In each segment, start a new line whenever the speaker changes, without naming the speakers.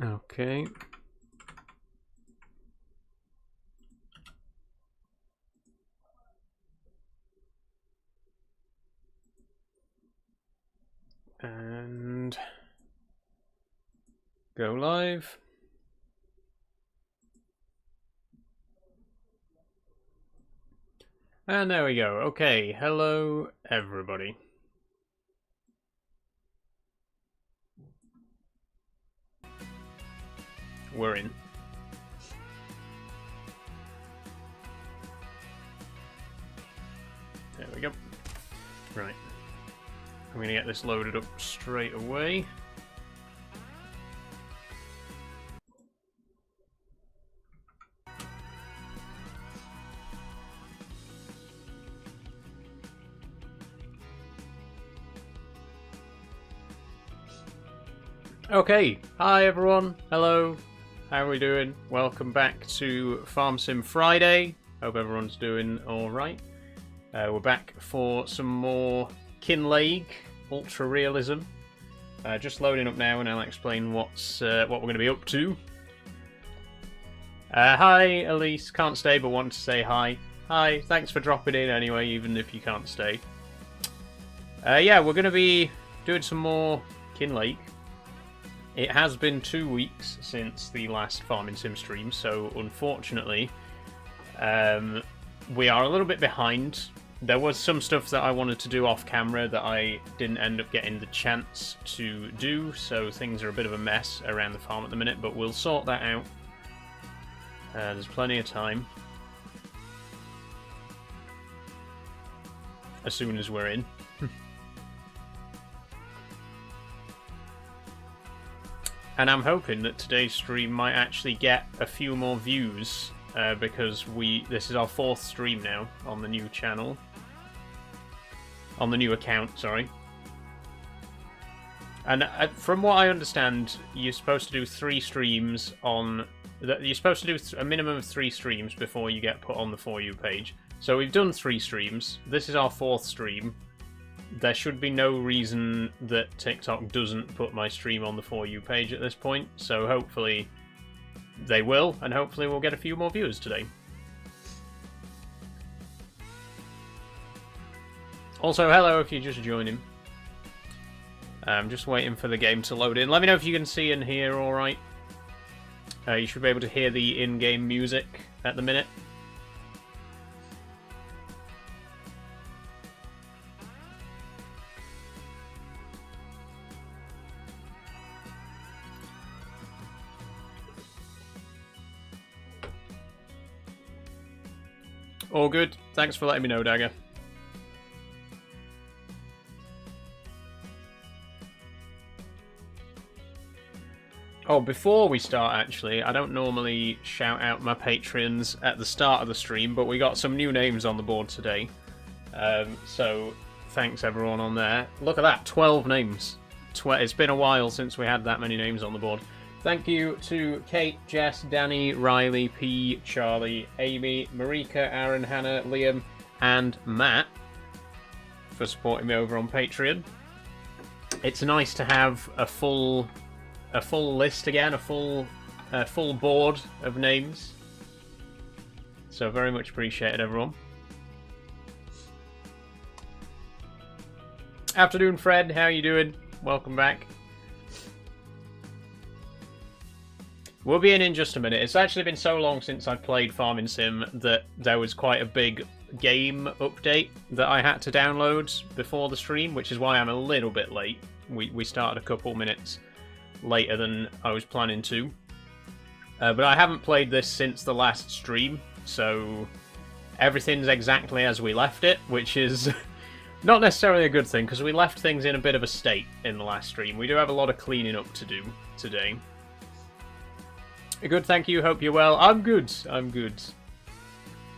Okay. And go live. And there we go. Okay, hello everybody. We're in. There we go. Right. I'm going to get this loaded up straight away. Okay, hi everyone, hello, how are we doing? Welcome back to Farm Sim Friday. Hope everyone's doing alright. We're back for some more Kinlaig Ultra Realism. Just loading up now and I'll explain what we're going to be up to. Hi Elise, can't stay but want to say hi. Hi, thanks for dropping in anyway, even if you can't stay. Yeah, we're going to be doing some more Kinlaig. It has been 2 weeks since the last Farming Sim stream, so unfortunately, we are a little bit behind. There was some stuff that I wanted to do off camera that I didn't end up getting the chance to do, so things are a bit of a mess around the farm at the minute, but we'll sort that out. There's plenty of time. As soon as we're in. And I'm hoping that today's stream might actually get a few more views, because this is our 4th stream now on the new channel. On the new account, sorry. And from what I understand, you're supposed to do 3 streams on... You're supposed to do a minimum of 3 streams before you get put on the For You page. So we've done 3 streams. This is our 4th stream. There should be no reason that TikTok doesn't put my stream on the For You page at this point, so hopefully they will, and hopefully we'll get a few more viewers today. Also, hello if you're just joining. I'm just waiting for the game to load in. Let me know if you can see and hear alright. You should be able to hear the in-game music at the minute. All good. Thanks for letting me know, Dagger. Oh, before we start, actually, I don't normally shout out my patrons at the start of the stream, but we got some new names on the board today. So, thanks everyone on there. Look at that, 12 names. It's been a while since we had that many names on the board. Thank you to Kate, Jess, Danny, Riley, P, Charlie, Amy, Marika, Aaron, Hannah, Liam, and Matt for supporting me over on Patreon. It's nice to have a full list again, a full board of names. So very much appreciated, everyone. Afternoon, Fred. How you doing? Welcome back. We'll be in just a minute. It's actually been so long since I've played Farming Sim that there was quite a big game update that I had to download before the stream, which is why I'm a little bit late. We started a couple minutes later than I was planning to. But I haven't played this since the last stream, so everything's exactly as we left it, which is not necessarily a good thing, because we left things in a bit of a state in the last stream. We do have a lot of cleaning up to do today. Good, thank you. Hope you're well. I'm good. I'm good.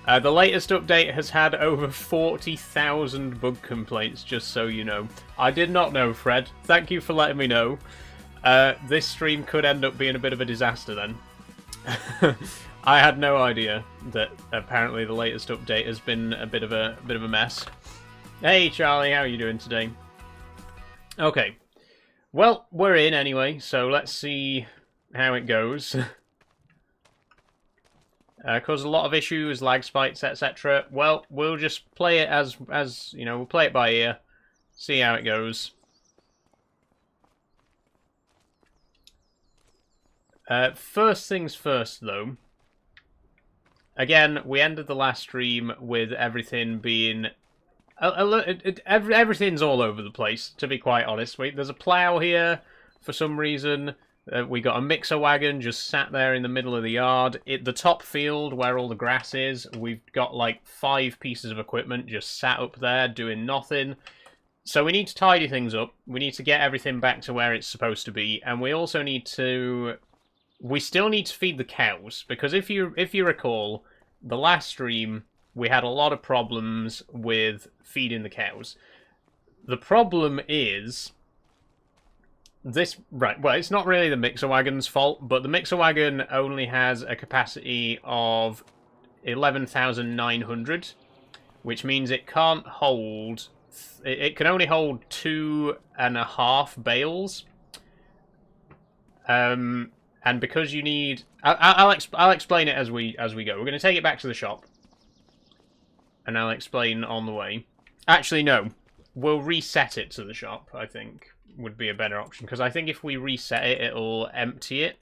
The latest update has had over 40,000 bug complaints, just so you know. I did not know, Fred. Thank you for letting me know. This stream could end up being a bit of a disaster then. I had no idea that apparently the latest update has been a bit of a mess. Hey Charlie, how are you doing today? Okay. Well, we're in anyway, so let's see how it goes. Cause a lot of issues, lag spikes, etc. Well, we'll just play it as you know, we'll play it by ear, see how it goes. First things first, though. Again, we ended the last stream with everything being... everything's all over the place, to be quite honest. There's a plough here, for some reason. We got a mixer wagon just sat there in the middle of the yard. The top field, where all the grass is, we've got like 5 pieces of equipment just sat up there doing nothing. So we need to tidy things up. We need to get everything back to where it's supposed to be. And we also need to... We still need to feed the cows, because if you recall, the last stream we had a lot of problems with feeding the cows. The problem is this, right, well, it's not really the mixer wagon's fault, but the mixer wagon only has a capacity of 11,900, which means it can't hold, it can only hold 2.5 bales. And because you need... I'll explain it as we go. We're going to take it back to the shop. And I'll explain on the way. Actually, no. We'll reset it to the shop, I think, would be a better option. Because I think if we reset it, it'll empty it.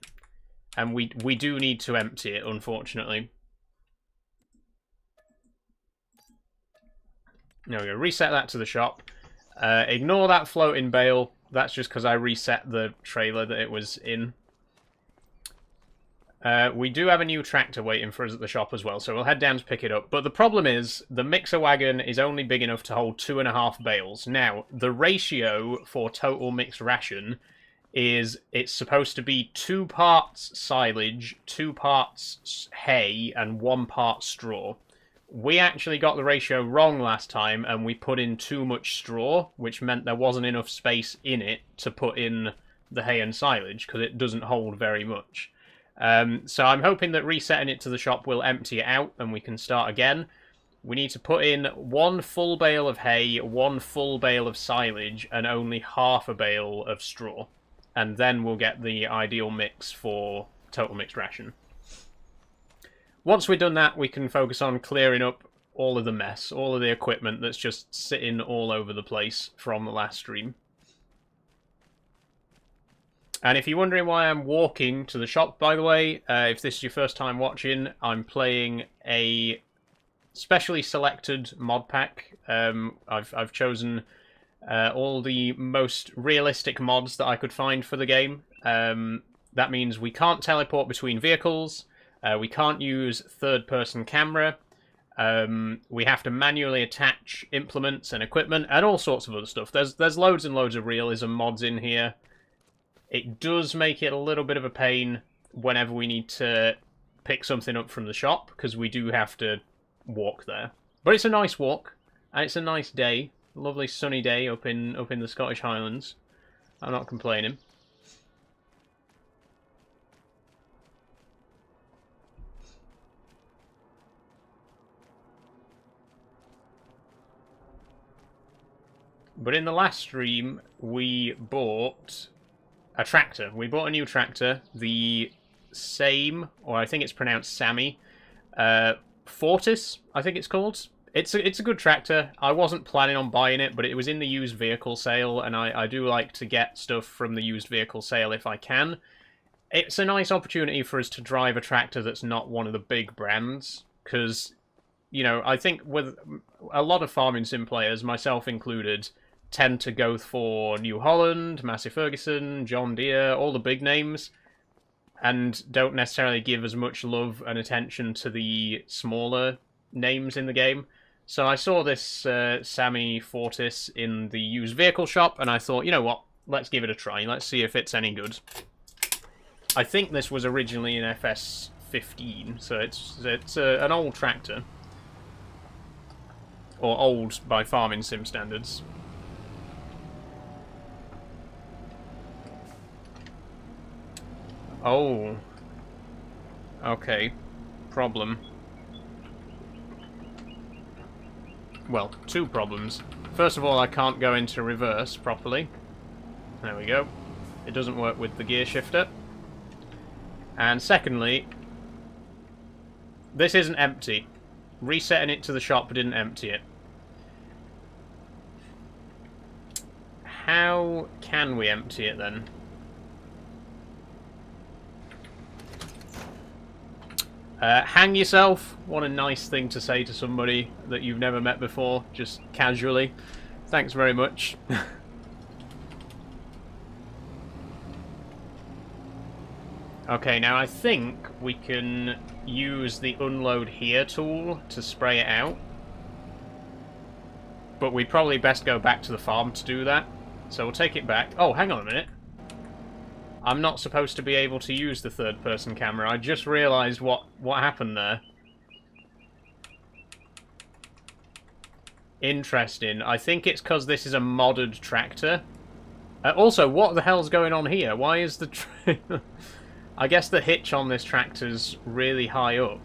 And we do need to empty it, unfortunately. There we go. Reset that to the shop. Ignore that floating bale. That's just because I reset the trailer that it was in. We do have a new tractor waiting for us at the shop as well, so we'll head down to pick it up. But the problem is, the mixer wagon is only big enough to hold 2.5 bales. Now, the ratio for total mixed ration is it's supposed to be 2 parts silage, 2 parts hay, and 1 part straw. We actually got the ratio wrong last time, and we put in too much straw, which meant there wasn't enough space in it to put in the hay and silage, because it doesn't hold very much. So I'm hoping that resetting it to the shop will empty it out and we can start again. We need to put in 1 full bale of hay, 1 full bale of silage, and only half a bale of straw. And then we'll get the ideal mix for total mixed ration. Once we've done that, we can focus on clearing up all of the mess, all of the equipment that's just sitting all over the place from the last stream. And if you're wondering why I'm walking to the shop, by the way, if this is your first time watching, I'm playing a specially selected mod pack. I've chosen all the most realistic mods that I could find for the game. That means we can't teleport between vehicles, we can't use third-person camera, we have to manually attach implements and equipment, and all sorts of other stuff. There's loads and loads of realism mods in here. It does make it a little bit of a pain whenever we need to pick something up from the shop, because we do have to walk there. But it's a nice walk, and it's a nice day. A lovely sunny day up in the Scottish Highlands. I'm not complaining. But in the last stream, we bought a tractor. We bought a new tractor, the same, or I think it's pronounced Sammy, Fortis, I think it's called. It's a good tractor. I wasn't planning on buying it, but it was in the used vehicle sale, and I do like to get stuff from the used vehicle sale if I can. It's a nice opportunity for us to drive a tractor that's not one of the big brands, because, you know, I think with a lot of farming sim players, myself included, tend to go for New Holland, Massey Ferguson, John Deere, all the big names, and don't necessarily give as much love and attention to the smaller names in the game. So I saw this Sammy Fortis in the used vehicle shop, and I thought, you know what, let's give it a try. Let's see if it's any good. I think this was originally an FS15, so it's an old tractor. Or old by farming sim standards. Oh. Okay. Problem. Well, 2 problems. First of all, I can't go into reverse properly. There we go. It doesn't work with the gear shifter. And secondly, this isn't empty. Resetting it to the shop didn't empty it. How can we empty it then? Hang yourself. What a nice thing to say to somebody that you've never met before, just casually. Thanks very much. Okay, now I think we can use the unload here tool to spray it out. But we'd probably best go back to the farm to do that. So we'll take it back. Oh, hang on a minute. I'm not supposed to be able to use the third-person camera. I just realised what happened there. Interesting. I think it's because this is a modded tractor. Also, what the hell's going on here? Why is the... I guess the hitch on this tractor's really high up.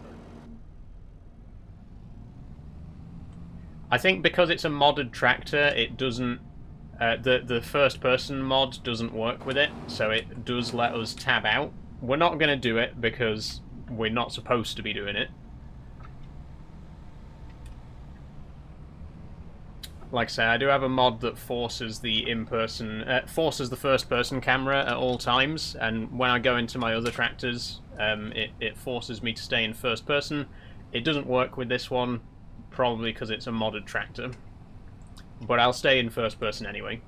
I think because it's a modded tractor, it doesn't... the first-person mod doesn't work with it, so it does let us tab out. We're not going to do it because we're not supposed to be doing it. Like I say, I do have a mod that forces the forces the first-person camera at all times, and when I go into my other tractors, it forces me to stay in first-person. It doesn't work with this one, probably because it's a modded tractor. But I'll stay in first person anyway.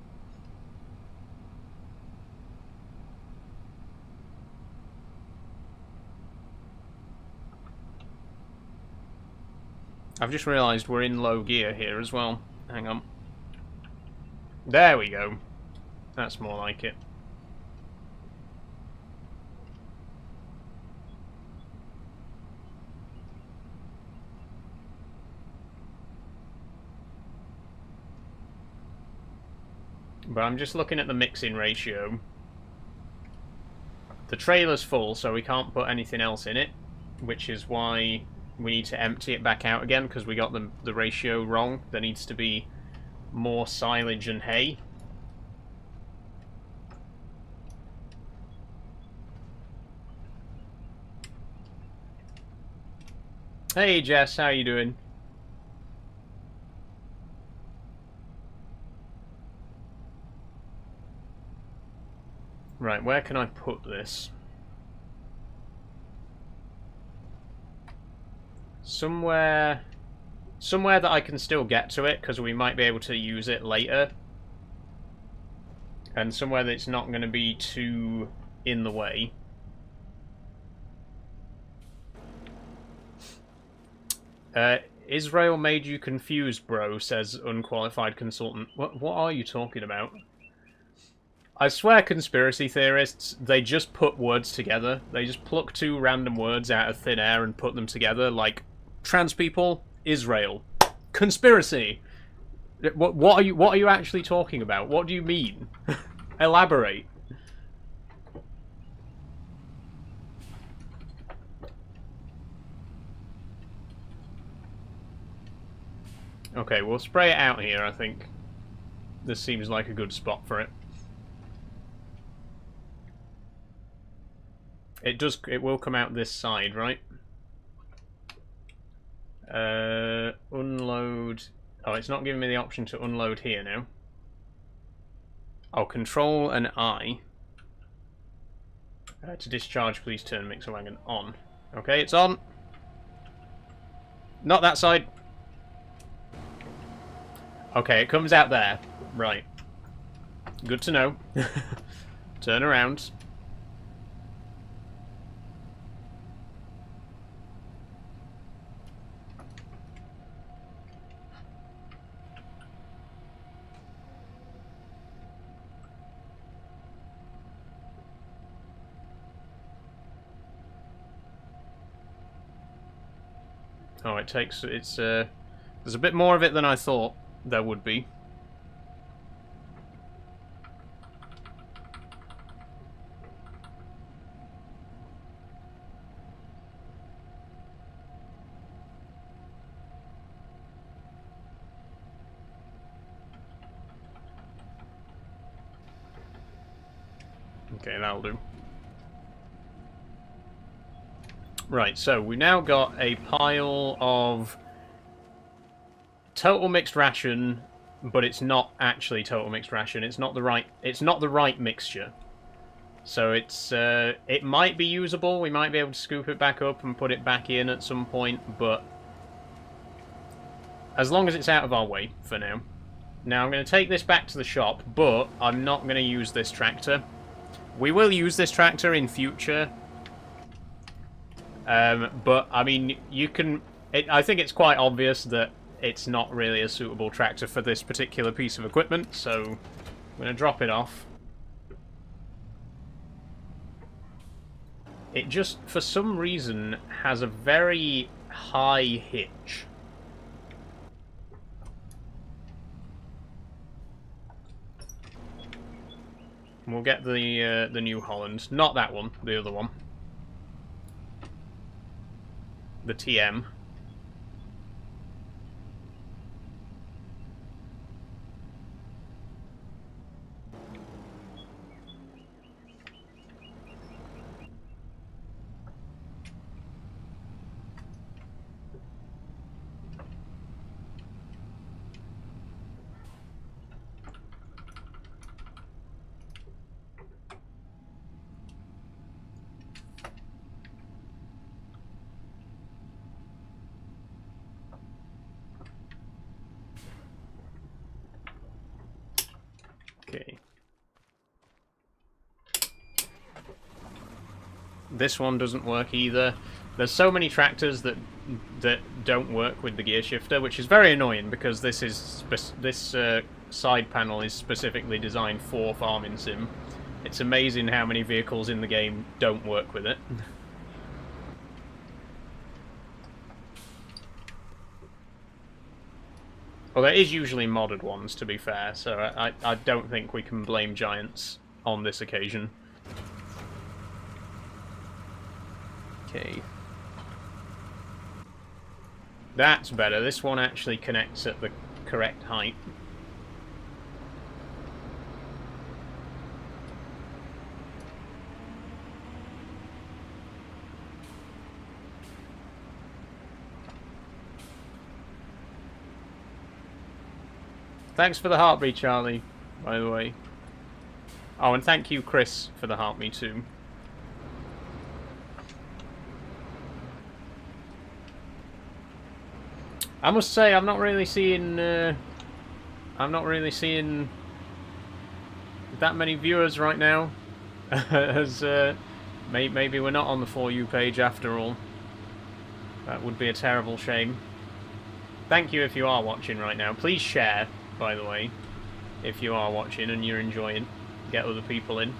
I've just realised we're in low gear here as well. Hang on. There we go. That's more like it. But I'm just looking at the mixing ratio. The trailer's full, so we can't put anything else in it, which is why we need to empty it back out again, because we got the ratio wrong. There needs to be more silage and hay. Hey Jess, how you doing? Right, where can I put this? Somewhere that I can still get to it, because we might be able to use it later. And somewhere that's not going to be too in the way. Israel made you confused, bro, says unqualified consultant. What are you talking about? I swear, conspiracy theorists, they just put words together. They just pluck two random words out of thin air and put them together, like trans people, Israel, conspiracy. What are you actually talking about? What do you mean? Elaborate. Okay, we'll spray it out here, I think. This seems like a good spot for it. It will come out this side, right? Unload. Oh, it's not giving me the option to unload here now. Oh, Control and I. To discharge, please turn mixer wagon on. Okay, it's on. Not that side. Okay, it comes out there. Right. Good to know. Turn around. Oh, it's there's a bit more of it than I thought there would be. Okay, that'll do. Right, so we've now got a pile of total mixed ration, but it's not actually total mixed ration. It's not the right mixture. So it might be usable. We might be able to scoop it back up and put it back in at some point, but as long as it's out of our way for now. Now I'm going to take this back to the shop, but I'm not going to use this tractor. We will use this tractor in future. But, I mean, you can... I think it's quite obvious that it's not really a suitable tractor for this particular piece of equipment, so I'm going to drop it off. It just, for some reason, has a very high hitch. We'll get the New Holland. Not that one, the other one. The TM. Okay. This one doesn't work either. There's so many tractors that don't work with the gear shifter, which is very annoying because this side panel is specifically designed for farming sim. It's amazing how many vehicles in the game don't work with it. Well, there is usually modded ones, to be fair, so I don't think we can blame Giants on this occasion. Okay. That's better. This one actually connects at the correct height. Thanks for the heartbeat, Charlie, by the way. Oh, and thank you, Chris, for the heart me too. I must say, I'm not really seeing that many viewers right now. As maybe we're not on the For You page after all. That would be a terrible shame. Thank you if you are watching right now. Please share, by the way, if you are watching and you're enjoying. Get other people in.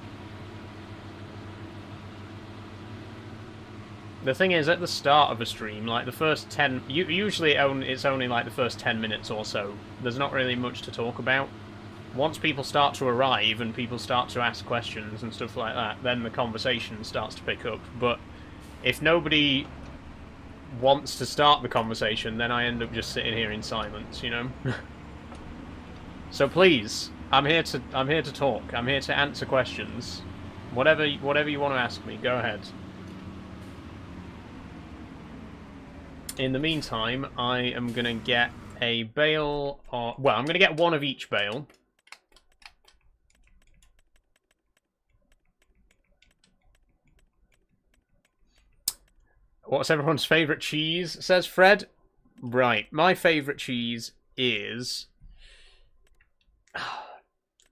The thing is, at the start of a stream, like the first 10... Usually it's only like the first 10 minutes or so. There's not really much to talk about. Once people start to arrive and people start to ask questions and stuff like that, then the conversation starts to pick up. But if nobody wants to start the conversation, then I end up just sitting here in silence, you know? So please, I'm here to talk. I'm here to answer questions. Whatever you want to ask me, go ahead. In the meantime, I am going to get a bale of... Well, I'm going to get one of each bale. What's everyone's favourite cheese, says Fred? Right, my favourite cheese is...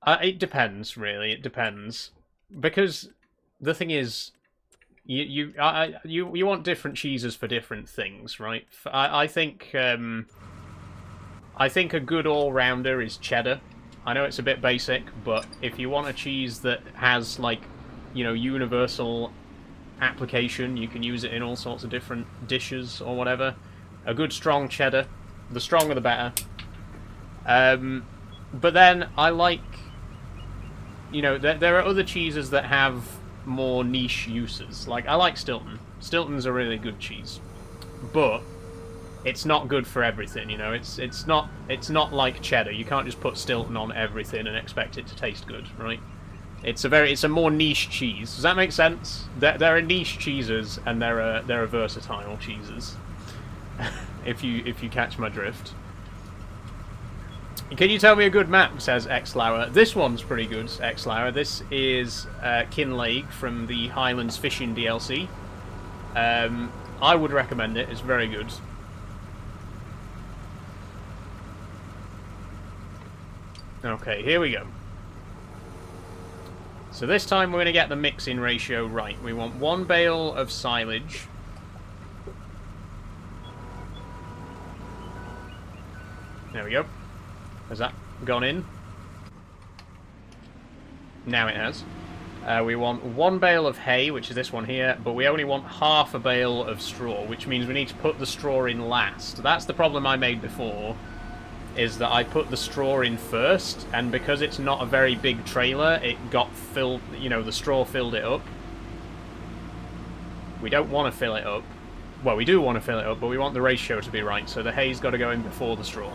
it depends, really. It depends. Because the thing is... You want different cheeses for different things, right? I think a good all-rounder is cheddar. I know it's a bit basic, but if you want a cheese that has, like, you know, universal application, you can use it in all sorts of different dishes or whatever. A good strong cheddar. The stronger the better. But then I like... You know, there are other cheeses that have more niche uses. Like, I like Stilton. Stilton's a really good cheese, but it's not good for everything, you know. It's not like cheddar. You can't just put Stilton on everything and expect it to taste good, right? It's a more niche cheese. Does that make sense? There are niche cheeses and there are versatile cheeses. if you catch my drift. Can you tell me a good map? Says Xlower. This one's pretty good, Xlower. This is Kinlaig from the Highlands Fishing DLC. I would recommend it. It's very good. Okay, here we go. So this time we're going to get the mixing ratio right. We want 1 bale of silage. There we go. Has that gone in? Now it has. We want 1 bale of hay, which is this one here, but we only want half a bale of straw, which means we need to put the straw in last. That's the problem I made before, is that I put the straw in first, and because it's not a very big trailer, it got filled, you know, the straw filled it up. We don't want to fill it up. Well, we do want to fill it up, but we want the ratio to be right, so the hay's got to go in before the straw.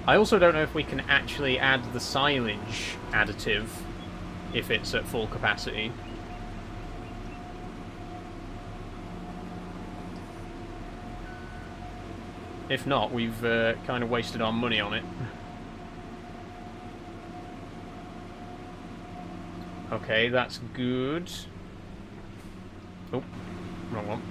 I also don't know if we can actually add the silage additive if it's at full capacity. If not, we've kind of wasted our money on it. Okay, that's good. Oh, wrong one.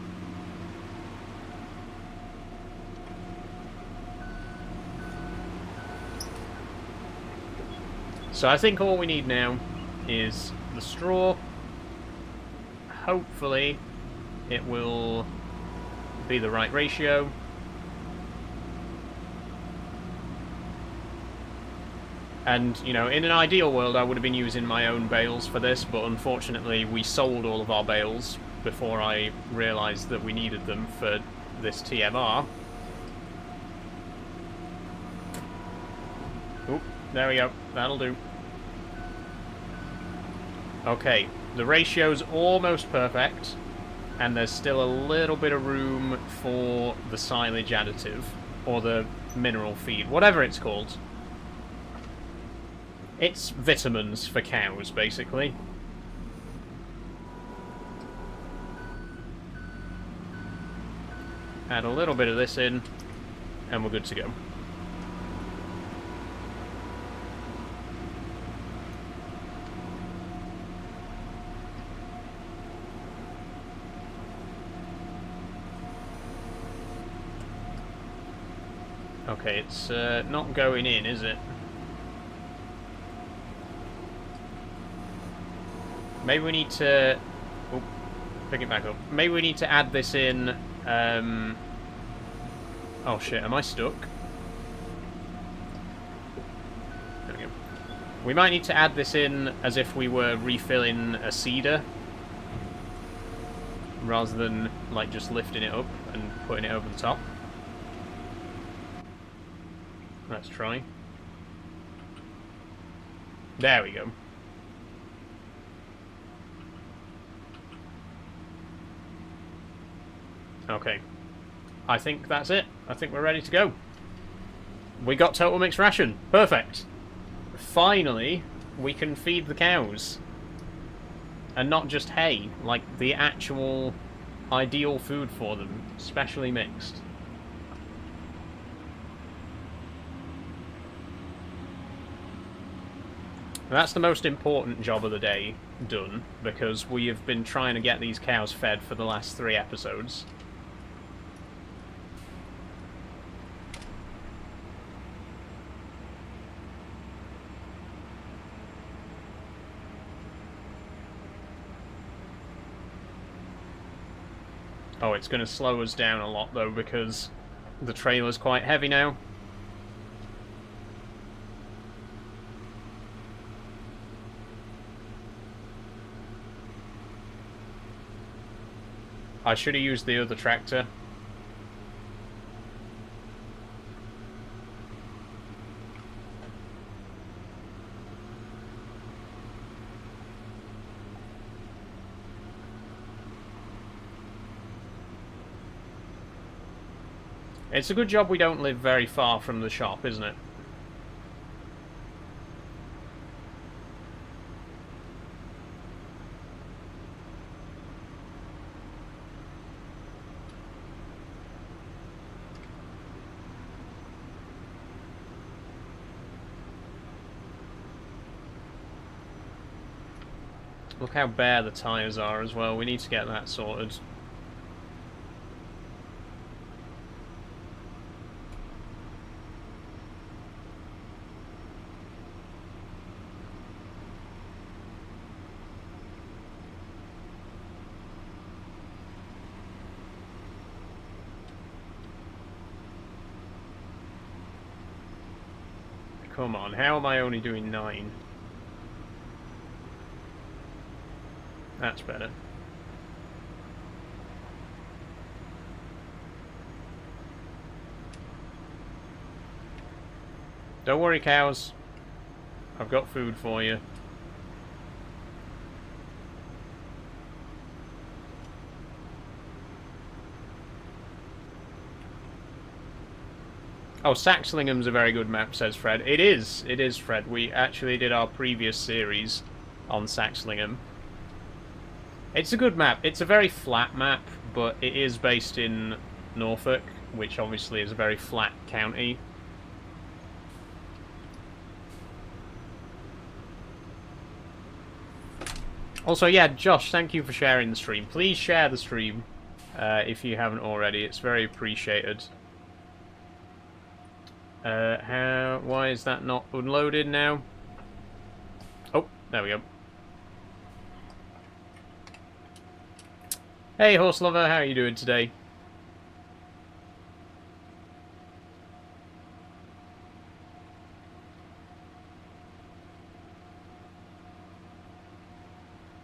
So I think all we need now is the straw. Hopefully it will be the right ratio. And, you know, in an ideal world I would have been using my own bales for this, but unfortunately we sold all of our bales before I realised that we needed them for this TMR. Oop, there we go. That'll do. Okay, the ratio's almost perfect, and there's still a little bit of room for the silage additive, or the mineral feed, whatever it's called. It's vitamins for cows, basically. Add a little bit of this in, and we're good to go. Okay, it's not going in, is it? Maybe we need to... Oh, pick it back up. Maybe we need to add this in... Oh shit, am I stuck? There we go. We might need to add this in as if we were refilling a cedar, rather than, like, just lifting it up and putting it over the top. Let's try. There we go. Okay. I think that's it. I think we're ready to go. We got total mixed ration. Perfect. Finally, we can feed the cows. And not just hay, like the actual ideal food for them, specially mixed. That's the most important job of the day done, because we have been trying to get these cows fed for the last 3 episodes. Oh, it's going to slow us down a lot though, because the trailer's quite heavy now. I should have used the other tractor. It's a good job we don't live very far from the shop, isn't it? Look how bare the tyres are as well. We need to get that sorted. Come on, how am I only doing 9? That's better. Don't worry, cows. I've got food for you. Oh, Saxlingham's a very good map, says Fred. It is, Fred. We actually did our previous series on Saxlingham. It's a good map. It's a very flat map, but it is based in Norfolk, which obviously is a very flat county. Also, yeah, Josh, thank you for sharing the stream. Please share the stream if you haven't already. It's very appreciated. Why is that not unloaded now? Oh, there we go. Hey, horse lover, how are you doing today?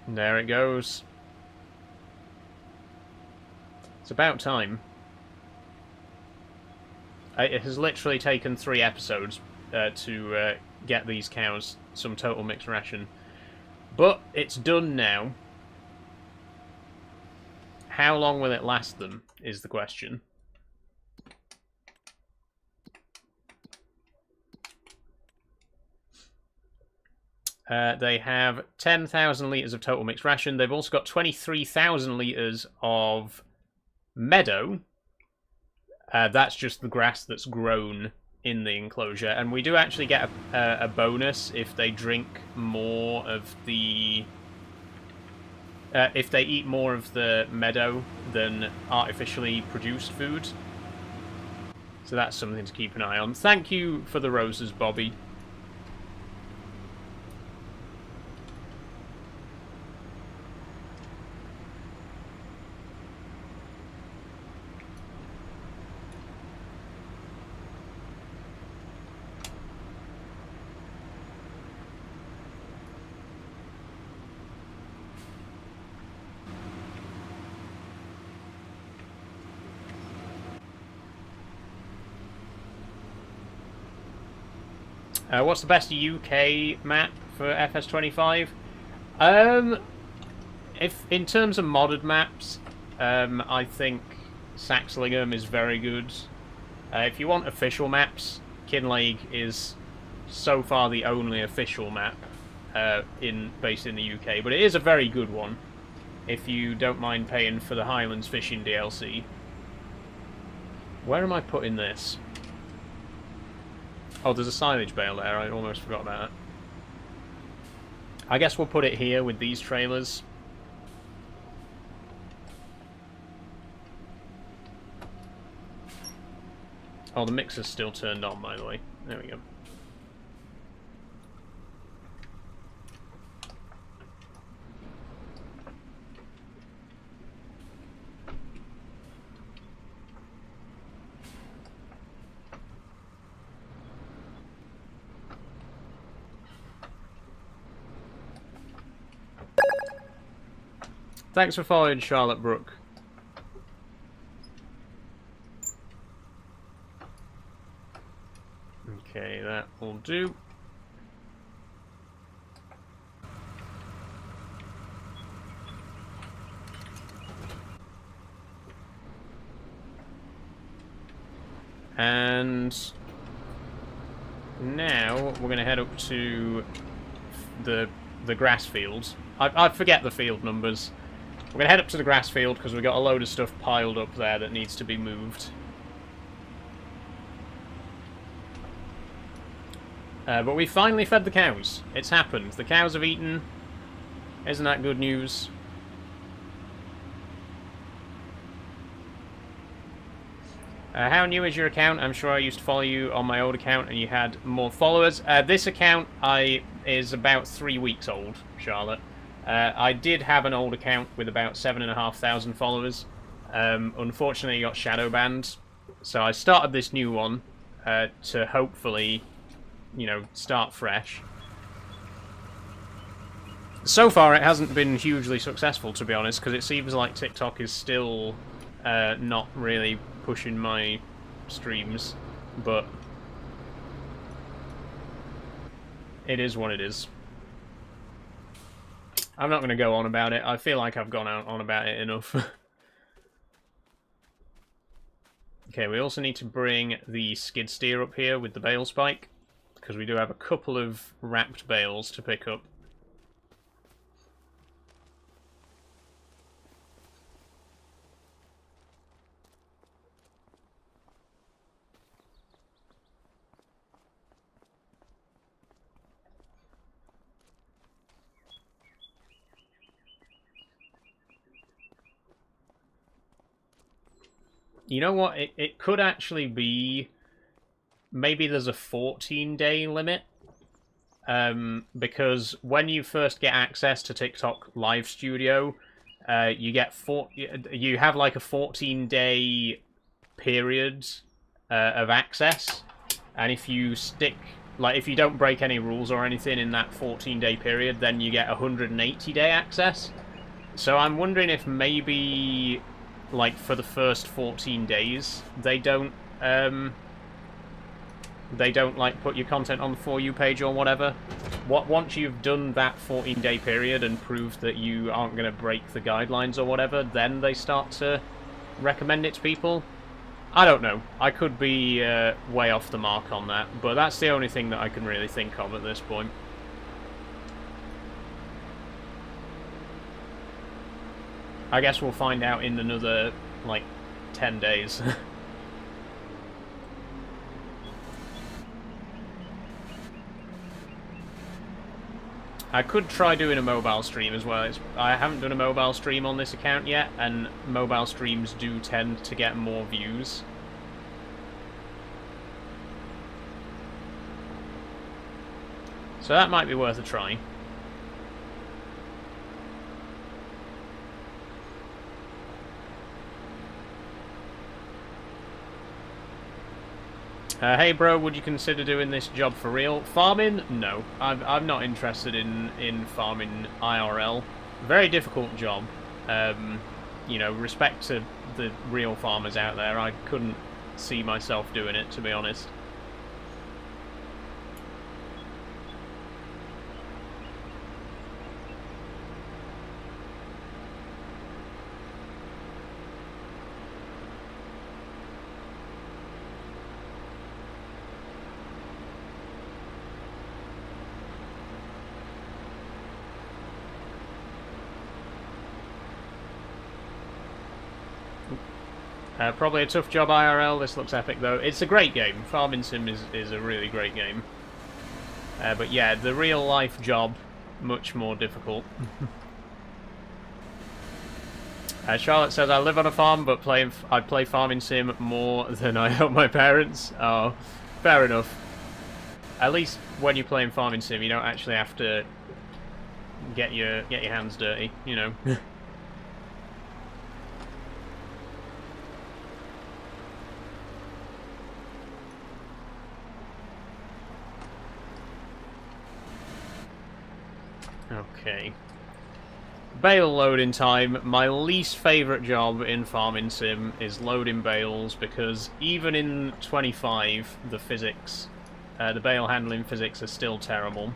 There it goes. It's about time. It has literally taken 3 episodes to get these cows some total mixed ration. But it's done now. How long will it last them, is the question. They have 10,000 litres of total mixed ration. They've also got 23,000 litres of meadow. That's just the grass that's grown in the enclosure. And we do actually get a bonus if they drink more of the... if they eat more of the meadow than artificially produced food. So that's something to keep an eye on. Thank you for the roses, Bobby. What's the best UK map for FS25? If in terms of modded maps, I think Saxlingham is very good. If you want official maps, Kinlaig is so far the only official map based in the UK, but it is a very good one if you don't mind paying for the Highlands Fishing DLC. Where am I putting this? Oh, there's a silage bale there. I almost forgot about that. I guess we'll put it here with these trailers. Oh, the mixer's still turned on, by the way. There we go. Thanks for following, Charlotte Brooke. Okay, that will do. And now we're going to head up to the grass fields. I forget the field numbers. We're going to head up to the grass field because we've got a load of stuff piled up there that needs to be moved. But we finally fed the cows. It's happened. The cows have eaten. Isn't that good news? How new is your account? I'm sure I used to follow you on my old account and you had more followers. This account is about 3 weeks old, Charlotte. I did have an old account with about 7,500 followers. Unfortunately, it got shadow banned. So I started this new one to hopefully, you know, start fresh. So far, it hasn't been hugely successful, to be honest, because it seems like TikTok is still not really pushing my streams, but it is what it is. I'm not going to go on about it. I feel like I've gone on about it enough. Okay, we also need to bring the skid steer up here with the bale spike, because we do have a couple of wrapped bales to pick up. You know what? It could actually be... Maybe there's a 14-day limit. Because when you first get access to TikTok Live Studio, you have like a 14-day period of access. And if you if you don't break any rules or anything in that 14-day period, then you get 180-day access. So I'm wondering if maybe... like for the first 14 days they don't like put your content on the For You page or whatever. Once you've done that 14-day period and proved that you aren't going to break the guidelines or whatever, then they start to recommend it to people. I don't know, I could be way off the mark on that, but that's the only thing that I can really think of at this point. I guess we'll find out in another, like, 10 days. I could try doing a mobile stream as well. I haven't done a mobile stream on this account yet, and mobile streams do tend to get more views. So that might be worth a try. Hey bro, would you consider doing this job for real? Farming? No. I'm not interested in farming IRL. Very difficult job. You know, respect to the real farmers out there. I couldn't see myself doing it, to be honest. Probably a tough job IRL. This looks epic though. It's a great game. Farming Sim is a really great game. But yeah, the real life job, much more difficult. Charlotte says, I live on a farm, but I play Farming Sim more than I help my parents. Oh, fair enough. At least when you're playing Farming Sim, you don't actually have to get your hands dirty, you know. Okay. Bale loading time. My least favourite job in Farming Sim is loading bales, because even in 25, the physics, the bale handling physics are still terrible.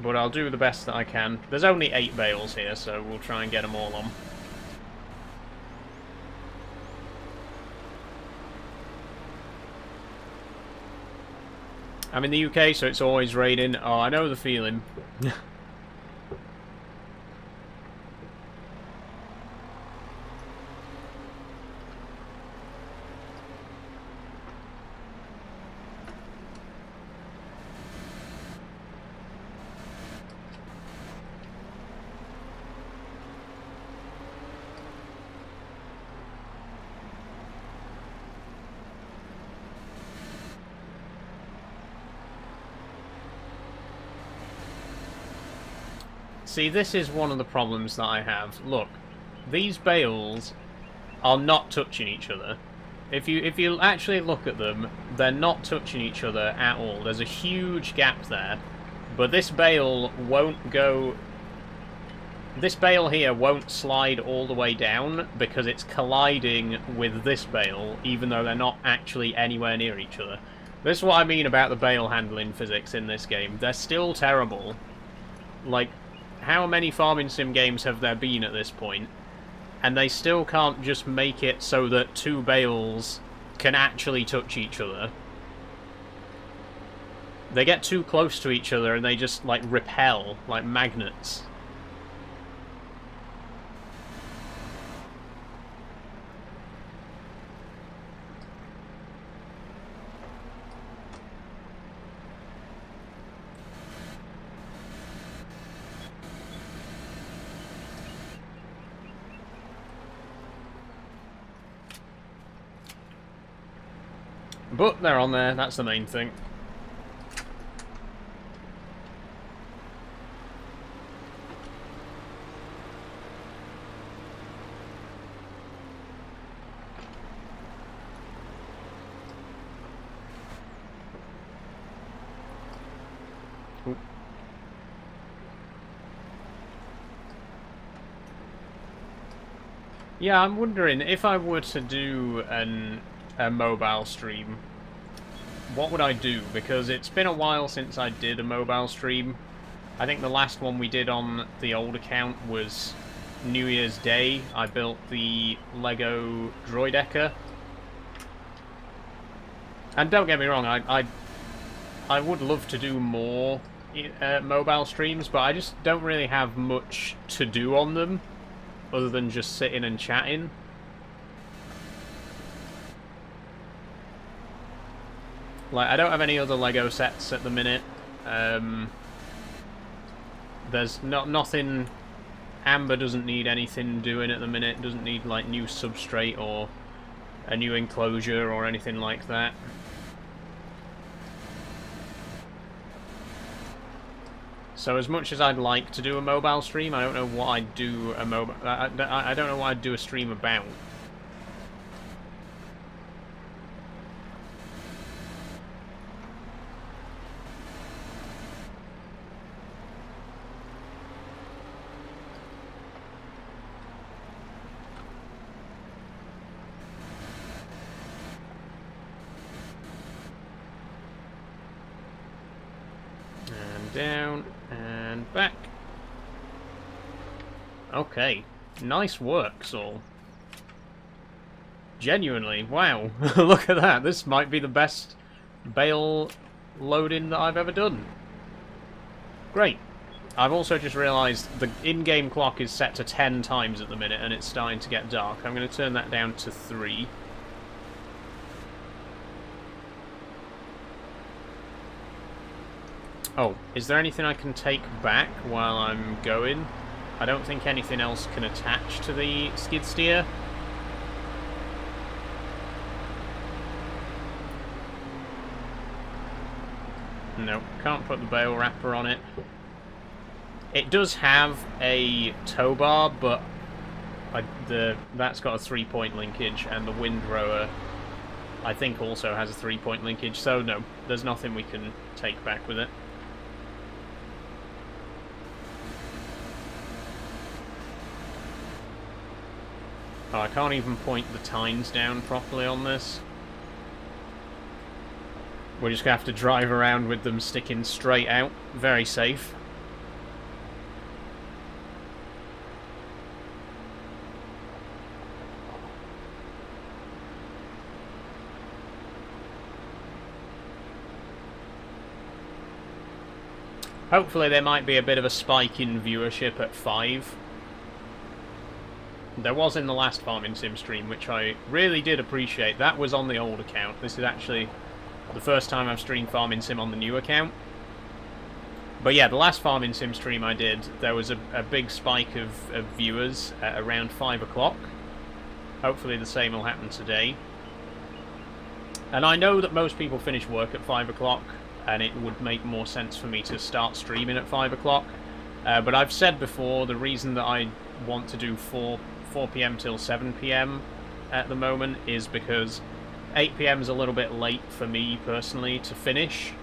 But I'll do the best that I can. There's only 8 bales here, so we'll try and get them all on. I'm in the UK, so it's always raining. Oh, I know the feeling. See, this is one of the problems that I have. Look, these bales are not touching each other. If you actually look at them, they're not touching each other at all. There's a huge gap there. But this bale won't go... This bale here won't slide all the way down because it's colliding with this bale, even though they're not actually anywhere near each other. This is what I mean about the bale handling physics in this game. They're still terrible. Like, how many farming sim games have there been at this point? And they still can't just make it so that two bales can actually touch each other. They get too close to each other and they just, like, repel, like magnets. But they're on there, that's the main thing. Ooh. Yeah, I'm wondering if I were to do a mobile stream, what would I do? Because it's been a while since I did a mobile stream. I think the last one we did on the old account was New Year's Day. I built the Lego Droideka. And don't get me wrong, I would love to do more mobile streams, but I just don't really have much to do on them other than just sitting and chatting. Like, I don't have any other Lego sets at the minute. There's nothing... Amber doesn't need anything doing at the minute. Doesn't need, like, new substrate or a new enclosure or anything like that. So as much as I'd like to do a mobile stream, I don't know what I'd do a mobile... I don't know what I'd do a stream about. Down and back. Okay, nice work, Saul. Genuinely, wow. Look at that. This might be the best bale loading that I've ever done. Great. I've also just realised the in-game clock is set to 10 times at the minute and it's starting to get dark. I'm going to turn that down to 3. Oh, is there anything I can take back while I'm going? I don't think anything else can attach to the skid steer. No, can't put the bale wrapper on it. It does have a tow bar, but that's got a 3-point linkage, and the windrower, I think, also has a 3-point linkage, so no, there's nothing we can take back with it. Oh, I can't even point the tines down properly on this. We're just going to have to drive around with them sticking straight out. Very safe. Hopefully there might be a bit of a spike in viewership at 5. There was in the last Farming Sim stream, which I really did appreciate. That was on the old account. This is actually the first time I've streamed Farming Sim on the new account. But yeah, the last Farming Sim stream I did, there was a big spike of viewers at around 5 o'clock. Hopefully the same will happen today. And I know that most people finish work at 5 o'clock, and it would make more sense for me to start streaming at 5 o'clock. But I've said before, the reason that I want to do 4 p.m. till 7 p.m. at the moment is because 8 p.m. is a little bit late for me personally to finish.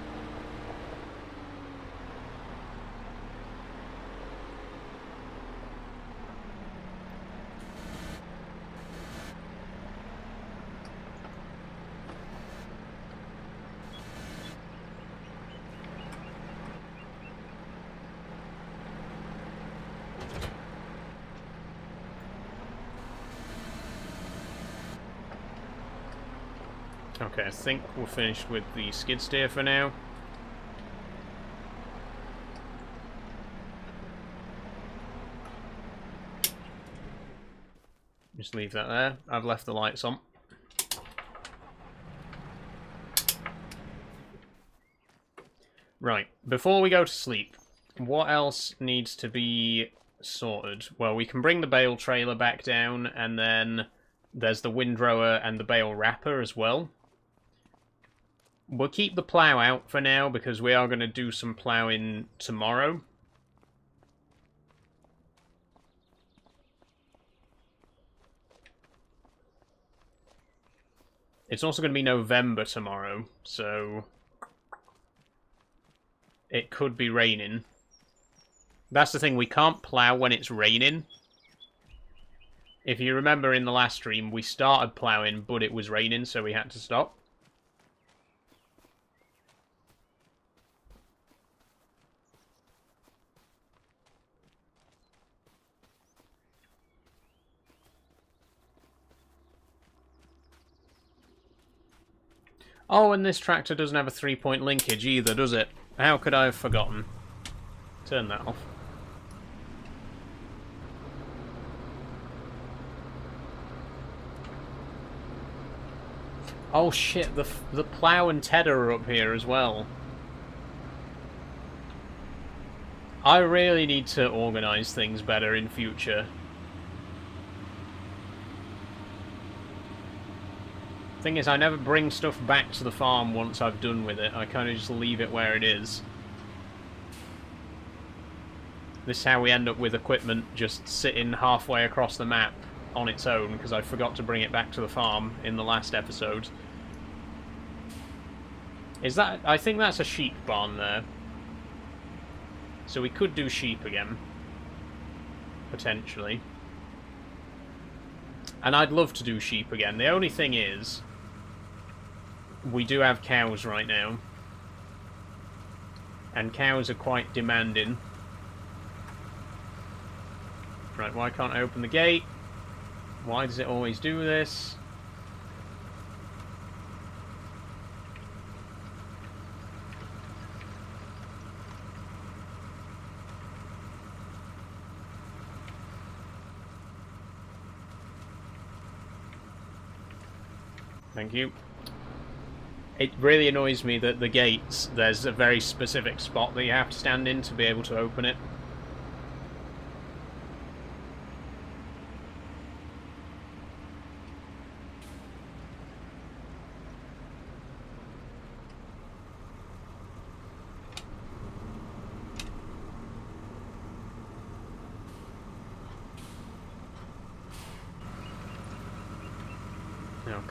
Okay, I think we're finished with the skid steer for now. Just leave that there. I've left the lights on. Right, before we go to sleep, what else needs to be sorted? Well, we can bring the bale trailer back down, and then there's the windrower and the bale wrapper as well. We'll keep the plough out for now, because we are going to do some ploughing tomorrow. It's also going to be November tomorrow, so it could be raining. That's the thing, we can't plough when it's raining. If you remember in the last stream, we started ploughing, but it was raining, so we had to stop. Oh, and this tractor doesn't have a 3-point linkage either, does it? How could I have forgotten? Turn that off. Oh shit, the plough and tedder are up here as well. I really need to organise things better in future. Thing is, I never bring stuff back to the farm once I've done with it. I kind of just leave it where it is. This is how we end up with equipment just sitting halfway across the map on its own, because I forgot to bring it back to the farm in the last episode. Is that... I think that's a sheep barn there. So we could do sheep again. Potentially. And I'd love to do sheep again. The only thing is, we do have cows right now. And cows are quite demanding. Right, why can't I open the gate? Why does it always do this? Thank you. It really annoys me that the gates, there's a very specific spot that you have to stand in to be able to open it.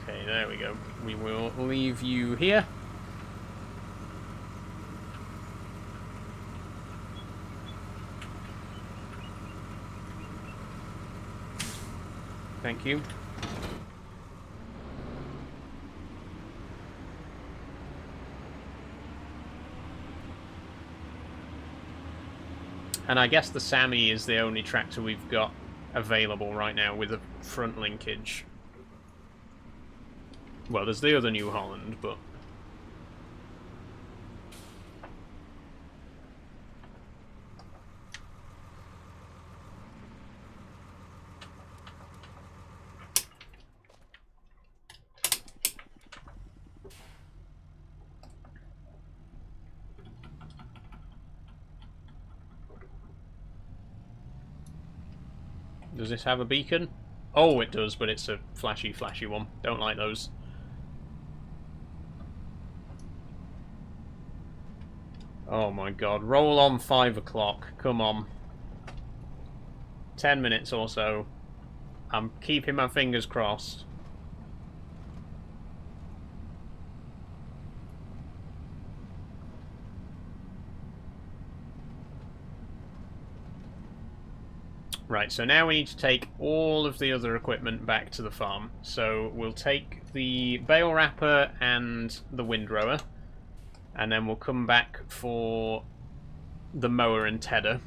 Okay, there we go. We will leave you here. Thank you. And I guess the Sammy is the only tractor we've got available right now with a front linkage. Well, there's the other New Holland, but... Does this have a beacon? Oh, it does, but it's a flashy, flashy one. Don't like those. Oh my god. Roll on 5 o'clock. Come on. 10 minutes or so. I'm keeping my fingers crossed. Right, so now we need to take all of the other equipment back to the farm. So we'll take the bale wrapper and the windrower, and then we'll come back for the mower and tedder.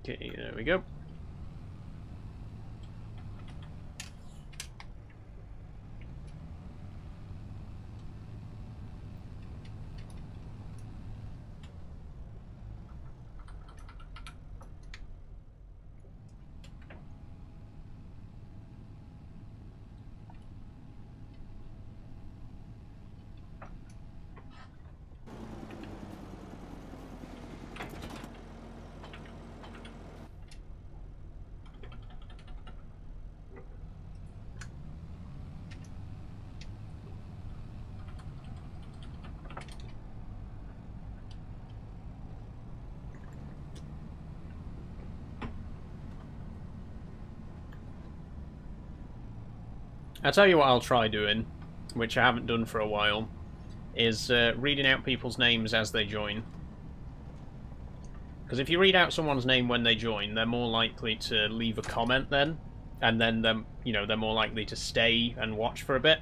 Okay, there we go. I'll tell you what I'll try doing, which I haven't done for a while, is reading out people's names as they join. Because if you read out someone's name when they join, they're more likely to leave a comment then, and then they're more likely to stay and watch for a bit.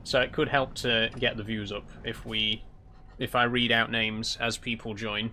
So it could help to get the views up if I read out names as people join.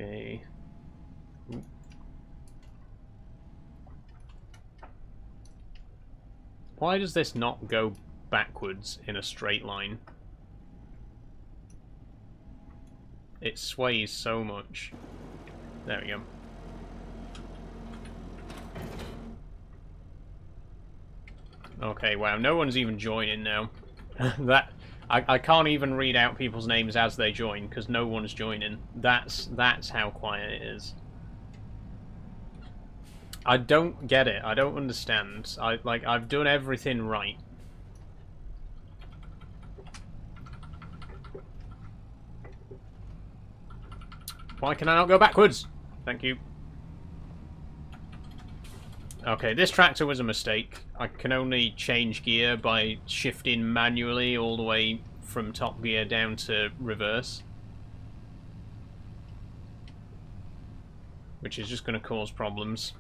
Okay. Why does this not go backwards in a straight line? It sways so much. There we go. Okay, wow, no one's even joining now. I can't even read out people's names as they join because no one's joining. That's how quiet it is. I don't get it. I don't understand. I've done everything right. Why can I not go backwards? Thank you. Okay, this tractor was a mistake. I can only change gear by shifting manually all the way from top gear down to reverse. Which is just going to cause problems.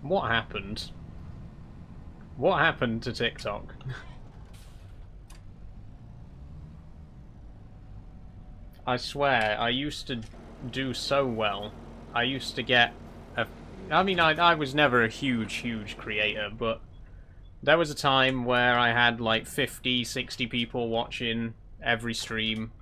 What happened? What happened to TikTok? I swear, I used to do so well. I used to get I mean, I was never a huge creator, but there was a time where I had like 50, 60 people watching every stream.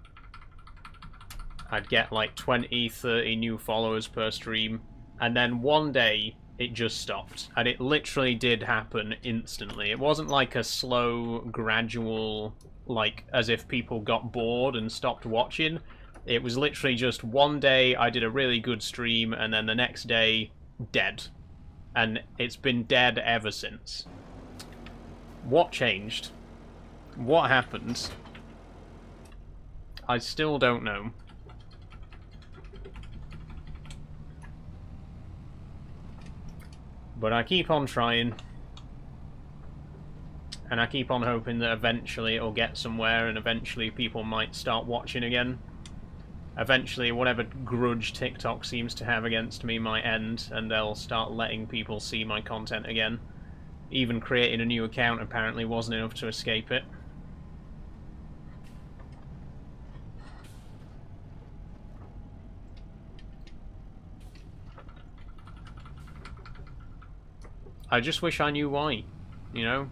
I'd get like 20, 30 new followers per stream, and then one day it just stopped. And it literally did happen instantly. It wasn't like a slow, gradual, like as if people got bored and stopped watching. It was literally just one day I did a really good stream, and then the next day, dead. And it's been dead ever since. What changed? What happened? I still don't know. But I keep on trying. And I keep on hoping that eventually it'll get somewhere, and eventually people might start watching again. Eventually, whatever grudge TikTok seems to have against me might end, and they'll start letting people see my content again. Even creating a new account apparently wasn't enough to escape it. I just wish I knew why, you know?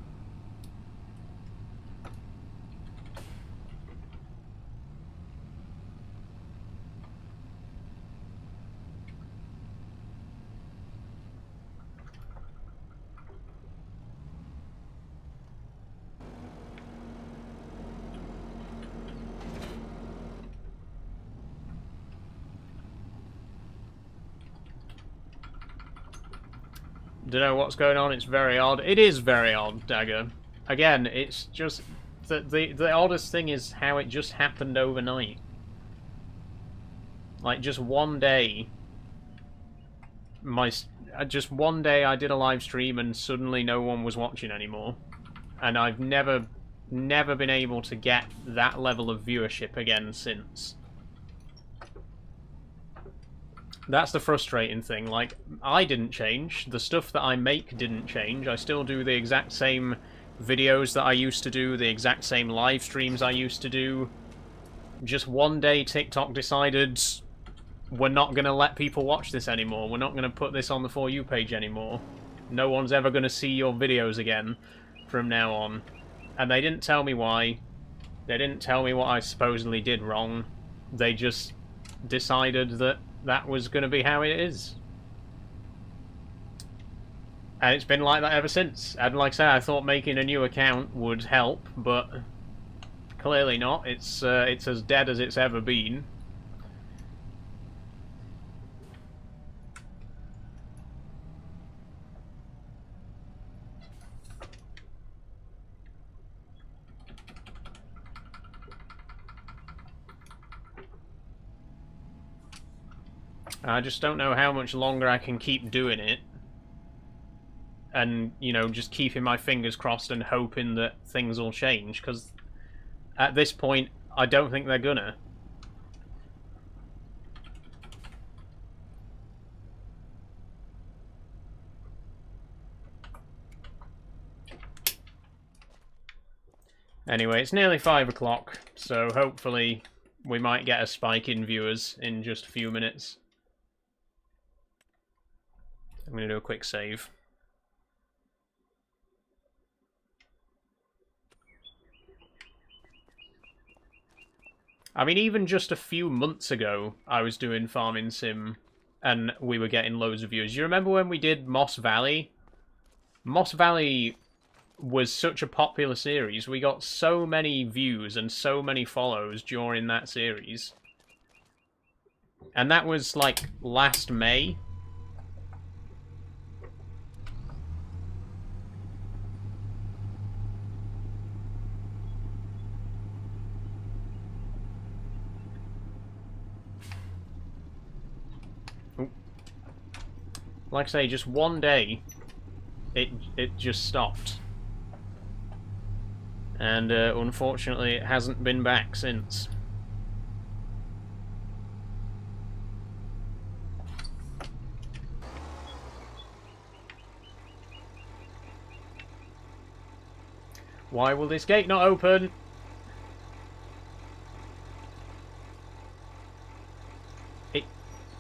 Don't know what's going on, it's very odd. It is very odd, Dagger. Again, it's just... The oddest thing is how it just happened overnight. Like, just one day... Just one day I did a live stream and suddenly no one was watching anymore. And I've never been able to get that level of viewership again since. That's the frustrating thing. Like, I didn't change. The stuff that I make didn't change. I still do the exact same videos that I used to do, the exact same live streams I used to do. Just one day TikTok decided, we're not going to let people watch this anymore. We're not going to put this on the For You page anymore. No one's ever going to see your videos again from now on. And they didn't tell me why. They didn't tell me what I supposedly did wrong. They just decided that that was going to be how it is. And it's been like that ever since. And like I say, I thought making a new account would help, but clearly not. It's as dead as it's ever been. I just don't know how much longer I can keep doing it. And, you know, just keeping my fingers crossed and hoping that things will change. Because at this point, I don't think they're gonna. Anyway, it's nearly 5 o'clock, so hopefully we might get a spike in viewers in just a few minutes. I'm going to do a quick save. I mean, even just a few months ago, I was doing Farming Sim, and we were getting loads of views. You remember when we did Moss Valley? Moss Valley was such a popular series. We got so many views and so many follows during that series. And that was, like, last May. Like I say, just one day, it just stopped. And unfortunately, it hasn't been back since. Why will this gate not open?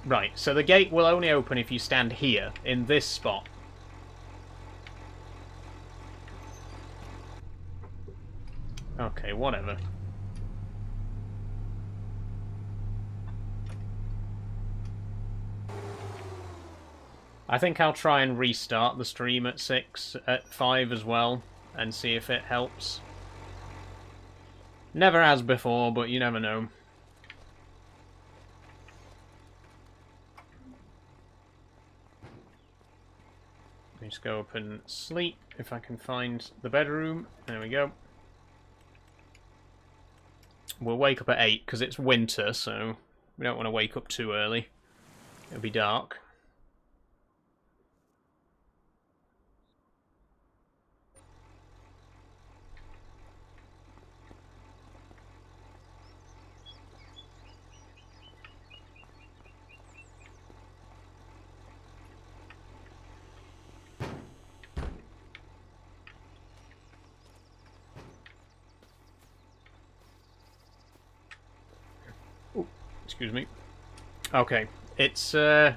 Right, so the gate will only open if you stand here, in this spot. Okay, whatever. I think I'll try and restart the stream at 5 as well, and see if it helps. Never has before, but you never know. Let me just go up and sleep, if I can find the bedroom. There we go. We'll wake up at 8, because it's winter, so we don't want to wake up too early. It'll be dark. Excuse me. Okay, it's 1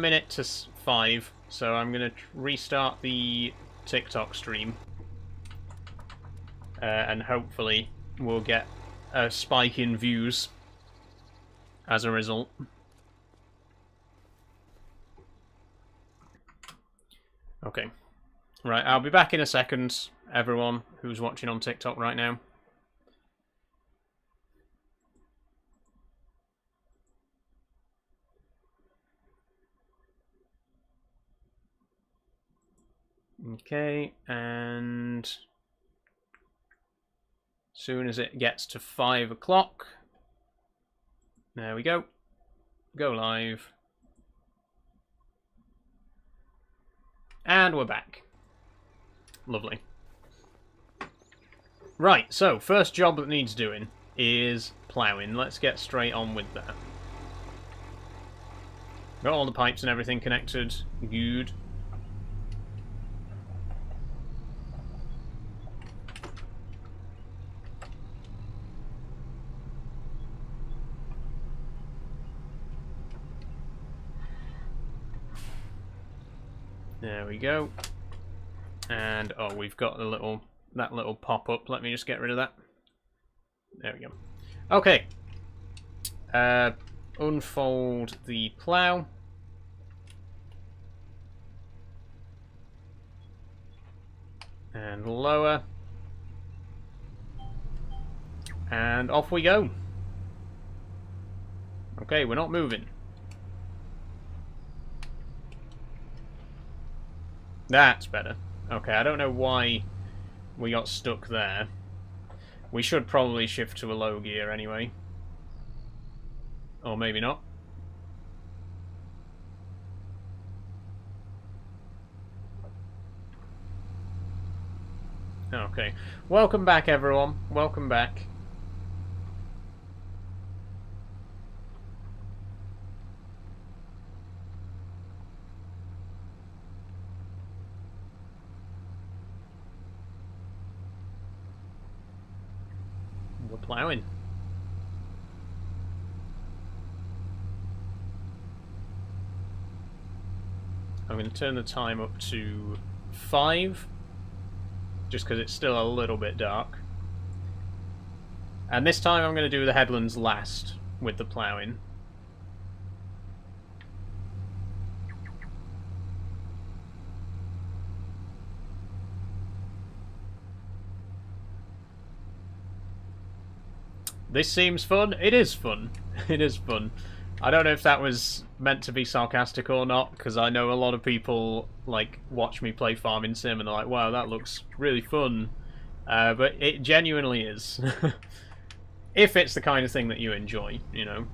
minute to 5, so I'm going to restart the TikTok stream. And hopefully we'll get a spike in views as a result. Okay. Right, I'll be back in a second, everyone who's watching on TikTok right now. Okay, and soon as it gets to 5 o'clock, there we go. Go live. And we're back. Lovely. Right, so first job that needs doing is ploughing. Let's get straight on with that. Got all the pipes and everything connected. Good. There we go. And oh, we've got that little pop-up. Let me just get rid of that. There we go. Okay. Unfold the plough. And lower. And off we go. Okay, we're not moving. That's better. Okay, I don't know why we got stuck there. We should probably shift to a low gear anyway. Or maybe not. Okay. Welcome back, everyone. Welcome back. We're ploughing. I'm going to turn the time up to 5. Just because it's still a little bit dark. And this time I'm going to do the headlands last with the ploughing. This seems fun. It is fun. It is fun. I don't know if that was meant to be sarcastic or not, because I know a lot of people like watch me play Farming Sim and they're like, wow, that looks really fun. But it genuinely is. If it's the kind of thing that you enjoy, you know.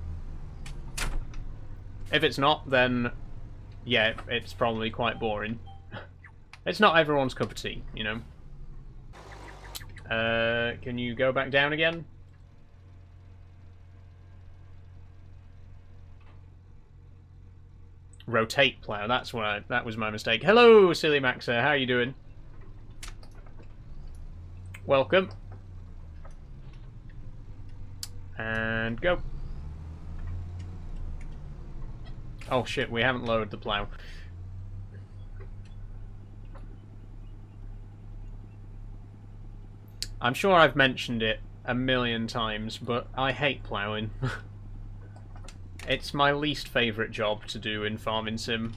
If it's not, then yeah, it's probably quite boring. It's not everyone's cup of tea, you know. Can you go back down again? Rotate plough. That was my mistake. Hello, Silly Maxer. How are you doing? Welcome. And go. Oh shit, we haven't lowered the plough. I'm sure I've mentioned it a million times, but I hate ploughing. It's my least favourite job to do in Farming Sim.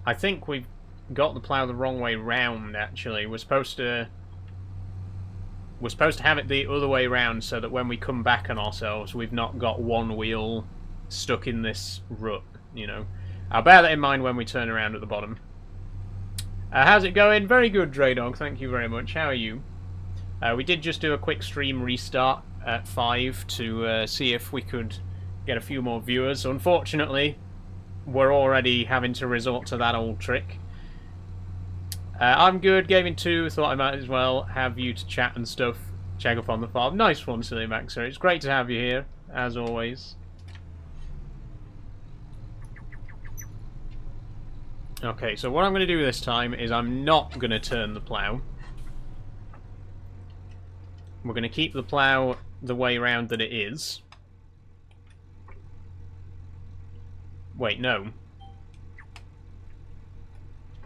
I think we've got the plough the wrong way round, actually. We're supposed to have it the other way round so that when we come back on ourselves, we've not got one wheel stuck in this rut, you know. I'll bear that in mind when we turn around at the bottom. How's it going? Very good, Draydog. Thank you very much. How are you? We did just do a quick stream restart at 5 to see if we could get a few more viewers. Unfortunately, we're already having to resort to that old trick. I'm good, gaming 2, thought I might as well have you to chat and stuff. Check up on the farm. Nice one, Silly Maxer. It's great to have you here, as always. Okay, so what I'm going to do this time is I'm not going to turn the plough. We're going to keep the plough the way around that it is. Wait, no.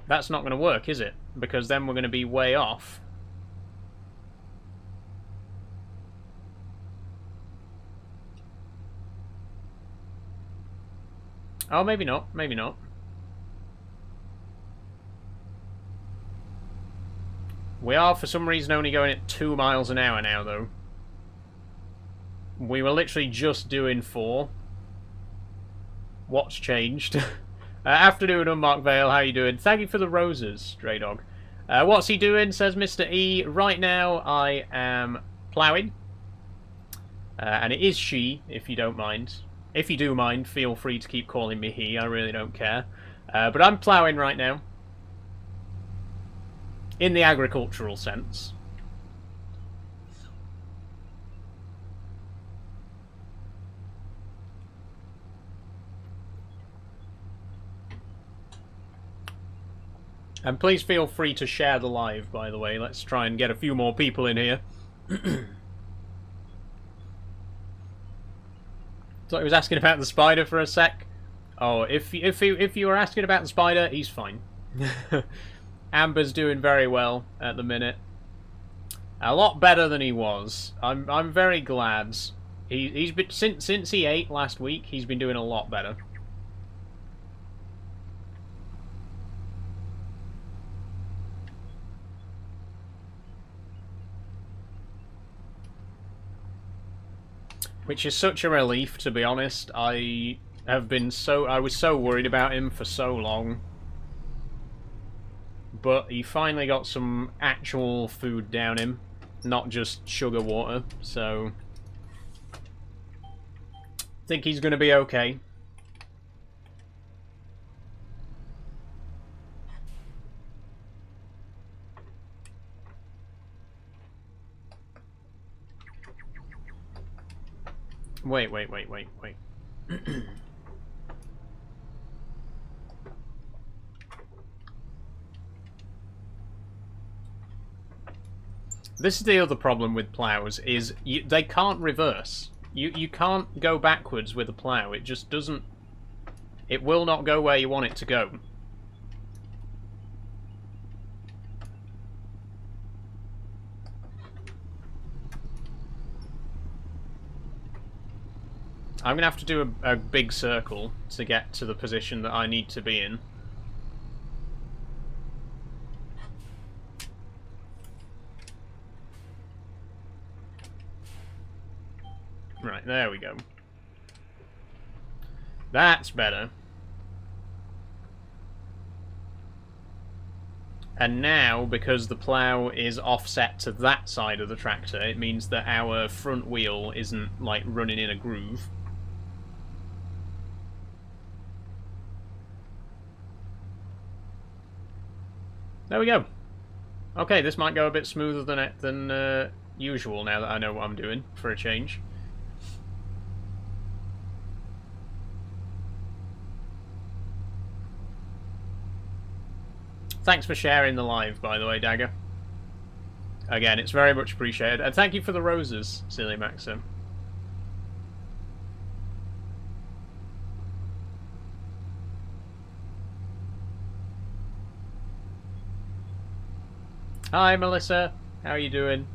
That's not going to work, is it? Because then we're going to be way off. Oh, maybe not. Maybe not. We are, for some reason, only going at 2 miles an hour now, though. We were literally just doing 4. What's changed? Afternoon, Unmarked Vale. How you doing? Thank you for the roses, Stray Dog. What's he doing, says Mr. E. Right now, I am ploughing. And it is she, if you don't mind. If you do mind, feel free to keep calling me he. I really don't care. But I'm ploughing right now. In the agricultural sense. And please feel free to share the live, by the way. Let's try and get a few more people in here. Thought he was asking about the spider for a sec. Oh, if you were asking about the spider, he's fine. Amber's doing very well at the minute. A lot better than he was. I'm very glad. He's been since he ate last week. He's been doing a lot better. Which is such a relief, to be honest. I was so worried about him for so long. But he finally got some actual food down him, not just sugar water, so I think he's going to be okay. Wait. This is the other problem with plows, is they can't reverse. You can't go backwards with a plow. It just doesn't... It will not go where you want it to go. I'm going to have to do a big circle to get to the position that I need to be in. Right, there we go. That's better. And now, because the plough is offset to that side of the tractor, it means that our front wheel isn't, like, running in a groove. There we go. Okay, this might go a bit smoother than usual now that I know what I'm doing, for a change. Thanks for sharing the live, by the way, Dagger. Again, it's very much appreciated. And thank you for the roses, Silly Maxim. Hi, Melissa. How are you doing?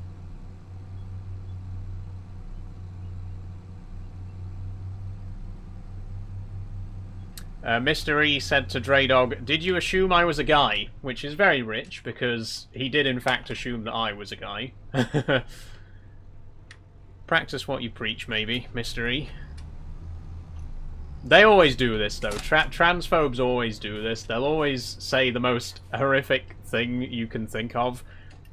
Mr. E said to Draydog, "Did you assume I was a guy?" Which is very rich, because he did in fact assume that I was a guy. Practice what you preach, maybe, Mr. E. They always do this, though. Transphobes always do this. They'll always say the most horrific thing you can think of,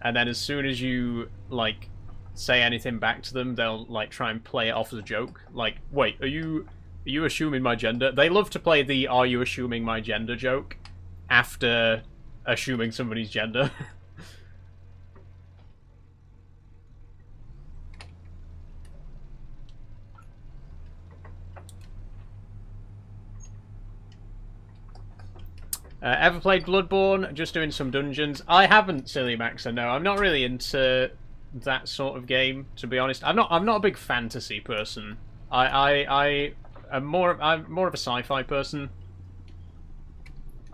and then as soon as you, like, say anything back to them, they'll, like, try and play it off as a joke. Like, wait, are you assuming my gender? They love to play the "are you assuming my gender" joke after assuming somebody's gender. Ever played Bloodborne? Just doing some dungeons. I haven't, Silly Maxa. No, I'm not really into that sort of game, to be honest. I'm not a big fantasy person. I'm more of a sci-fi person.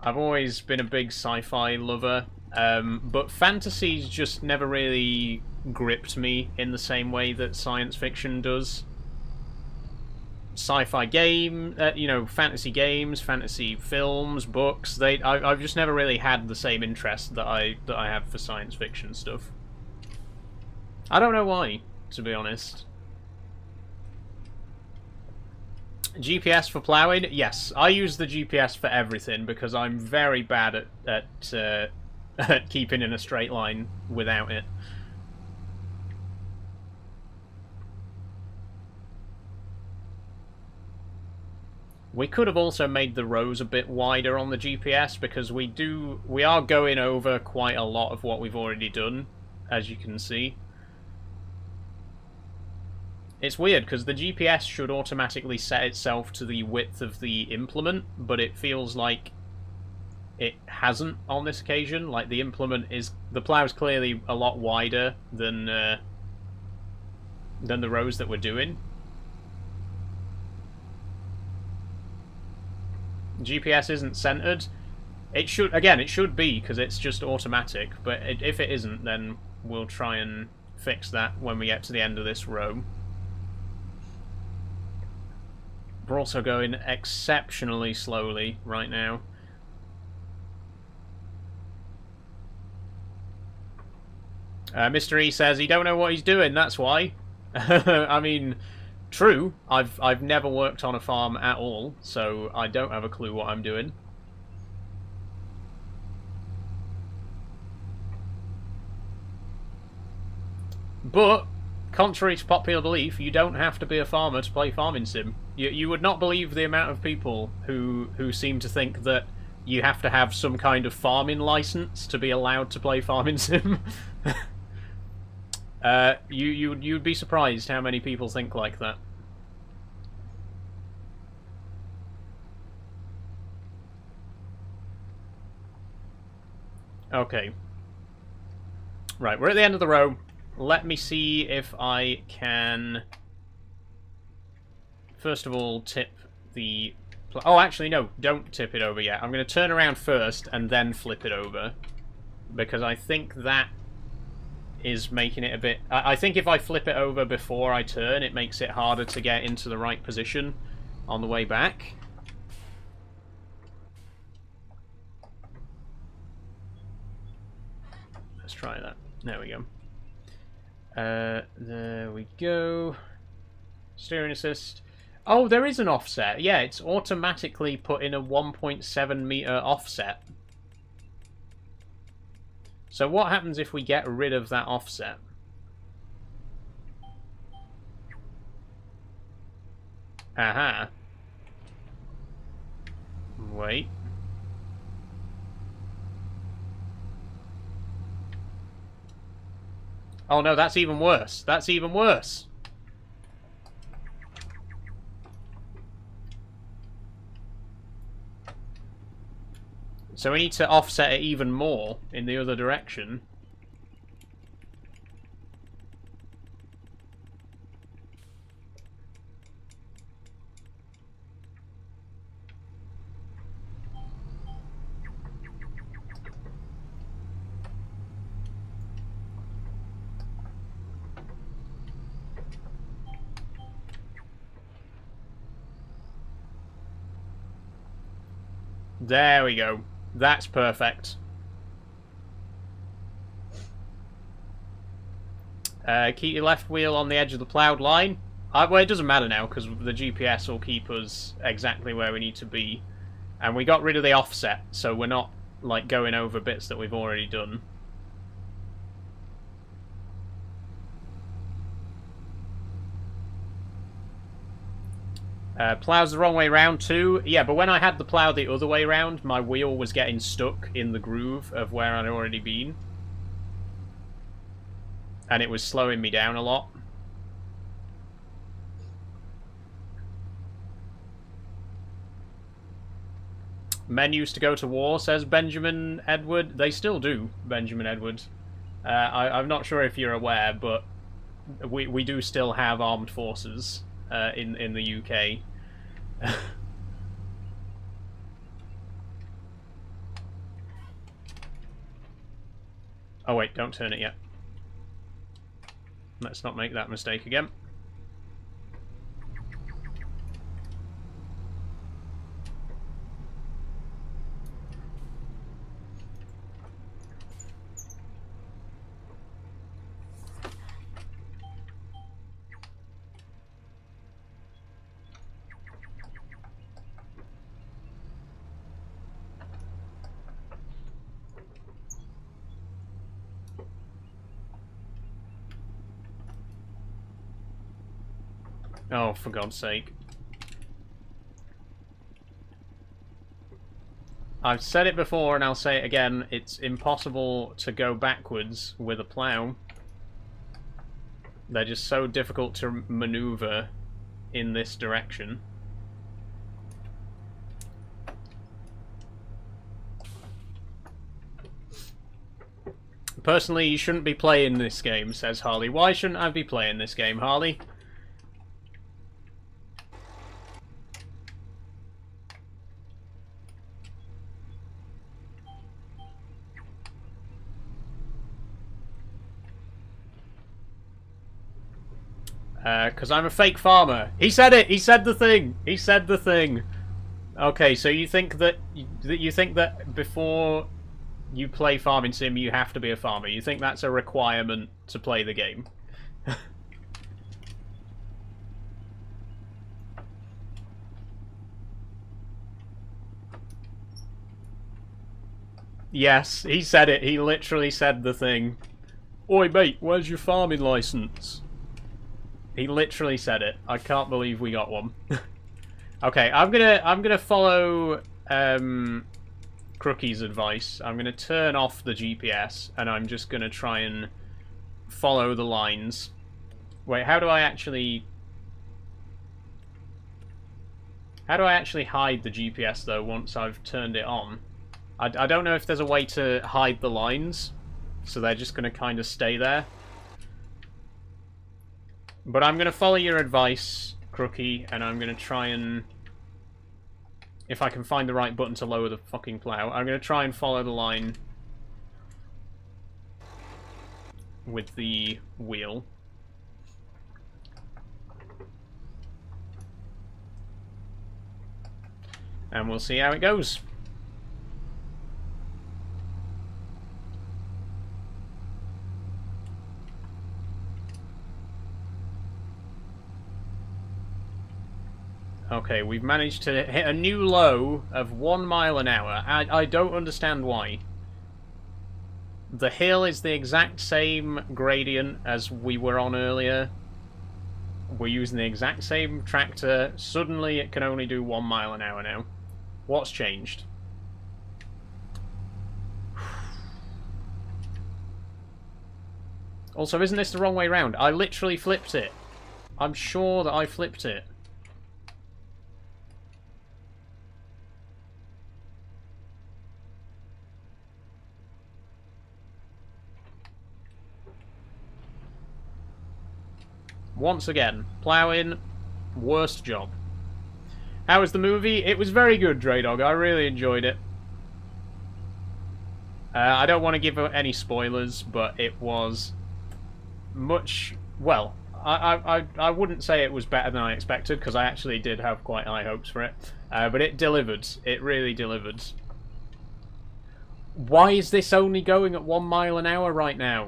I've always been a big sci-fi lover, but fantasy's just never really gripped me in the same way that science fiction does. Sci-fi game, you know, fantasy games, fantasy films, books. I've just never really had the same interest that I have for science fiction stuff. I don't know why, to be honest. GPS for ploughing? Yes, I use the GPS for everything because I'm very bad at keeping in a straight line without it. We could have also made the rows a bit wider on the GPS because we are going over quite a lot of what we've already done, as you can see. It's weird because the GPS should automatically set itself to the width of the implement, but it feels like it hasn't on this occasion. Like the plow's clearly a lot wider than the rows that we're doing. GPS isn't centered. It should be because it's just automatic, but if it isn't, then we'll try and fix that when we get to the end of this row. We're also going exceptionally slowly right now. Mr. E says he don't know what he's doing, that's why. I mean, true, I've never worked on a farm at all, so I don't have a clue what I'm doing. But, contrary to popular belief, you don't have to be a farmer to play Farming Sim. You would not believe the amount of people who seem to think that you have to have some kind of farming license to be allowed to play Farming Sim. You'd be surprised how many people think like that. Okay. Right, we're at the end of the row. Let me see if I can, first of all, tip the... Oh, actually, no, don't tip it over yet. I'm going to turn around first and then flip it over, because I think that is making it a bit... I think if I flip it over before I turn, it makes it harder to get into the right position on the way back. Let's try that. There we go. There we go. Steering assist. Oh, there is an offset. Yeah, it's automatically put in a 1.7 meter offset. So what happens if we get rid of that offset? Aha. Wait. Oh no, that's even worse. That's even worse. So we need to offset it even more in the other direction. There we go. That's perfect. Keep your left wheel on the edge of the ploughed line. Well, it doesn't matter now, because the GPS will keep us exactly where we need to be. And we got rid of the offset, so we're not, like, going over bits that we've already done. Plough's the wrong way round too. Yeah, but when I had the plough the other way round, my wheel was getting stuck in the groove of where I'd already been. And it was slowing me down a lot. Men used to go to war, says Benjamin Edward. They still do, Benjamin Edward. I'm not sure if you're aware, but we do still have armed forces in the UK. Oh wait, don't turn it yet. Let's not make that mistake again. Oh, for God's sake. I've said it before and I'll say it again, it's impossible to go backwards with a plough. They're just so difficult to maneuver in this direction. Personally, you shouldn't be playing this game, says Harley. Why shouldn't I be playing this game, Harley? Because I'm a fake farmer. He said it! He said the thing! He said the thing! Okay, so you think that before you play Farming Sim, you have to be a farmer? You think that's a requirement to play the game? Yes, he said it. He literally said the thing. Oi, mate, where's your farming license? He literally said it. I can't believe we got one. Okay, I'm gonna follow Crookie's advice. I'm gonna turn off the GPS and I'm just gonna try and follow the lines. Wait, how do I actually hide the GPS though once I've turned it on? I don't know if there's a way to hide the lines, so they're just gonna kind of stay there. But I'm going to follow your advice, Crookie, and I'm going to try and... If I can find the right button to lower the fucking plough, I'm going to try and follow the line with the wheel. And we'll see how it goes. Okay, we've managed to hit a new low of 1 mile an hour. I don't understand why. The hill is the exact same gradient as we were on earlier. We're using the exact same tractor. Suddenly it can only do 1 mile an hour now. What's changed? Also, isn't this the wrong way round? I literally flipped it. I'm sure that I flipped it. Once again, ploughing, worst job. How was the movie? It was very good, Draydog. I really enjoyed it. I don't want to give any spoilers, but it was much... Well, I wouldn't say it was better than I expected, because I actually did have quite high hopes for it. But it delivered. It really delivered. Why is this only going at 1 mile an hour right now?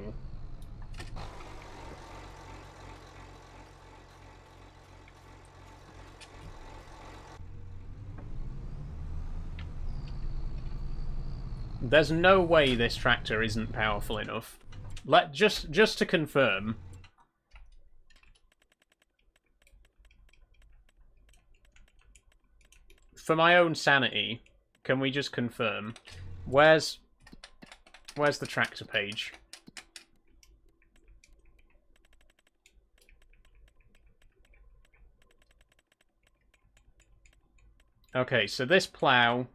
There's no way this tractor isn't powerful enough. Just to confirm. For my own sanity, can we just confirm? Where's the tractor page? Okay, so this plough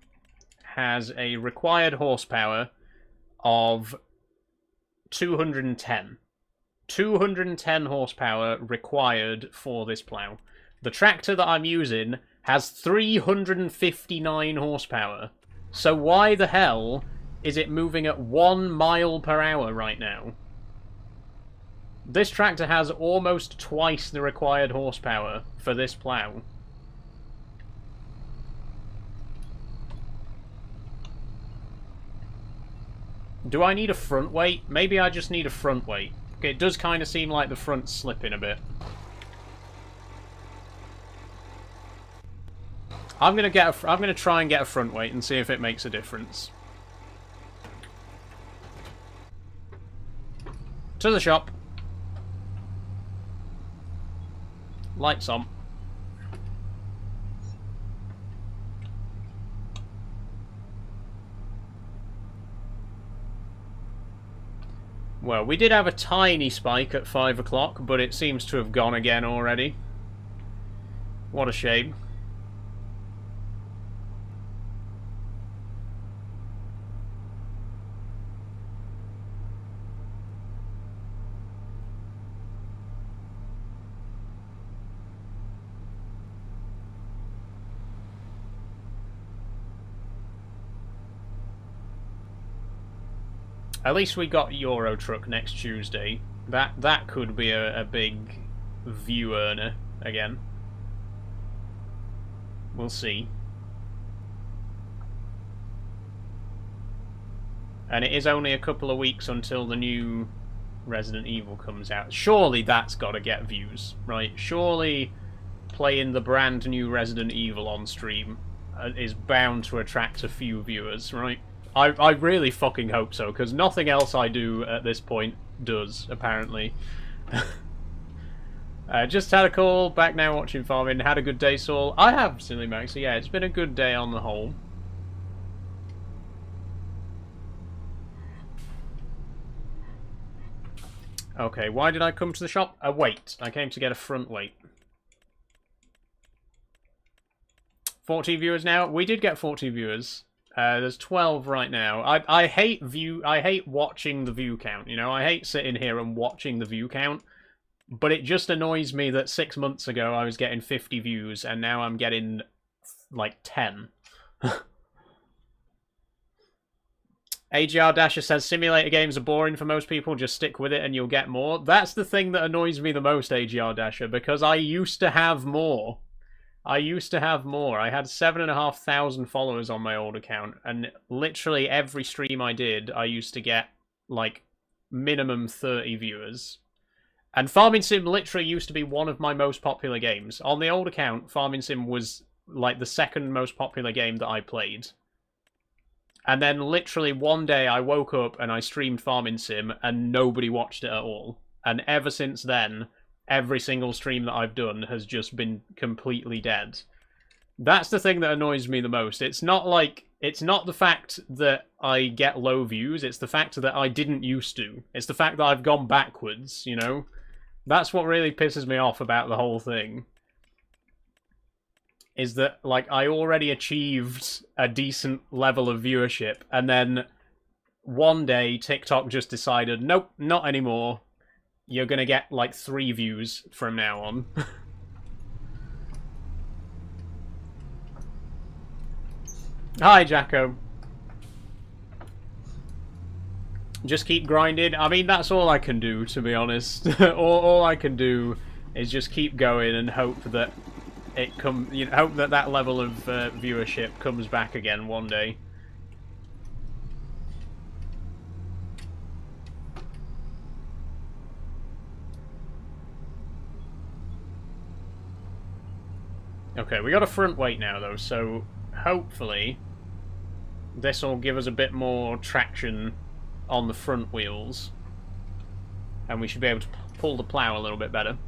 has a required horsepower of 210. 210 horsepower required for this plough. The tractor that I'm using has 359 horsepower. So why the hell is it moving at 1 mile per hour right now? This tractor has almost twice the required horsepower for this plough. Do I need a front weight? Maybe I just need a front weight. Okay, it does kind of seem like the front's slipping a bit. I'm gonna try and get a front weight and see if it makes a difference. To the shop. Lights on. Well, we did have a tiny spike at 5 o'clock, but it seems to have gone again already. What a shame. At least we got Euro Truck next Tuesday. That could be a big view earner again. We'll see. And it is only a couple of weeks until the new Resident Evil comes out. Surely that's got to get views, right? Surely playing the brand new Resident Evil on stream is bound to attract a few viewers, right? I really fucking hope so, because nothing else I do at this point does, apparently. Just had a call, back now watching farming. Had a good day, Saul? I have, Silly Max, so yeah, it's been a good day on the whole. Okay, why did I come to the shop? A weight. I came to get a front weight. 14 viewers now? We did get 14 viewers. There's 12 right now. I hate watching the view count, you know? I hate sitting here and watching the view count. But it just annoys me that 6 months ago I was getting 50 views and now I'm getting, like, 10. AGR Dasher says, simulator games are boring for most people, just stick with it and you'll get more. That's the thing that annoys me the most, AGR Dasher, because I used to have more. I had 7,500 followers on my old account, and literally every stream I did, I used to get, like, minimum 30 viewers. And Farming Sim literally used to be one of my most popular games. On the old account, Farming Sim was, like, the second most popular game that I played. And then literally one day I woke up and I streamed Farming Sim, and nobody watched it at all. And ever since then, every single stream that I've done has just been completely dead. That's the thing that annoys me the most. It's not the fact that I get low views, it's the fact that I didn't used to. It's the fact that I've gone backwards, you know? That's what really pisses me off about the whole thing. Is that, like, I already achieved a decent level of viewership, and then one day TikTok just decided, nope, not anymore. you're gonna get like 3 views from now on. Hi, Jacko. Just keep grinding. I mean, that's all I can do, to be honest. all I can do is just keep going and hope that hope that that level of viewership comes back again one day. Okay, we got a front weight now, though, so hopefully this will give us a bit more traction on the front wheels, and we should be able to pull the plough a little bit better.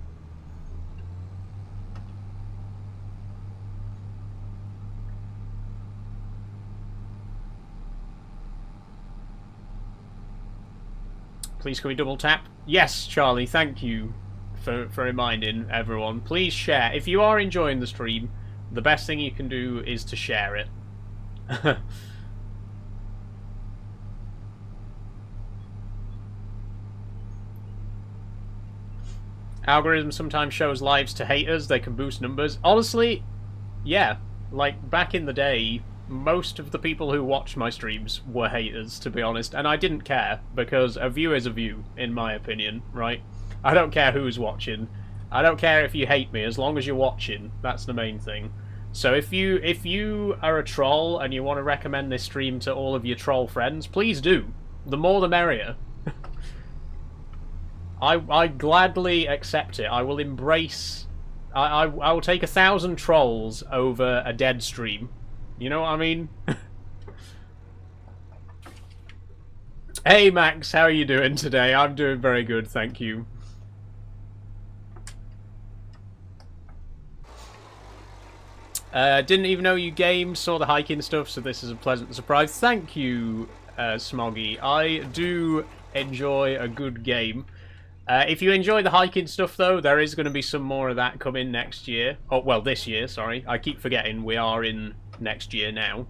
Please can we double tap? Yes, Charlie, thank you for reminding everyone. Please share. If you are enjoying the stream, the best thing you can do is to share it. Algorithm sometimes shows lives to haters. They can boost numbers. Honestly, yeah. Like, back in the day, most of the people who watched my streams were haters, to be honest. And I didn't care, because a view is a view, in my opinion, right? I don't care who's watching. I don't care if you hate me, as long as you're watching. That's the main thing. So if you are a troll and you want to recommend this stream to all of your troll friends, please do. The more the merrier. I gladly accept it. I will embrace... I will take 1,000 trolls over a dead stream. You know what I mean? Hey Max, how are you doing today? I'm doing very good, thank you. Didn't even know you gamed, saw the hiking stuff, so this is a pleasant surprise. Thank you, Smoggy. I do enjoy a good game. If you enjoy the hiking stuff, though, there is going to be some more of that coming next year. Oh, well, this year, sorry. I keep forgetting we are in next year now.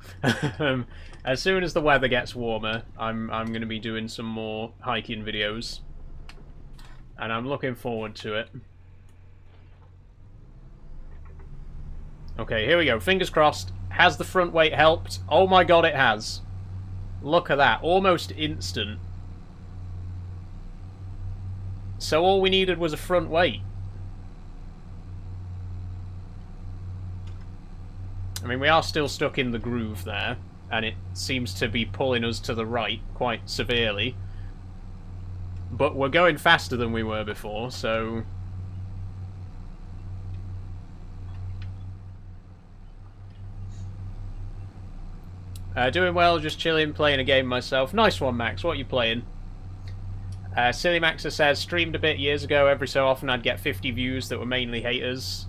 As soon as the weather gets warmer, I'm going to be doing some more hiking videos. And I'm looking forward to it. Okay, here we go. Fingers crossed. Has the front weight helped? Oh my god, it has. Look at that. Almost instant. So all we needed was a front weight. I mean, we are still stuck in the groove there, and it seems to be pulling us to the right quite severely. But we're going faster than we were before, so... doing well, just chilling, playing a game myself. Nice one, Max. What are you playing? Silly Maxer says, streamed a bit years ago. Every so often I'd get 50 views that were mainly haters.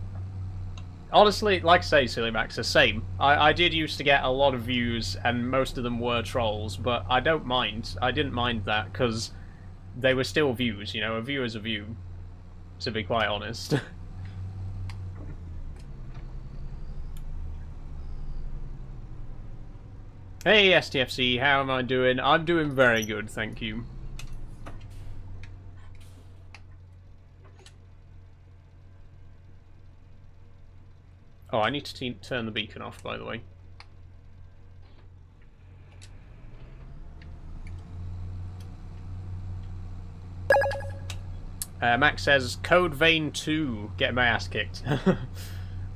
Honestly, like I say, Silly Maxer, same. I did used to get a lot of views, and most of them were trolls, but I don't mind. I didn't mind that, because they were still views, you know? A view is a view, to be quite honest. Hey, STFC, how am I doing? I'm doing very good, thank you. Oh, I need to turn the beacon off, by the way. Max says, Code Vein 2, get my ass kicked.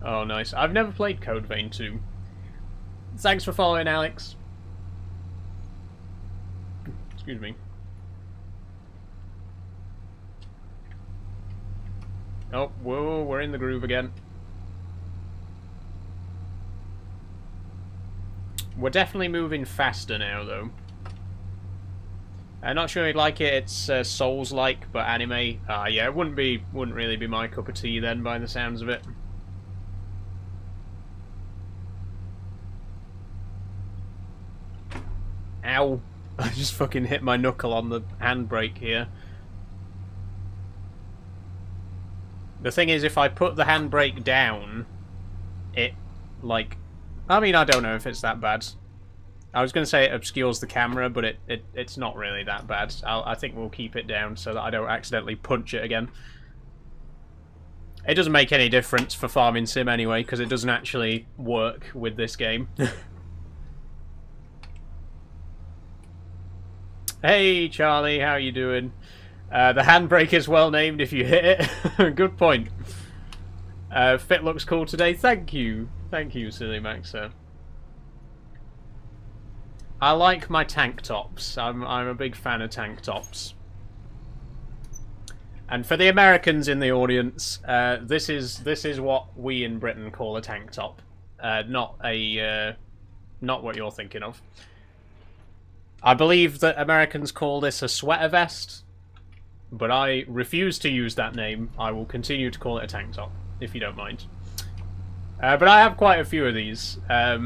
Oh, nice. I've never played Code Vein 2. Thanks for following, Alex. Excuse me. Oh, whoa, we're in the groove again. We're definitely moving faster now, though. I'm not sure you'd like it. It's Souls-like, but anime. Yeah, it wouldn't really be my cup of tea then, by the sounds of it. Ow! I just fucking hit my knuckle on the handbrake here. The thing is, if I put the handbrake down, it, like... I mean, I don't know if it's that bad. I was going to say it obscures the camera, but it's not really that bad. I think we'll keep it down so that I don't accidentally punch it again. It doesn't make any difference for Farming Sim anyway, because it doesn't actually work with this game. Hey, Charlie, how you doing? The handbrake is well named if you hit it. Good point. Fit looks cool today. Thank you. Thank you, Silly Maxer. I like my tank tops. I'm a big fan of tank tops. And for the Americans in the audience, this is what we in Britain call a tank top. Not what you're thinking of. I believe that Americans call this a sweater vest, but I refuse to use that name. I will continue to call it a tank top, if you don't mind. But I have quite a few of these. I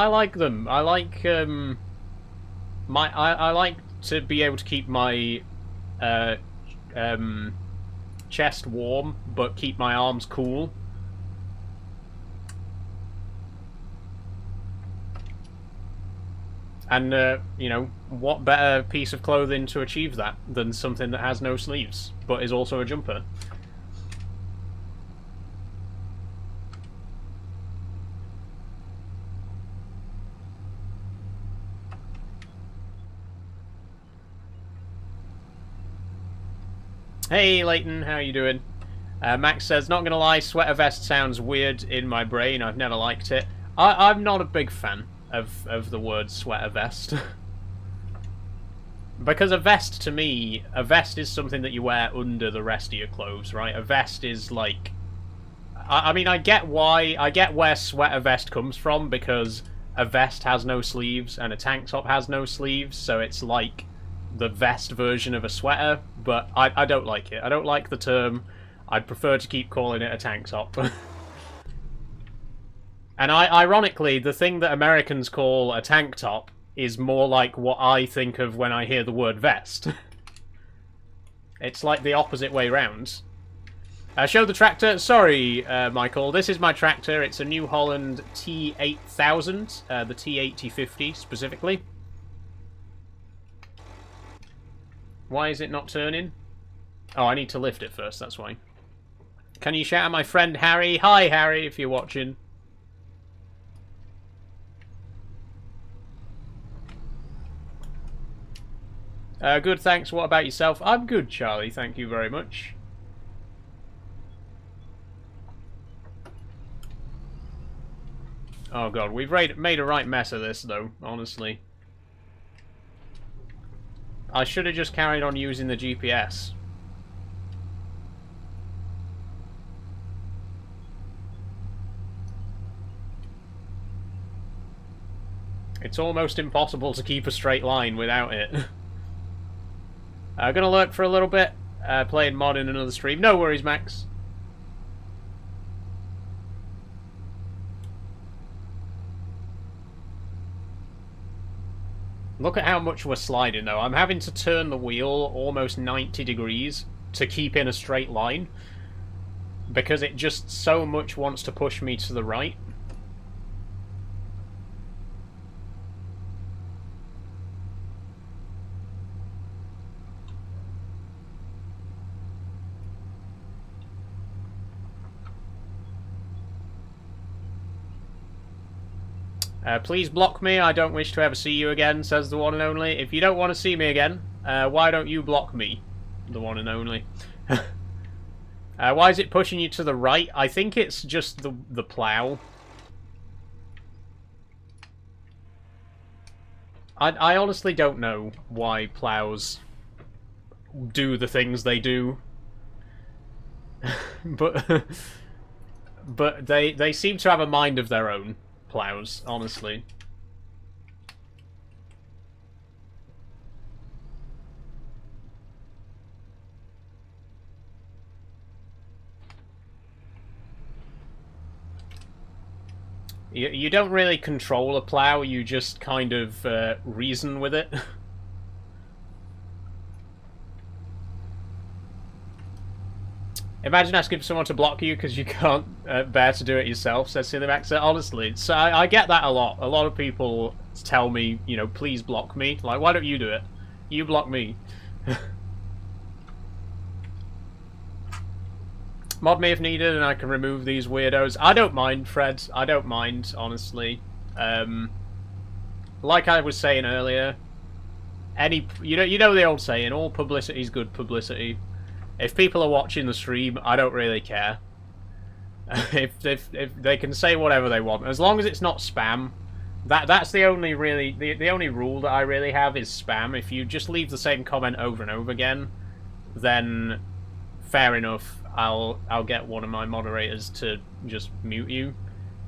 like them. I like I like to be able to keep my chest warm, but keep my arms cool. And, you know, what better piece of clothing to achieve that than something that has no sleeves, but is also a jumper? Hey, Leighton, how you doing? Max says, not gonna lie, sweater vest sounds weird in my brain. I've never liked it. I'm not a big fan of the word sweater vest. Because a vest, to me, a vest is something that you wear under the rest of your clothes, right? A vest is like... I mean, I get where sweater vest comes from, because a vest has no sleeves and a tank top has no sleeves, so it's like the vest version of a sweater, but I don't like it. I don't like the term. I'd prefer to keep calling it a tank top. And ironically, the thing that Americans call a tank top is more like what I think of when I hear the word vest. It's like the opposite way round. Show the tractor. Sorry, Michael. This is my tractor. It's a New Holland T8000, the T8050 specifically. Why is it not turning? Oh, I need to lift it first, that's why. Can you shout at my friend Harry? Hi, Harry, if you're watching. Good, thanks. What about yourself? I'm good, Charlie. Thank you very much. Oh god, we've made a right mess of this, though, honestly. I should have just carried on using the GPS. It's almost impossible to keep a straight line without it. Gonna lurk for a little bit, playing mod in another stream. No worries, Max. Look at how much we're sliding, though. I'm having to turn the wheel almost 90 degrees to keep in a straight line, because it just so much wants to push me to the right. Please block me. I don't wish to ever see you again, says the one and only. If you don't want to see me again, why don't you block me? The one and only. Why is it pushing you to the right? I think it's just the plow. I honestly don't know why plows do the things they do. but they seem to have a mind of their own. Plows, honestly. You don't really control a plow, you just kind of reason with it. Imagine asking someone to block you because you can't bear to do it yourself, says TheRelaxed. Honestly, so I get that a lot. A lot of people tell me, you know, please block me. Like, why don't you do it? You block me. Mod me if needed and I can remove these weirdos. I don't mind, Fred. I don't mind, honestly. Like I was saying earlier, you know the old saying, all publicity is good publicity. If people are watching the stream, I don't really care. if they can say whatever they want, as long as it's not spam. That's the only really the only rule that I really have is spam. If you just leave the same comment over and over again, then fair enough. I'll get one of my moderators to just mute you.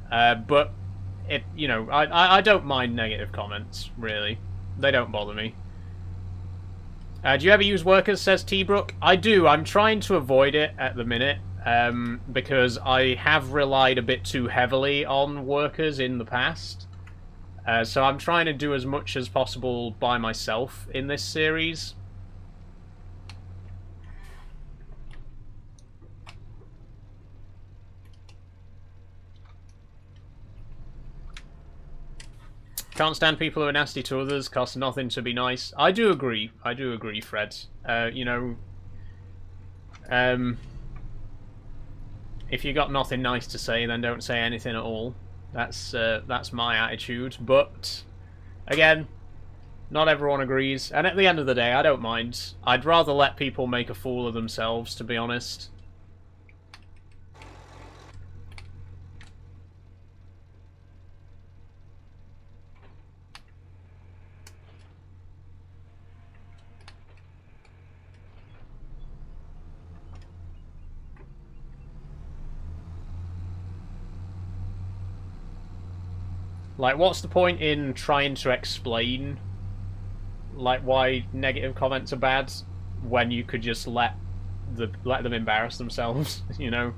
But you know, I don't mind negative comments really. They don't bother me. Do you ever use workers, says T-Brook? I do. I'm trying to avoid it at the minute, because I have relied a bit too heavily on workers in the past. So I'm trying to do as much as possible by myself in this series. Can't stand people who are nasty to others, costs nothing to be nice. I do agree. I do agree, Fred. You know, if you got nothing nice to say, then don't say anything at all. That's my attitude. But again, not everyone agrees. And at the end of the day, I don't mind. I'd rather let people make a fool of themselves, to be honest. Like, what's the point in trying to explain, like, why negative comments are bad when you could just let them embarrass themselves, you know?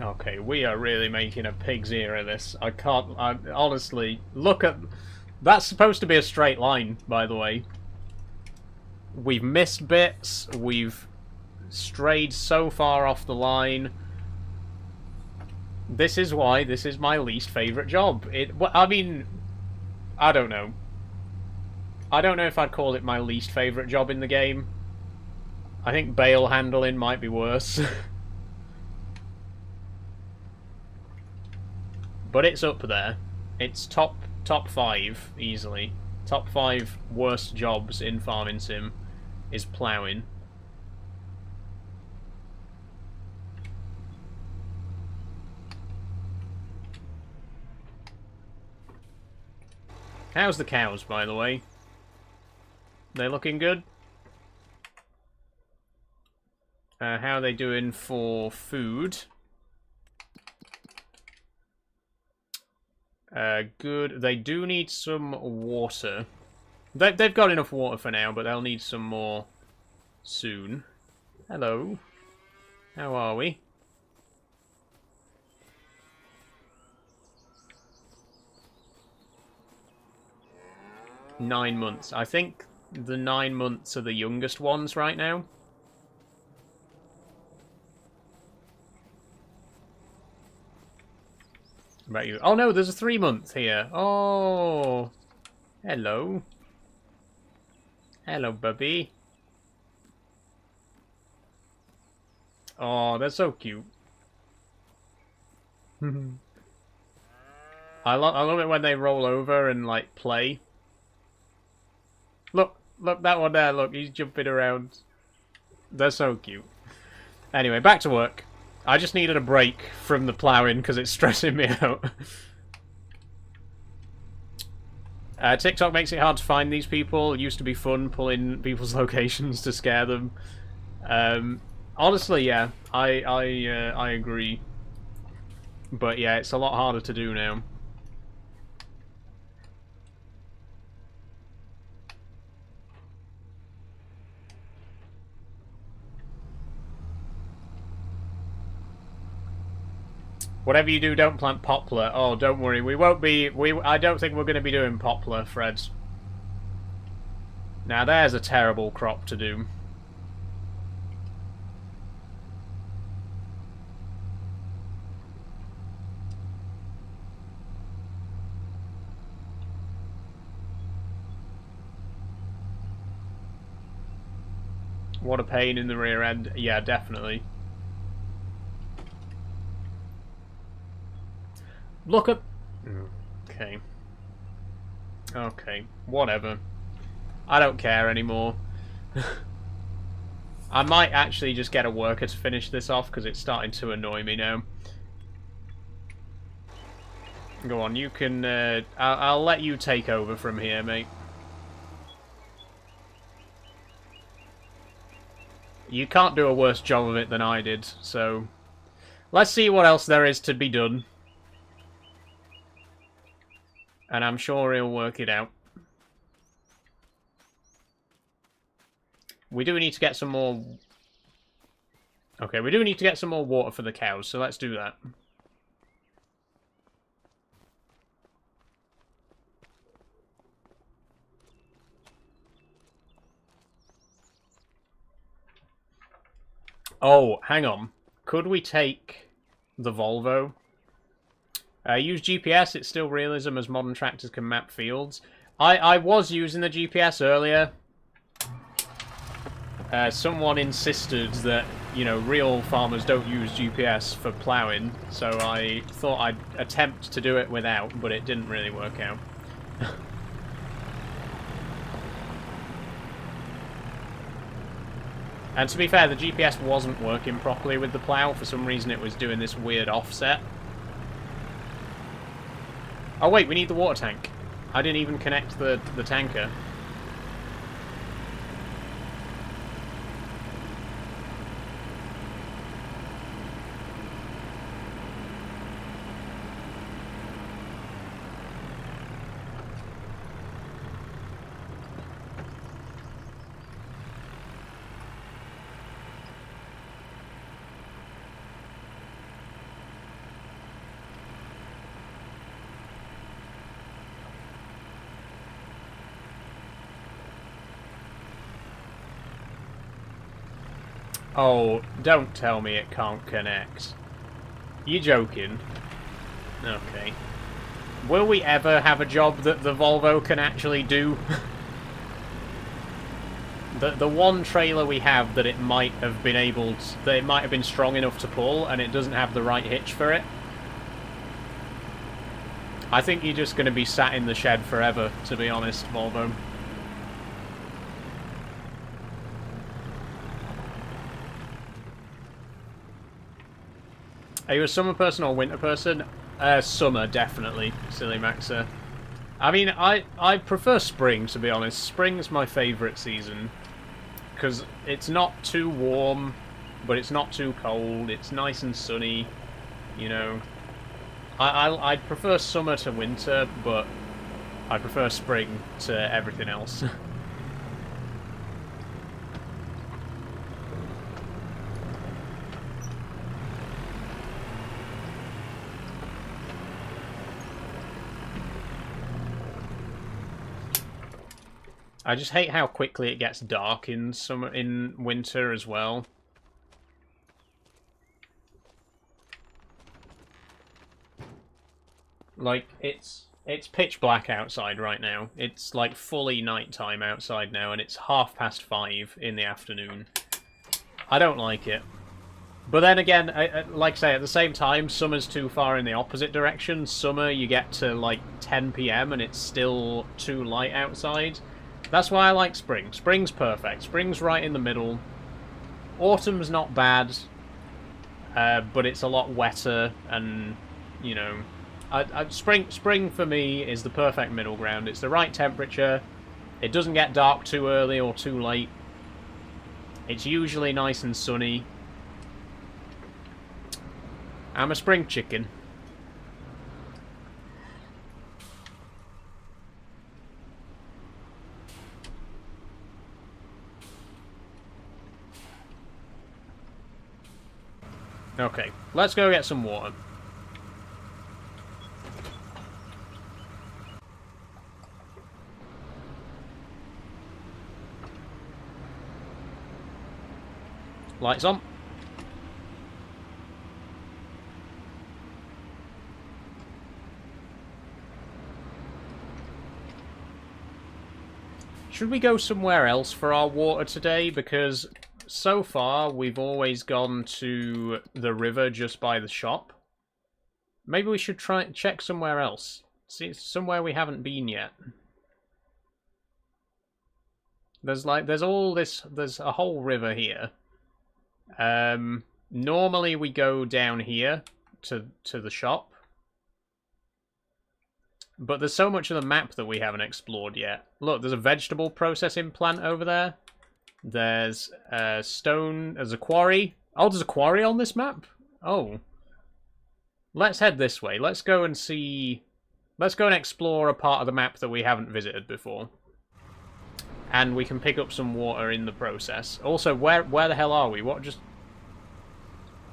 Okay, we are really making a pig's ear of this. I honestly, look at... That's supposed to be a straight line, by the way. We've missed bits, we've strayed so far off the line. This is why this is my least favourite job. I mean, I don't know. I don't know if I'd call it my least favourite job in the game. I think bale handling might be worse. But it's up there. It's top 5 easily. Top 5 worst jobs in Farming Sim is ploughing. How's the cows, by the way? They looking good? How are they doing for food? Good. They do need some water. They've got enough water for now, but they'll need some more soon. Hello. How are we? Nine months. I think the 9 months are the youngest ones right now. About you. Oh no, there's a 3-month here. Oh, hello. Hello, bubby. Oh, they're so cute. I love it when they roll over and like play. Look that one there. Look, he's jumping around. They're so cute. Anyway, back to work. I just needed a break from the ploughing because it's stressing me out. TikTok makes it hard to find these people. It used to be fun pulling people's locations to scare them. Honestly, yeah, I agree. But yeah, it's a lot harder to do now. Whatever you do, don't plant poplar. Oh, don't worry. We won't be... I don't think we're going to be doing poplar, Fred. Now, there's a terrible crop to do. What a pain in the rear end. Yeah, definitely. Look at... Okay. Okay, whatever. I don't care anymore. I might actually just get a worker to finish this off, because it's starting to annoy me now. Go on, you can... I'll let you take over from here, mate. You can't do a worse job of it than I did, so... Let's see what else there is to be done. And I'm sure he'll work it out. We do need to get some more... Okay, we do need to get some more water for the cows, so let's do that. Oh, hang on. Could we take the Volvo? Use GPS, it's still realism as modern tractors can map fields. I was using the GPS earlier. Someone insisted that, you know, real farmers don't use GPS for ploughing, so I thought I'd attempt to do it without, but it didn't really work out. And to be fair, the GPS wasn't working properly with the plough. For some reason it was doing this weird offset. Oh wait, we need the water tank. I didn't even connect the tanker. Oh, don't tell me it can't connect. You joking? Okay. Will we ever have a job that the Volvo can actually do? The one trailer we have that it might have been able to, that it might have been strong enough to pull, and it doesn't have the right hitch for it. I think you're just going to be sat in the shed forever, to be honest, Volvo. Are you a summer person or winter person? Summer, definitely, silly Maxer. I mean, I prefer spring, to be honest. Spring's my favourite season. Because it's not too warm, but it's not too cold. It's nice and sunny, you know. I prefer summer to winter, but I prefer spring to everything else. I just hate how quickly it gets dark in winter as well. Like, it's pitch black outside right now. It's like fully nighttime outside now, and it's 5:30 in the afternoon. I don't like it. But then again, like I say, at the same time, summer's too far in the opposite direction. Summer, you get to like 10 PM and it's still too light outside. That's why I like spring. Spring's perfect. Spring's right in the middle. Autumn's not bad, but it's a lot wetter, and, you know... Spring for me is the perfect middle ground. It's the right temperature. It doesn't get dark too early or too late. It's usually nice and sunny. I'm a spring chicken. Okay, let's go get some water. Lights on. Should we go somewhere else for our water today? Because so far we've always gone to the river just by the shop. Maybe we should try check somewhere else. See, somewhere we haven't been yet. There's a whole river here. Normally we go down here to the shop. But there's so much of the map that we haven't explored yet. Look, there's a vegetable processing plant over there. There's a stone, there's a quarry. Oh, there's a quarry on this map? Oh. Let's head this way. Let's go and see... Let's go and explore a part of the map that we haven't visited before. And we can pick up some water in the process. Also, where the hell are we? What just...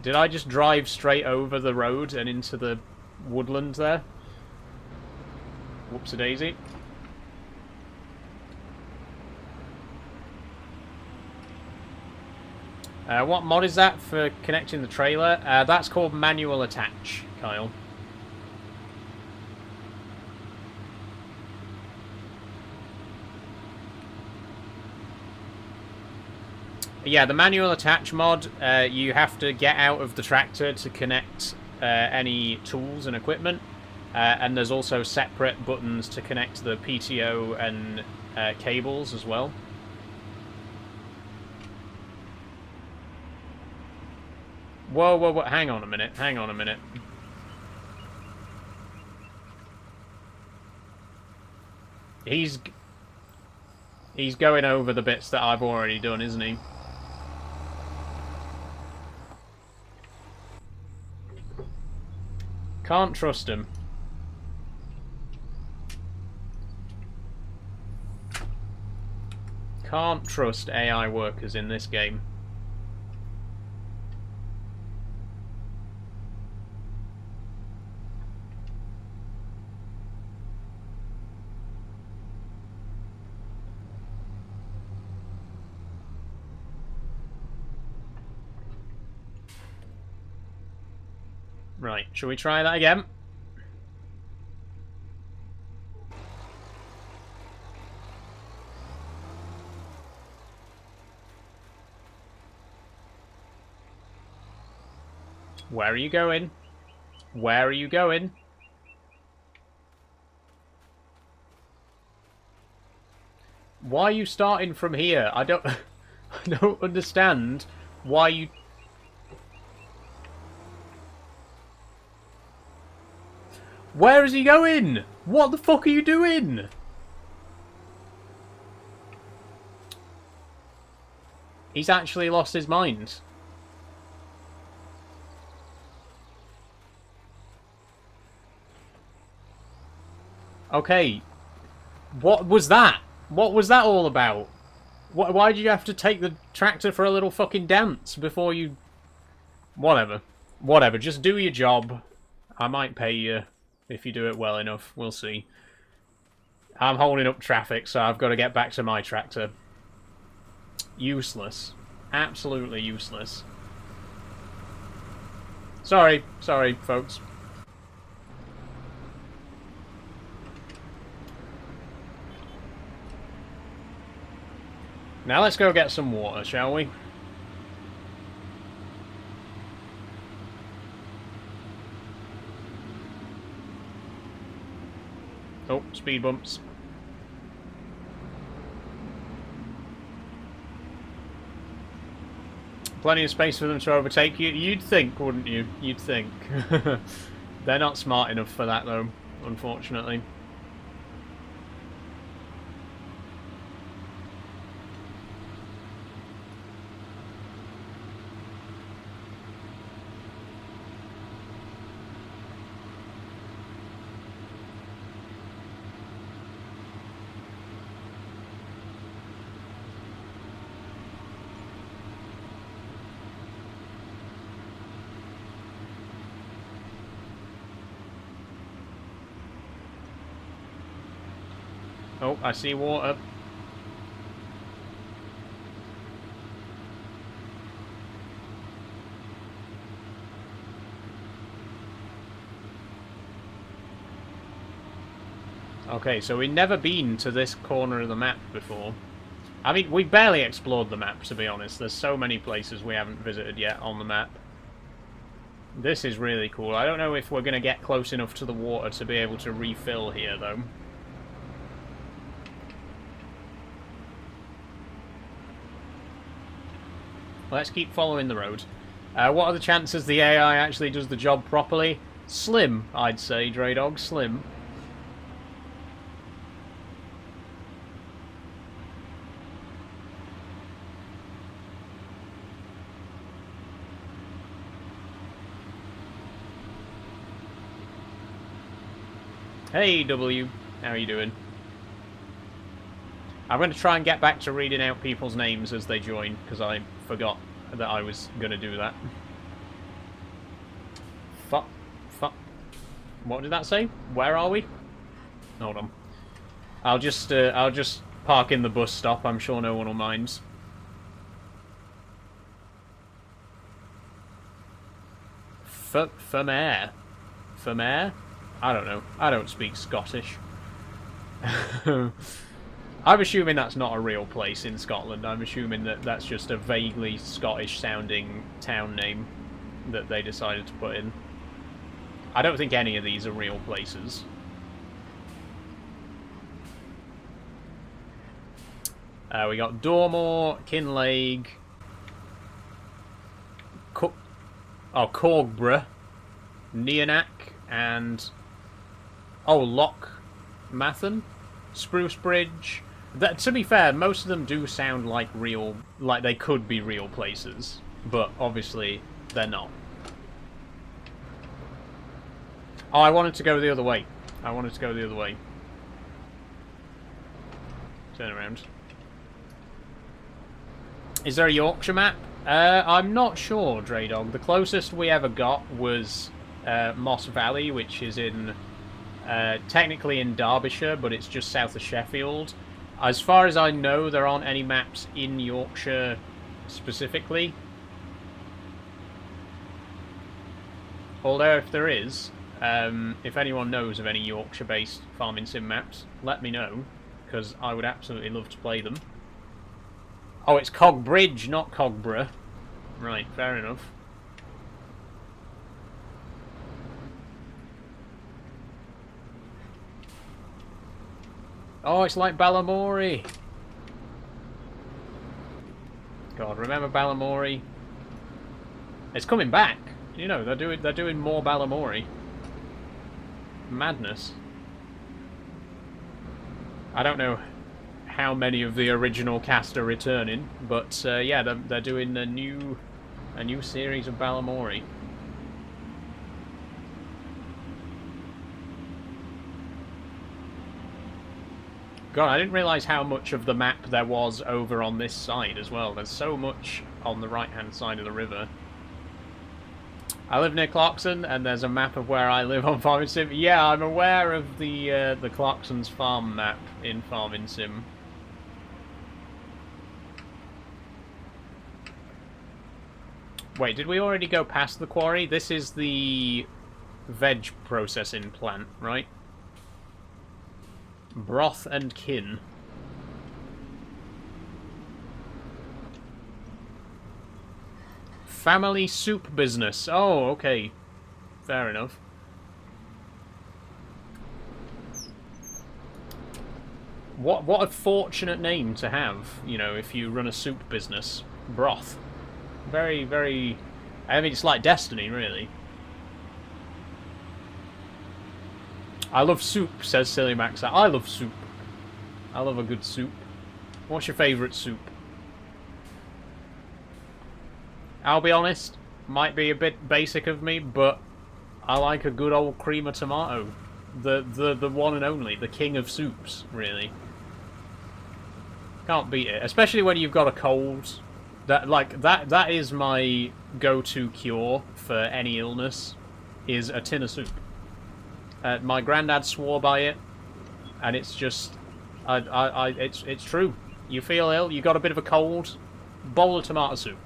Did I just drive straight over the road and into the woodland there? Whoops-a-daisy. What mod is that for connecting the trailer? That's called manual attach, Kyle. Yeah, the manual attach mod, you have to get out of the tractor to connect any tools and equipment. And there's also separate buttons to connect the PTO and cables as well. Whoa, whoa, whoa, hang on a minute, hang on a minute. He's going over the bits that I've already done, isn't he? Can't trust him. Can't trust AI workers in this game. Right, shall we try that again? Where are you going? Where are you going? Why are you starting from here? I don't understand why you... Where is he going? What the fuck are you doing? He's actually lost his mind. Okay. What was that? What was that all about? Why did you have to take the tractor for a little fucking dance before you... Whatever. Whatever. Just do your job. I might pay you if you do it well enough. We'll see. I'm holding up traffic, so I've got to get back to my tractor. Useless. Absolutely useless. Sorry, folks. Now let's go get some water, shall we? Oh, speed bumps. Plenty of space for them to overtake you. You'd think, wouldn't you? You'd think. They're not smart enough for that, though, unfortunately. Oh, I see water. Okay, so we've never been to this corner of the map before. I mean, we've barely explored the map, to be honest. There's so many places we haven't visited yet on the map. This is really cool. I don't know if we're going to get close enough to the water to be able to refill here, though. Let's keep following the road. What are the chances the AI actually does the job properly? Slim, I'd say, Dreydog. Slim. Hey, W. How are you doing? I'm going to try and get back to reading out people's names as they join, because I forgot that I was going to do that. Fuck. What did that say? Where are we? Hold on. I'll just park in the bus stop. I'm sure no one will mind. Fermair? I don't know. I don't speak Scottish. I'm assuming that's not a real place in Scotland. I'm assuming that that's just a vaguely Scottish-sounding town name that they decided to put in. I don't think any of these are real places. We got Dormore, Kinlaig, Corgborough, Neonac, and Loch Mathen, Spruce Bridge. To be fair, most of them do sound like real, like they could be real places, but obviously they're not. Oh, I wanted to go the other way. Turn around. Is there a Yorkshire map? I'm not sure, Dreydog. The closest we ever got was Moss Valley, which is in technically in Derbyshire, but it's just south of Sheffield. As far as I know, there aren't any maps in Yorkshire specifically. Although if there is, if anyone knows of any Yorkshire-based farming sim maps, let me know, because I would absolutely love to play them. Oh, it's Cogbridge, not Cogborough. Right, fair enough. Oh, it's like Balamory. God, remember Balamory? It's coming back. You know, they're doing more Balamory. Madness. I don't know how many of the original cast are returning, but yeah, they're doing a new series of Balamory. God, I didn't realise how much of the map there was over on this side as well. There's so much on the right-hand side of the river. I live near Clarkson, and there's a map of where I live on Farming Sim. Yeah, I'm aware of the Clarkson's farm map in Farming Sim. Wait, did we already go past the quarry? This is the veg processing plant, right? Broth and kin. Family soup business. Oh, okay. Fair enough. What a fortunate name to have, you know, if you run a soup business. Broth. Very, very... I mean, it's like destiny, really. I love soup, says Silly Max. I love soup. I love a good soup. What's your favourite soup? I'll be honest, might be a bit basic of me, but I like a good old cream of tomato. The one and only, the king of soups, really. Can't beat it, especially when you've got a cold. That is my go-to cure for any illness, is a tin of soup. My granddad swore by it, and it's just, it's true. You feel ill, you got a bit of a cold, bowl of tomato soup.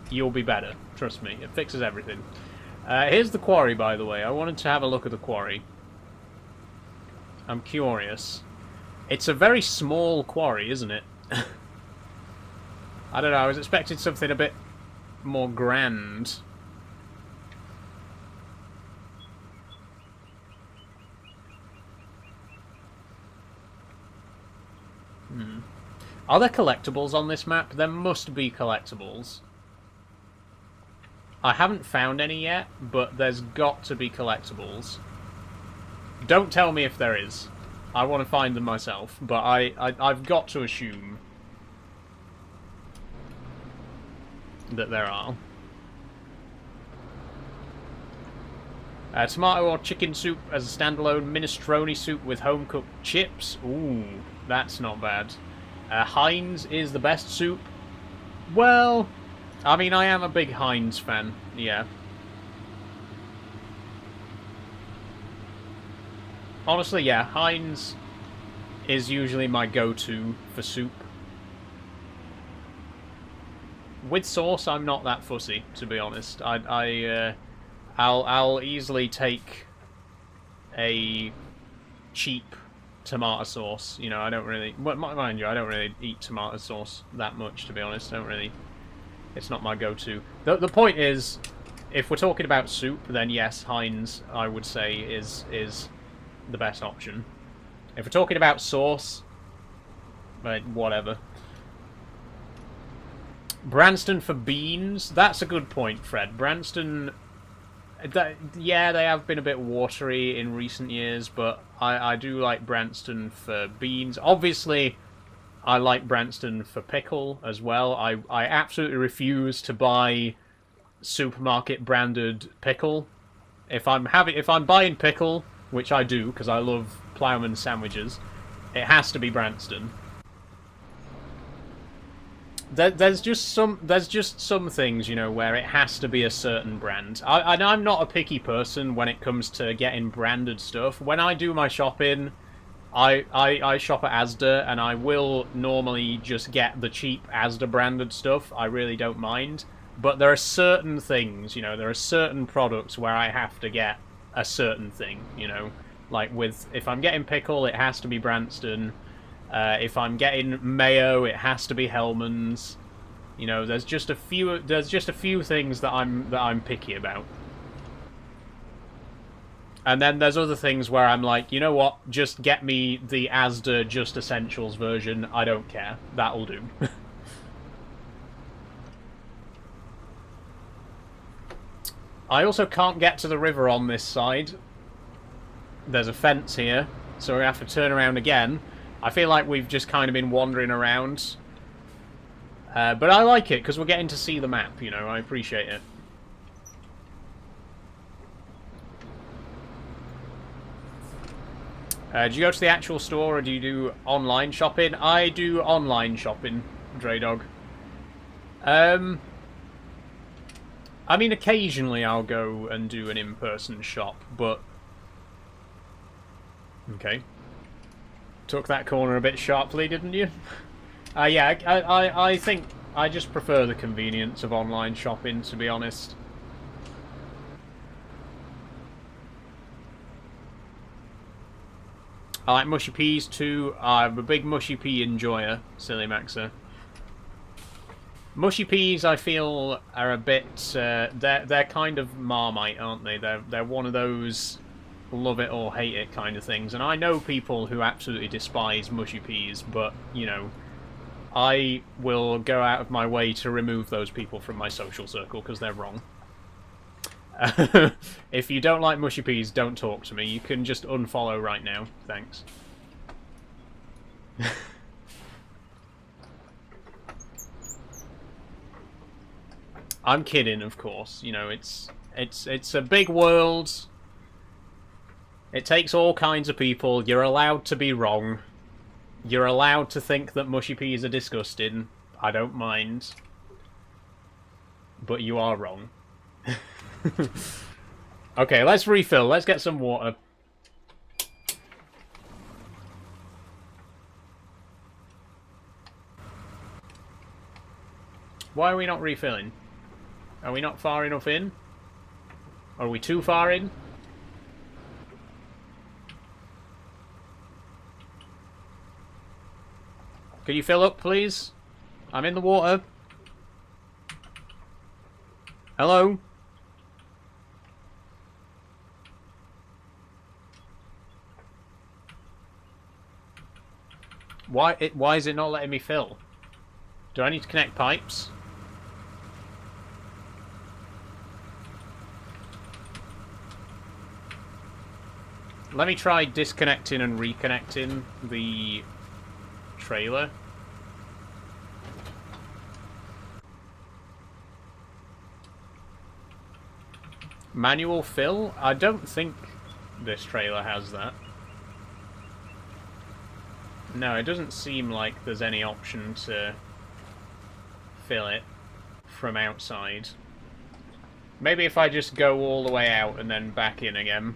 You'll be better, trust me. It fixes everything. Here's the quarry, by the way. I wanted to have a look at the quarry. I'm curious. It's a very small quarry, isn't it? I don't know, I was expecting something a bit more grand. Are there collectibles on this map? There must be collectibles. I haven't found any yet, but there's got to be collectibles. Don't tell me if there is. I want to find them myself, but I've got to assume that there are. Tomato or chicken soup as a standalone minestrone soup with home-cooked chips. Ooh, that's not bad. Heinz is the best soup. Well, I mean, I am a big Heinz fan, yeah. Honestly, yeah, Heinz is usually my go-to for soup. With sauce, I'm not that fussy, to be honest. I'll easily take a cheap tomato sauce. You know, I don't really... Mind you, I don't really eat tomato sauce that much, to be honest. I don't really... It's not my go-to. The point is, if we're talking about soup, then yes, Heinz, I would say, is the best option. If we're talking about sauce, whatever. Branston for beans? That's a good point, Fred. Branston... yeah, they have been a bit watery in recent years, but I do like Branston for beans. Obviously, I like Branston for pickle as well. I absolutely refuse to buy supermarket branded pickle. If I'm buying pickle, which I do because I love Ploughman sandwiches, it has to be Branston. There's just some things, you know, where it has to be a certain brand. I'm not a picky person when it comes to getting branded stuff. When I do my shopping, I shop at Asda, and I will normally just get the cheap Asda branded stuff. I really don't mind. But there are certain things, you know, there are certain products where I have to get a certain thing, you know. Like if I'm getting pickle, it has to be Branston. If I'm getting mayo, it has to be Hellman's. You know, there's just a few things that I'm picky about. And then there's other things where I'm like, you know what? Just get me the Asda Just Essentials version. I don't care. That'll do. I also can't get to the river on this side. There's a fence here, so we have to turn around again. I feel like we've just kind of been wandering around. But I like it, because we're getting to see the map, you know, I appreciate it. Do you go to the actual store, or do you do online shopping? I do online shopping, Draydog. I mean, occasionally I'll go and do an in-person shop, but... Okay. Took that corner a bit sharply, didn't you? Yeah, I think I just prefer the convenience of online shopping, to be honest. I like mushy peas too. I'm a big mushy pea enjoyer, Silly Maxer. Mushy peas, I feel, are a bit... they're kind of Marmite, aren't they? They're one of those... love it or hate it kind of things, and I know people who absolutely despise mushy peas, but, you know, I will go out of my way to remove those people from my social circle because they're wrong. If you don't like mushy peas, don't talk to me. You can just unfollow right now. Thanks. I'm kidding, of course. You know, it's a big world. It takes all kinds of people. You're allowed to be wrong. You're allowed to think that mushy peas are disgusting. I don't mind. But you are wrong. Okay, let's refill. Let's get some water. Why are we not refilling? Are we not far enough in? Are we too far in? Can you fill up, please? I'm in the water. Hello? Why is it not letting me fill? Do I need to connect pipes? Let me try disconnecting and reconnecting the trailer. Manual fill? I don't think this trailer has that. No, it doesn't seem like there's any option to fill it from outside. Maybe if I just go all the way out and then back in again.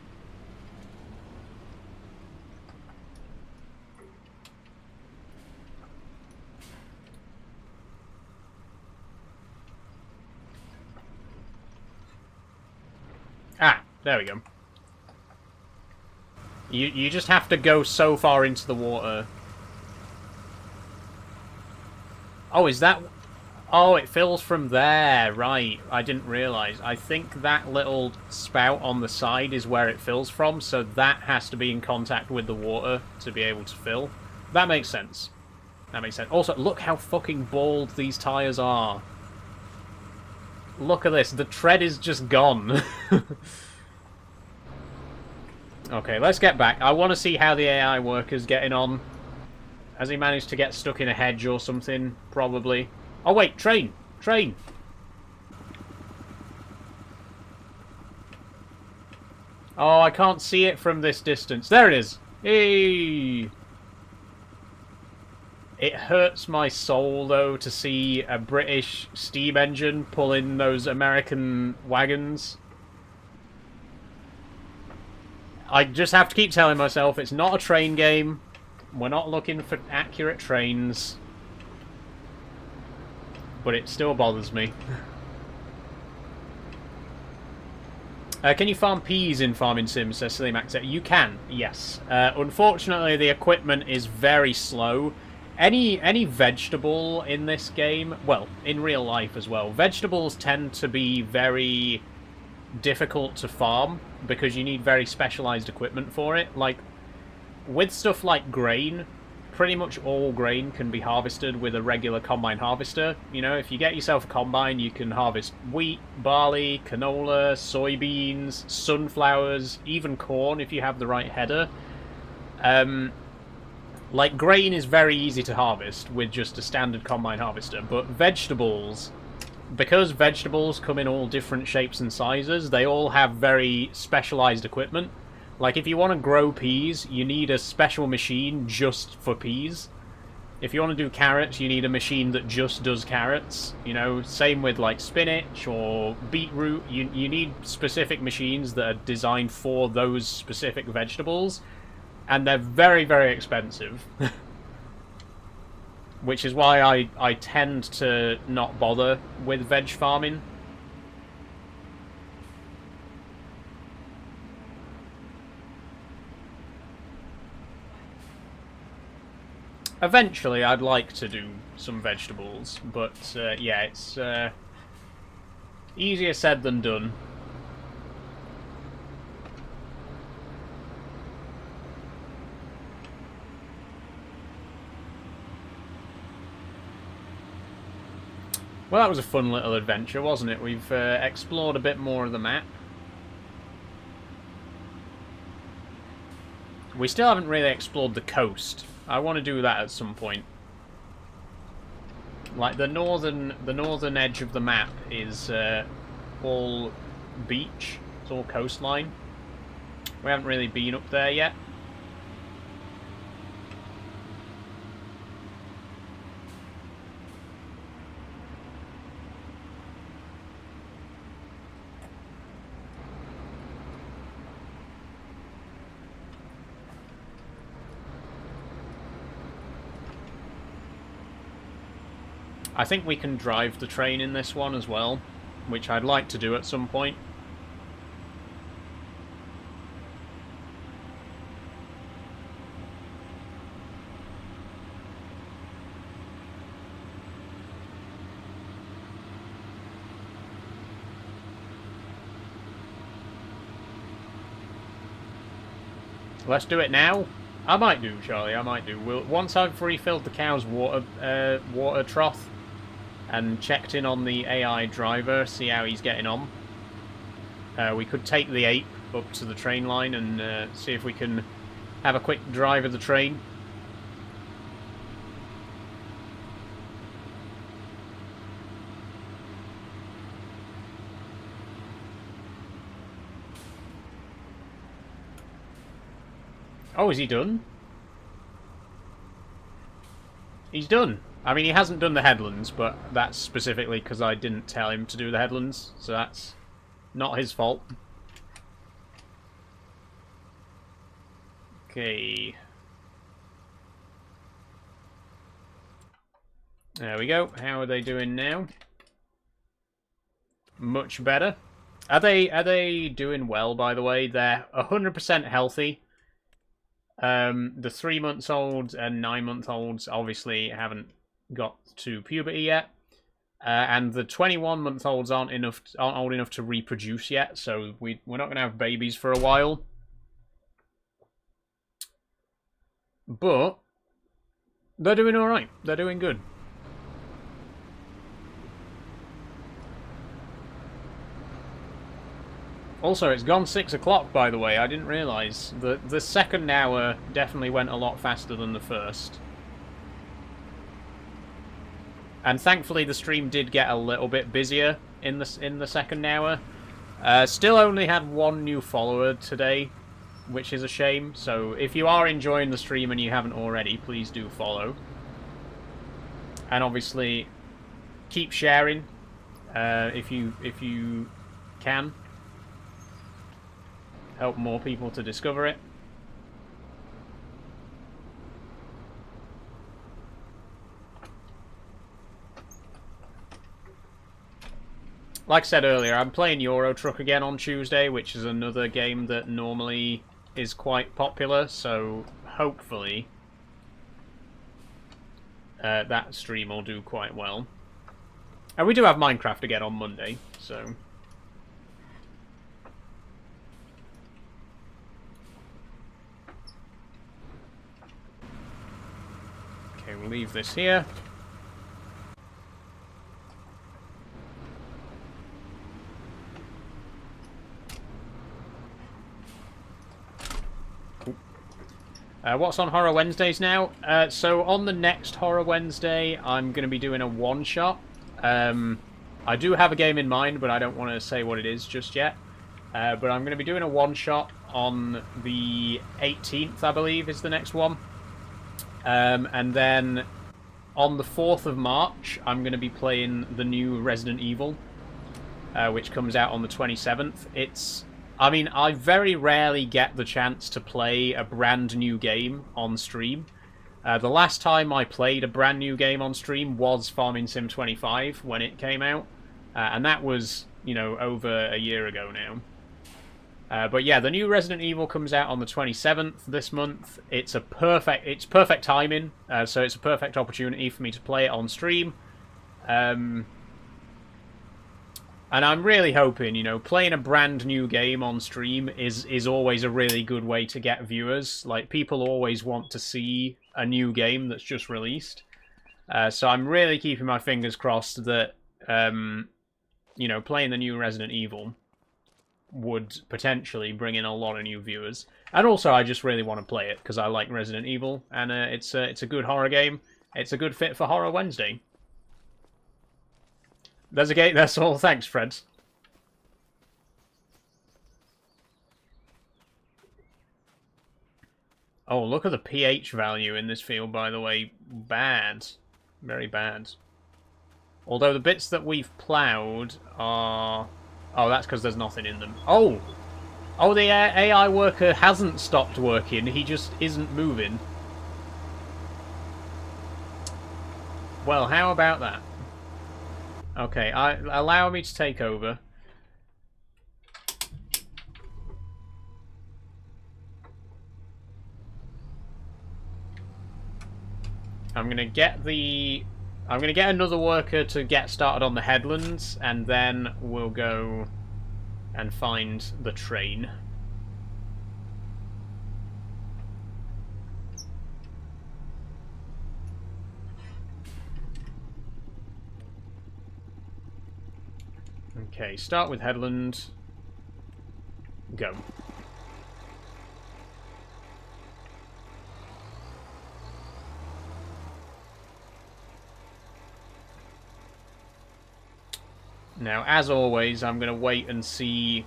Ah, there we go. You just have to go so far into the water. Oh, is that... Oh, it fills from there. Right, I didn't realise. I think that little spout on the side is where it fills from, so that has to be in contact with the water to be able to fill. That makes sense. That makes sense. Also, look how fucking bald these tyres are. Look at this. The tread is just gone. Okay, let's get back. I want to see how the AI worker's getting on. Has he managed to get stuck in a hedge or something? Probably. Oh, wait. Train. Train. Oh, I can't see it from this distance. There it is. Hey. It hurts my soul, though, to see a British steam engine pulling those American wagons. I just have to keep telling myself it's not a train game. We're not looking for accurate trains. But it still bothers me. Can you farm peas in Farming Sim, says Slimax? You can, yes. Unfortunately, the equipment is very slow. Any vegetable in this game, well, in real life as well, vegetables tend to be very difficult to farm because you need very specialized equipment for it. Like, with stuff like grain, pretty much all grain can be harvested with a regular combine harvester. You know, if you get yourself a combine, you can harvest wheat, barley, canola, soybeans, sunflowers, even corn if you have the right header. Like, grain is very easy to harvest with just a standard combine harvester, but vegetables, because vegetables come in all different shapes and sizes, they all have very specialized equipment. Like, if you want to grow peas, you need a special machine just for peas. If you want to do carrots, you need a machine that just does carrots. You know, same with, like, spinach or beetroot. You need specific machines that are designed for those specific vegetables. And they're very, very expensive. Which is why I tend to not bother with veg farming. Eventually, I'd like to do some vegetables, but yeah, it's easier said than done. Well, that was a fun little adventure, wasn't it? We've explored a bit more of the map. We still haven't really explored the coast. I want to do that at some point. Like, the northern edge of the map is all beach. It's all coastline. We haven't really been up there yet. I think we can drive the train in this one as well, which I'd like to do at some point. Let's do it now. I might do, Charlie. I might do. Once I've refilled the cow's water trough and checked in on the AI driver, see how he's getting on. We could take the ape up to the train line and see if we can have a quick drive of the train. Oh, is he done? He's done. I mean, he hasn't done the headlands, but that's specifically because I didn't tell him to do the headlands, so that's not his fault. Okay. There we go. How are they doing now? Much better. Are they doing well, by the way? They're 100% healthy. The 3-month-olds and 9-month-olds obviously haven't got to puberty yet, and the 21-month-olds aren't old enough to reproduce yet. So we're not going to have babies for a while. But they're doing all right. They're doing good. Also, it's gone 6 o'clock, by the way. I didn't realise. The second hour definitely went a lot faster than the first. And thankfully, the stream did get a little bit busier in the second hour. Still only had 1 new follower today, which is a shame. So if you are enjoying the stream and you haven't already, please do follow. And obviously, keep sharing if you can. Help more people to discover it. Like I said earlier, I'm playing Euro Truck again on Tuesday, which is another game that normally is quite popular, so hopefully that stream will do quite well. And we do have Minecraft again on Monday, so... Okay, we'll leave this here. What's on Horror Wednesdays now? So on the next Horror Wednesday, I'm going to be doing a one-shot. I do have a game in mind, but I don't want to say what it is just yet. But I'm going to be doing a one-shot on the 18th, I believe, is the next one. And then on the 4th of March, I'm going to be playing the new Resident Evil, which comes out on the 27th. I mean, I very rarely get the chance to play a brand new game on stream. The last time I played a brand new game on stream was Farming Sim 25 when it came out. And that was, you know, over a year ago now. But yeah, the new Resident Evil comes out on the 27th this month. It's perfect timing, so it's a perfect opportunity for me to play it on stream. And I'm really hoping, you know, playing a brand new game on stream is always a really good way to get viewers. Like, people always want to see a new game that's just released. So I'm really keeping my fingers crossed that, you know, playing the new Resident Evil would potentially bring in a lot of new viewers. And also, I just really want to play it because I like Resident Evil, and it's a good horror game. It's a good fit for Horror Wednesday. There's a gate. That's all. Thanks, Fred. Oh, look at the pH value in this field, by the way. Bad. Very bad. Although the bits that we've ploughed are... Oh, that's because there's nothing in them. Oh! Oh, the AI worker hasn't stopped working. He just isn't moving. Well, how about that? Okay, allow me to take over. I'm gonna get another worker to get started on the headlands, and then we'll go and find the train. Okay, start with headland. Go. Now, as always, I'm going to wait and see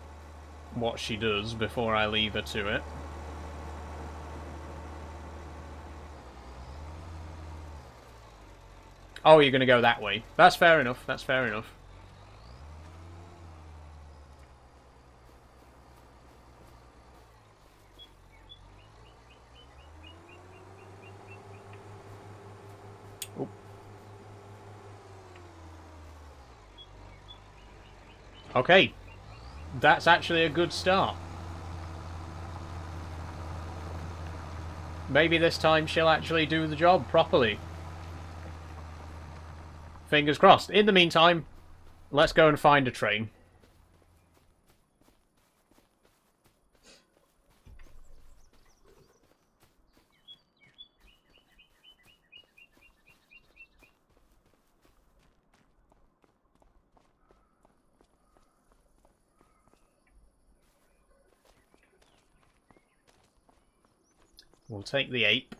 what she does before I leave her to it. Oh, you're going to go that way. That's fair enough. That's fair enough. Oop. Okay. That's actually a good start. Maybe this time she'll actually do the job properly. Fingers crossed. In the meantime, let's go and find a train. We'll take the ape.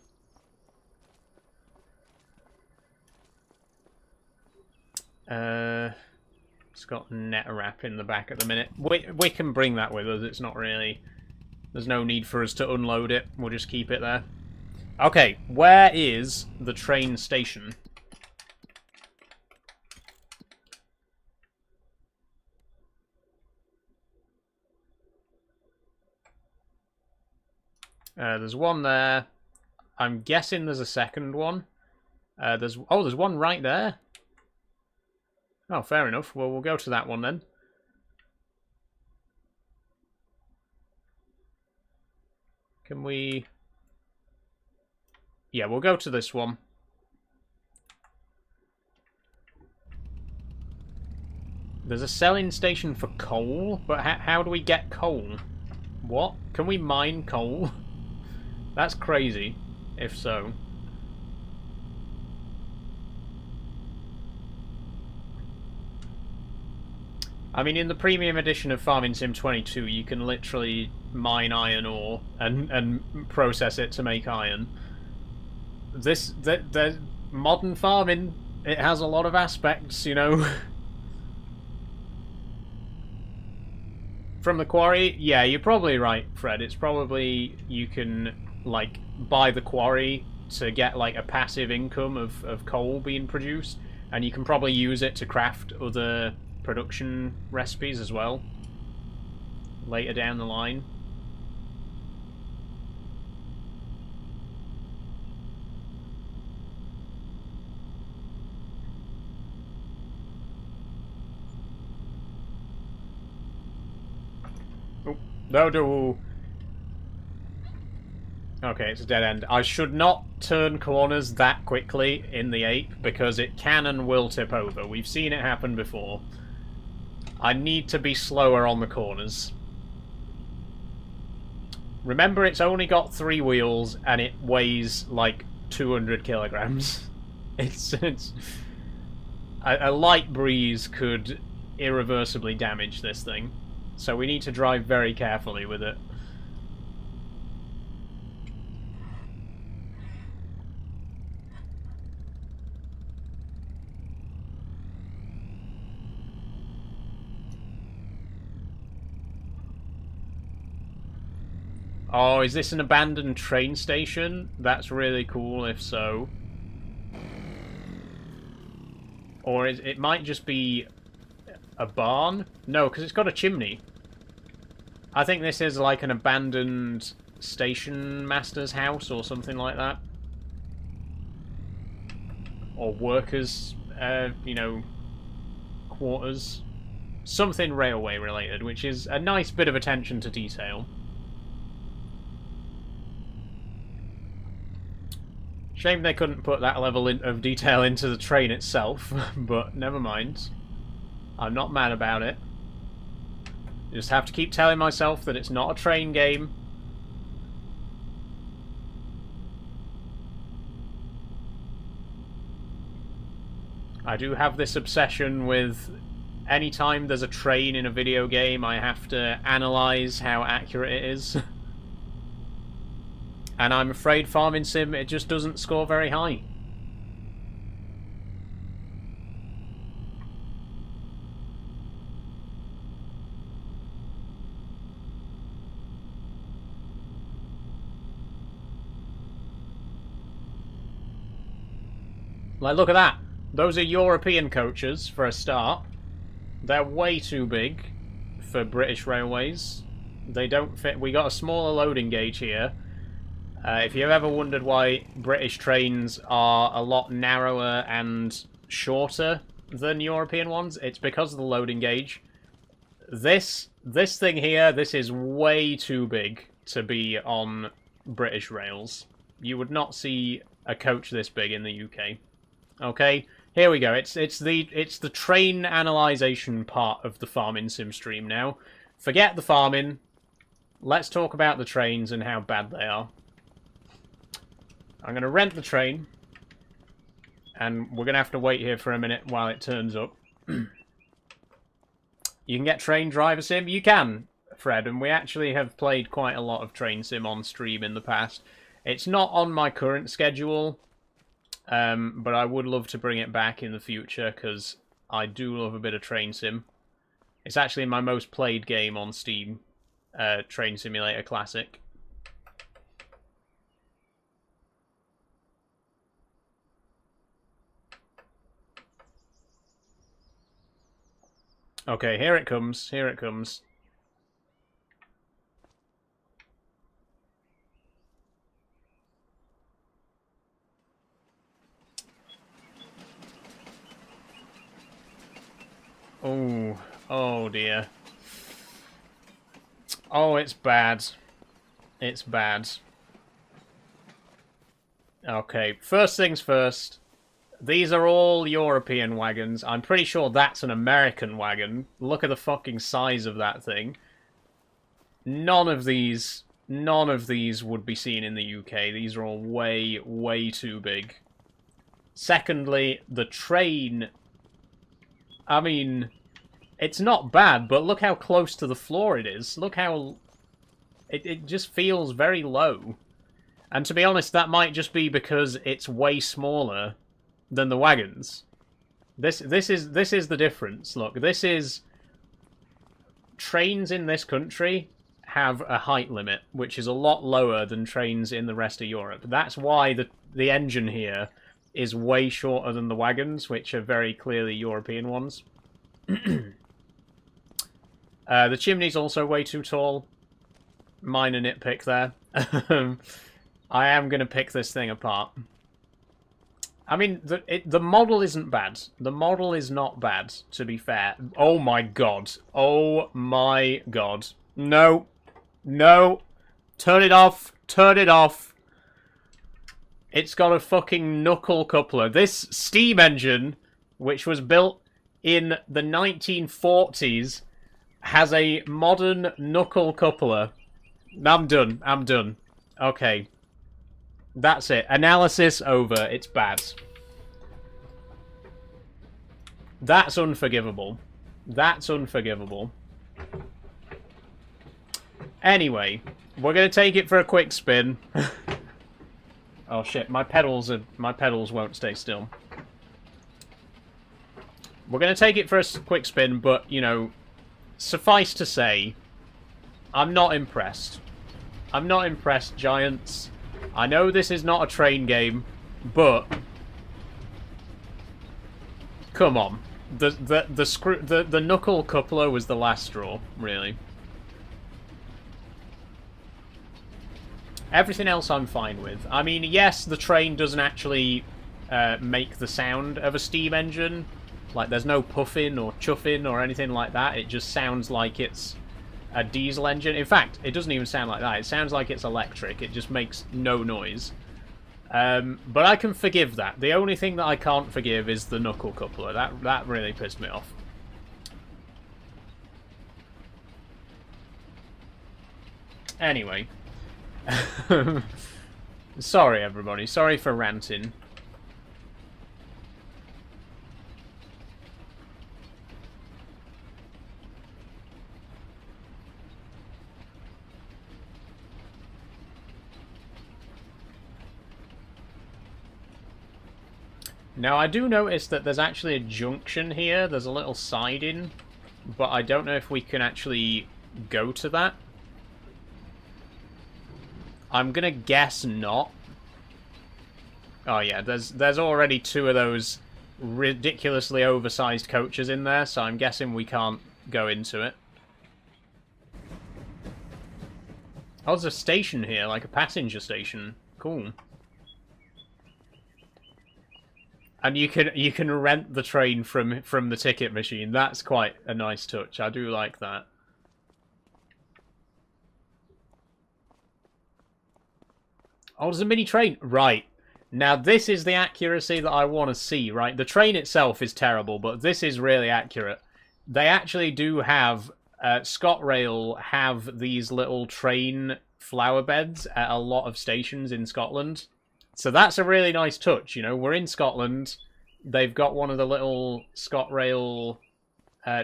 It's got net wrap in the back at the minute. We can bring that with us. It's not really... There's no need for us to unload it. We'll just keep it there. Okay, where is the train station? There's one there. I'm guessing there's a second one. There's one right there. Oh, fair enough. Well, we'll go to that one then. Can we... Yeah, we'll go to this one. There's a selling station for coal, but how do we get coal? What? Can we mine coal? That's crazy, if so. I mean, in the premium edition of Farming Sim 22, you can literally mine iron ore and process it to make iron. The modern farming, it has a lot of aspects, you know. From the quarry, yeah, you're probably right, Fred. It's probably you can like buy the quarry to get like a passive income of coal being produced, and you can probably use it to craft other production recipes as well later down the line. Oh, no. Okay, it's a dead end. I should not turn corners that quickly in the ape because it can and will tip over. We've seen it happen before. I need to be slower on the corners. Remember, it's only got 3 wheels and it weighs like 200 kilograms. It's a light breeze could irreversibly damage this thing, so we need to drive very carefully with it. Oh, is this an abandoned train station? That's really cool if so. Or it might just be a barn? No, because it's got a chimney. I think this is like an abandoned station master's house or something like that. Or workers, you know, quarters. Something railway related, which is a nice bit of attention to detail. Shame they couldn't put that level of detail into the train itself, but never mind. I'm not mad about it. Just have to keep telling myself that it's not a train game. I do have this obsession with anytime there's a train in a video game, I have to analyze how accurate it is. And I'm afraid Farming Sim, it just doesn't score very high. Like, look at that. Those are European coaches, for a start. They're way too big for British Railways. They don't fit. We got a smaller loading gauge here. If you've ever wondered why British trains are a lot narrower and shorter than European ones, it's because of the loading gauge. This thing here, this is way too big to be on British rails. You would not see a coach this big in the UK. Okay, here we go. It's the train analyzation part of the Farming Sim stream now. Forget the farming. Let's talk about the trains and how bad they are. I'm going to rent the train, and we're going to have to wait here for a minute while it turns up. You can get Train Driver Sim? You can, Fred, and we actually have played quite a lot of Train Sim on stream in the past. It's not on my current schedule, but I would love to bring it back in the future, because I do love a bit of Train Sim. It's actually my most played game on Steam, Train Simulator Classic. Okay, here it comes, here it comes. Oh, oh dear. Oh, it's bad. It's bad. Okay, first things first. These are all European wagons. I'm pretty sure that's an American wagon. Look at the fucking size of that thing. None of these would be seen in the UK. These are all way, way too big. Secondly, the train... I mean, it's not bad, but look how close to the floor it is. Look how... It just feels very low. And to be honest, that might just be because it's way smaller than the wagons. This is the difference. Look, this is... Trains in this country have a height limit, which is a lot lower than trains in the rest of Europe. That's why the engine here is way shorter than the wagons, which are very clearly European ones. The chimney's also way too tall. Minor nitpick there. I am going to pick this thing apart. I mean, the model isn't bad. The model is not bad, to be fair. Oh my god. Oh my god. No. No. Turn it off. Turn it off. It's got a fucking knuckle coupler. This steam engine, which was built in the 1940s, has a modern knuckle coupler. I'm done. I'm done. Okay. That's it. Analysis over. It's bad. That's unforgivable. That's unforgivable. Anyway, we're going to take it for a quick spin. Oh shit, my pedals won't stay still. We're going to take it for a quick spin, but, you know, suffice to say, I'm not impressed. I'm not impressed, Giants. I know this is not a train game, but come on. The knuckle coupler was the last straw, really. Everything else I'm fine with. I mean, yes, the train doesn't actually make the sound of a steam engine. Like, there's no puffing or chuffing or anything like that. It just sounds like it's a diesel engine. In fact, it doesn't even sound like that. It sounds like it's electric. It just makes no noise. But I can forgive that. The only thing that I can't forgive is the knuckle coupler. That really pissed me off. Anyway. Sorry, everybody. Sorry for ranting. Now, I do notice that there's actually a junction here. There's a little siding, but I don't know if we can actually go to that. I'm gonna guess not. Oh yeah, there's already 2 of those ridiculously oversized coaches in there, so I'm guessing we can't go into it. Oh, there's a station here, like a passenger station. Cool. And you can rent the train from the ticket machine. That's quite a nice touch. I do like that. Oh, there's a mini train. Right. Now, this is the accuracy that I want to see, right? The train itself is terrible, but this is really accurate. They actually do have... ScotRail have these little train flower beds at a lot of stations in Scotland. So that's a really nice touch, you know. We're in Scotland. They've got one of the little ScotRail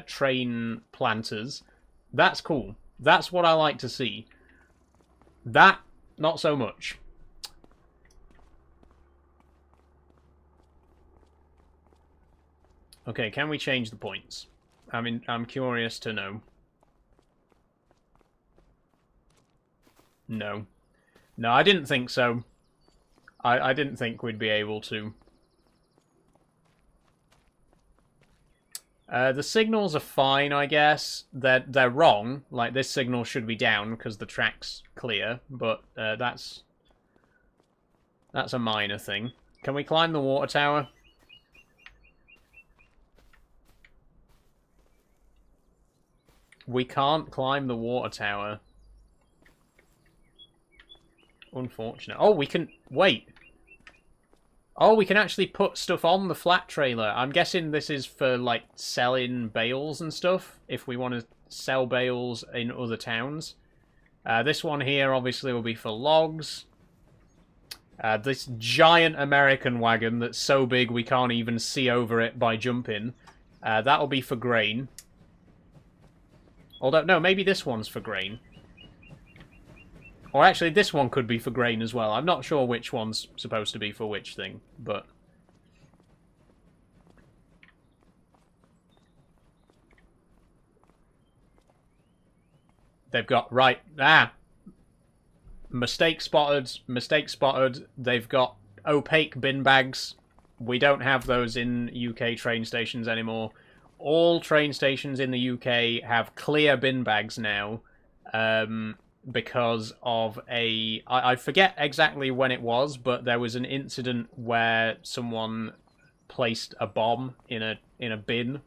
train planters. That's cool. That's what I like to see. That, not so much. Okay, can we change the points? I'm curious to know. No. No, I didn't think so. I didn't think we'd be able to. The signals are fine, I guess. They're wrong. Like, this signal should be down because the track's clear, but that's a minor thing. Can we climb the water tower? We can't climb the water tower. Unfortunate. Oh, we can... Wait. Oh, we can actually put stuff on the flat trailer. I'm guessing this is for, like, selling bales and stuff, if we want to sell bales in other towns. This one here, obviously, will be for logs. This giant American wagon that's so big we can't even see over it by jumping. That'll be for grain. Although, no, maybe this one's for grain. Or actually, this one could be for grain as well. I'm not sure which one's supposed to be for which thing, but... They've got... Right. Ah! Mistake spotted. Mistake spotted. They've got opaque bin bags. We don't have those in UK train stations anymore. All train stations in the UK have clear bin bags now. Because of a... I forget exactly when it was, but there was an incident where someone placed a bomb in a bin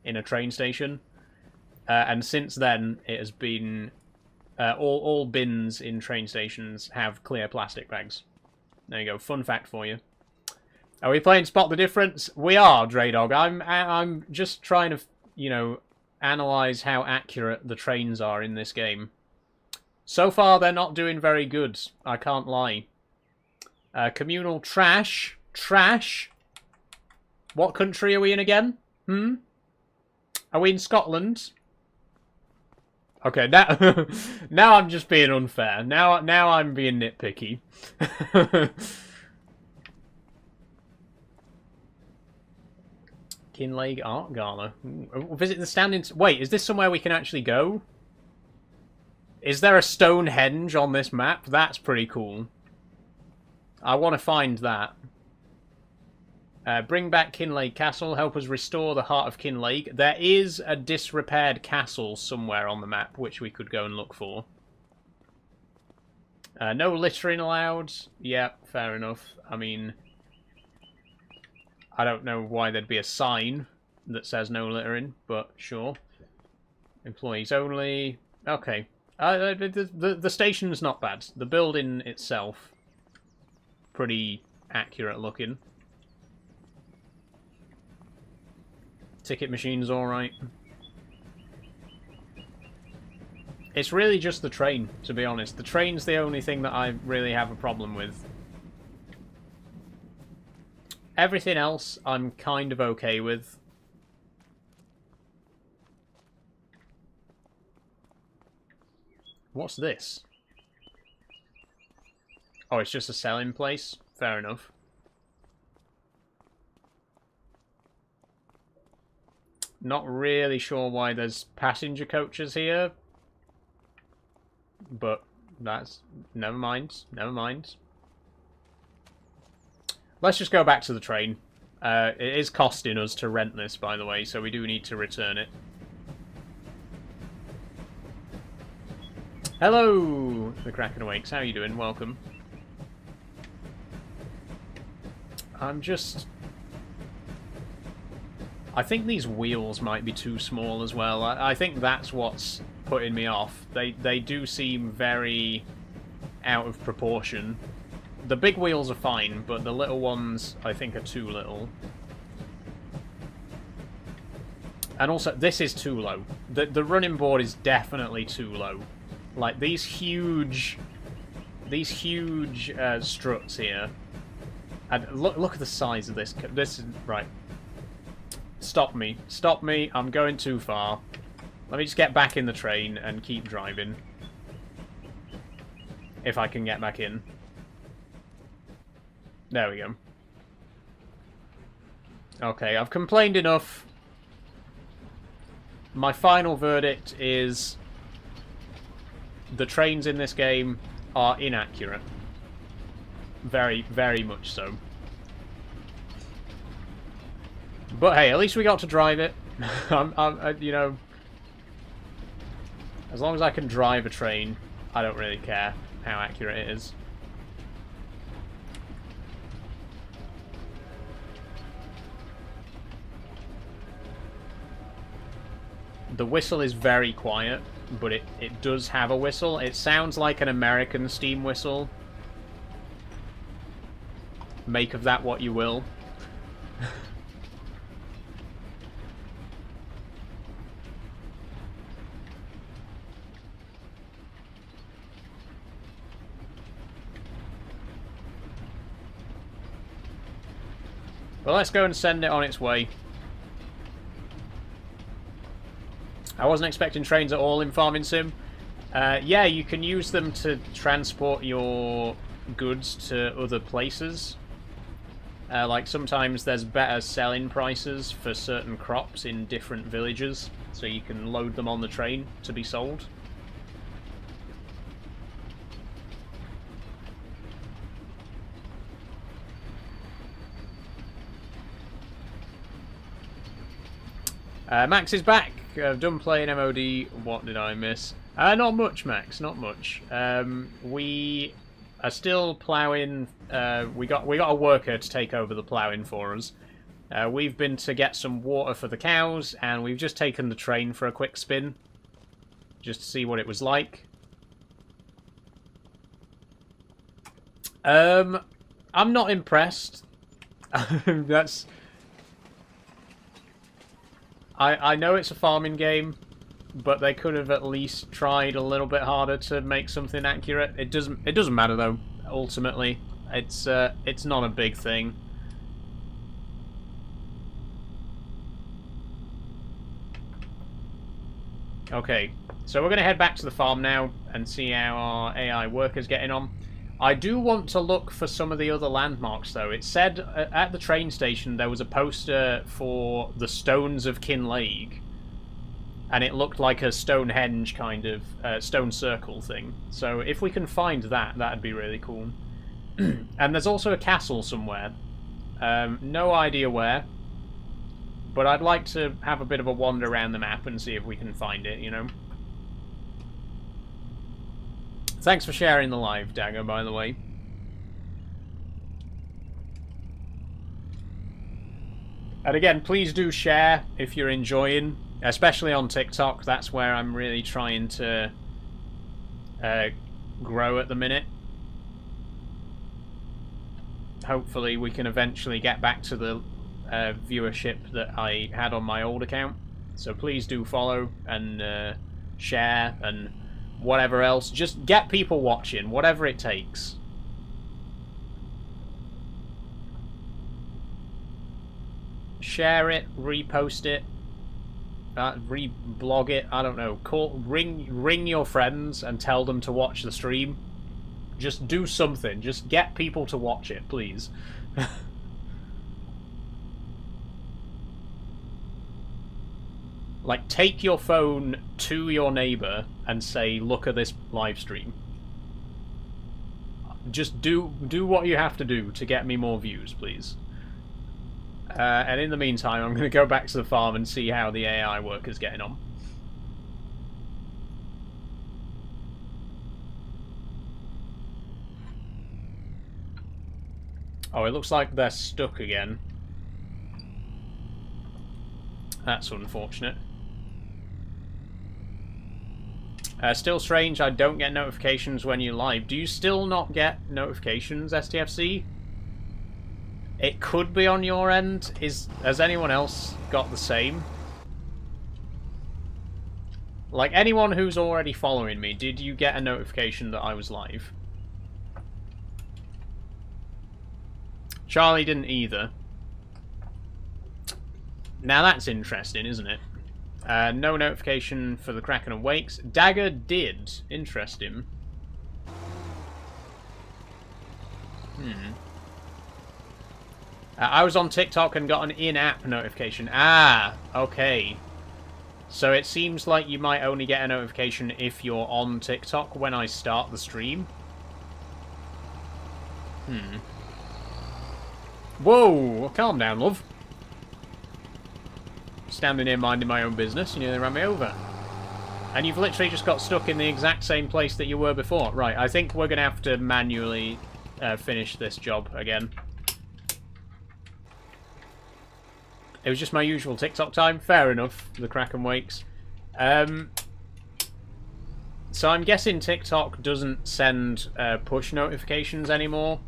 in a train station. And since then, it has been... all bins in train stations have clear plastic bags. There you go. Fun fact for you. Are we playing Spot the Difference? We are, Draydog. I'm just trying to, you know, analyze how accurate the trains are in this game. So far, they're not doing very good. I can't lie. Communal trash. Trash? What country are we in again? Are we in Scotland? Okay, now, now I'm just being unfair. Now I'm being nitpicky. Kinlaig Art Gala. Visit the standing... Wait, is this somewhere we can actually go? Is there a Stonehenge on this map? That's pretty cool. I want to find that. Bring back Kinlaig Castle. Help us restore the heart of Kinlaig. There is a disrepaired castle somewhere on the map, which we could go and look for. No littering allowed. Yeah, fair enough. I mean... I don't know why there'd be a sign that says no littering, but sure. Employees only. Okay. The station's not bad. The building itself, pretty accurate looking. Ticket machine's alright. It's really just the train, to be honest. The train's the only thing that I really have a problem with. Everything else, I'm kind of okay with. What's this? Oh, it's just a selling place? Fair enough. Not really sure why there's passenger coaches here. But that's... never mind. Never mind. Let's just go back to the train. It is costing us to rent this, by the way, so we do need to return it. Hello, the Kraken Awakes. How are you doing? Welcome. I'm just... I think these wheels might be too small as well. I think that's what's putting me off. They do seem very out of proportion. The big wheels are fine, but the little ones I think are too little. And also, this is too low. The running board is definitely too low. Like, these huge struts here. And look at the size of this. This is... right. Stop me. Stop me. I'm going too far. Let me just get back in the train and keep driving. If I can get back in. There we go. Okay, I've complained enough. My final verdict is... the trains in this game are inaccurate. Very, very much so. But hey, at least we got to drive it. You know, as long as I can drive a train, I don't really care how accurate it is. The whistle is very quiet, but it does have a whistle. It sounds like an American steam whistle. Make of that what you will. Well, let's go and send it on its way. I wasn't expecting trains at all in Farming Sim. Yeah, you can use them to transport your goods to other places. Like, sometimes there's better selling prices for certain crops in different villages, so you can load them on the train to be sold. Max is back. I've done playing MOD. What did I miss? Not much, Max. Not much. We are still ploughing. We got a worker to take over the ploughing for us. We've been to get some water for the cows, and we've just taken the train for a quick spin, just to see what it was like. I'm not impressed. That's. I know it's a farming game, but they could have at least tried a little bit harder to make something accurate. It doesn't matter though. Ultimately, it's not a big thing. Okay, so we're going to head back to the farm now and see how our AI worker's getting on. I do want to look for some of the other landmarks, though. It said at the train station there was a poster for the Stones of Kinlaig, and it looked like a Stonehenge kind of stone circle thing. So if we can find that, that'd be really cool. And there's also a castle somewhere. No idea where, but I'd like to have a bit of a wander around the map and see if we can find it, you know? Thanks for sharing the live, Dagger, by the way. And again, please do share if you're enjoying, especially on TikTok. That's where I'm really trying to grow at the minute. Hopefully we can eventually get back to the viewership that I had on my old account. So please do follow and share and whatever else. Just get people watching, whatever it takes. Share it, repost it, reblog it, I don't know. Ring your friends and tell them to watch the stream. Just do something. Just get people to watch it, please. Like, take your phone to your neighbour and say, look at this live stream. Just do what you have to do to get me more views, please. And in the meantime, I'm going to go back to the farm and see how the AI worker's getting on. Oh, it looks like they're stuck again. That's unfortunate. Still strange, I don't get notifications when you're live. Do you still not get notifications, STFC? It could be on your end. Has anyone else got the same? Like, anyone who's already following me, did you get a notification that I was live? Charlie didn't either. Now that's interesting, isn't it? No notification for the Kraken Awakes. Dagger did. Interesting. I was on TikTok and got an in-app notification. Ah, okay. So it seems like you might only get a notification if you're on TikTok when I start the stream. Whoa! Calm down, love. Standing here minding my own business, you nearly ran me over. And you've literally just got stuck in the exact same place that you were before. Right, I think we're going to have to manually finish this job again. It was just my usual TikTok time. Fair enough, the Kraken wakes. So I'm guessing TikTok doesn't send push notifications anymore.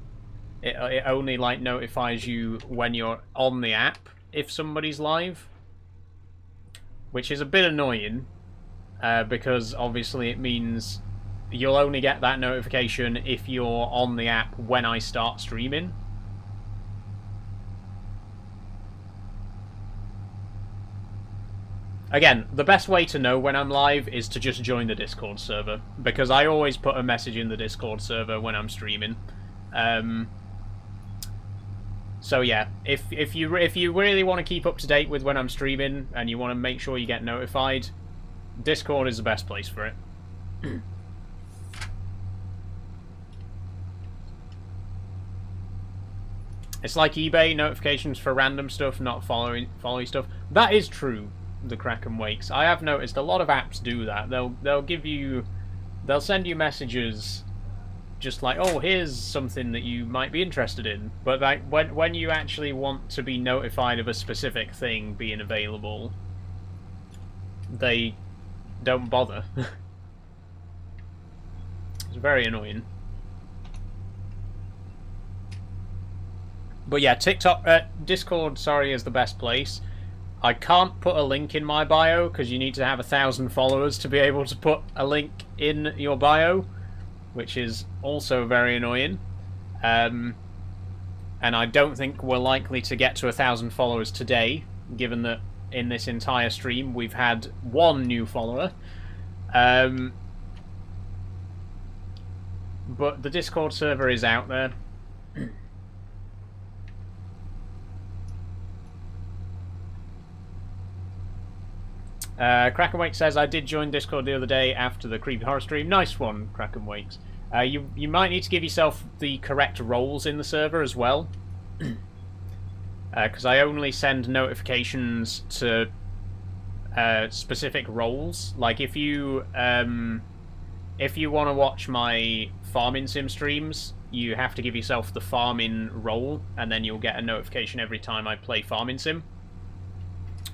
It only, like, notifies you when you're on the app if somebody's live. Which is a bit annoying, because obviously it means you'll only get that notification if you're on the app when I start streaming. Again, the best way to know when I'm live is to just join the Discord server, because I always put a message in the Discord server when I'm streaming. So yeah, if you really want to keep up to date with when I'm streaming and you want to make sure you get notified, Discord is the best place for it. It's like eBay, notifications for random stuff, not following stuff. That is true, the Kraken wakes. I have noticed a lot of apps do that. They'll send you messages just like, oh, here's something that you might be interested in. But like when you actually want to be notified of a specific thing being available, they don't bother. It's very annoying. But yeah, Discord, sorry, is the best place. I can't put a link in my bio because you need to have 1,000 followers to be able to put a link in your bio, which is also very annoying. And I don't think we're likely to get to 1,000 followers today, given that in this entire stream we've had 1 new follower. But the Discord server is out there. Krakenwake says, I did join Discord the other day after the creepy horror stream. Nice one, Krakenwakes. You might need to give yourself the correct roles in the server as well. Because I only send notifications to specific roles. Like if you want to watch my farming sim streams, you have to give yourself the farming role, and then you'll get a notification every time I play farming sim.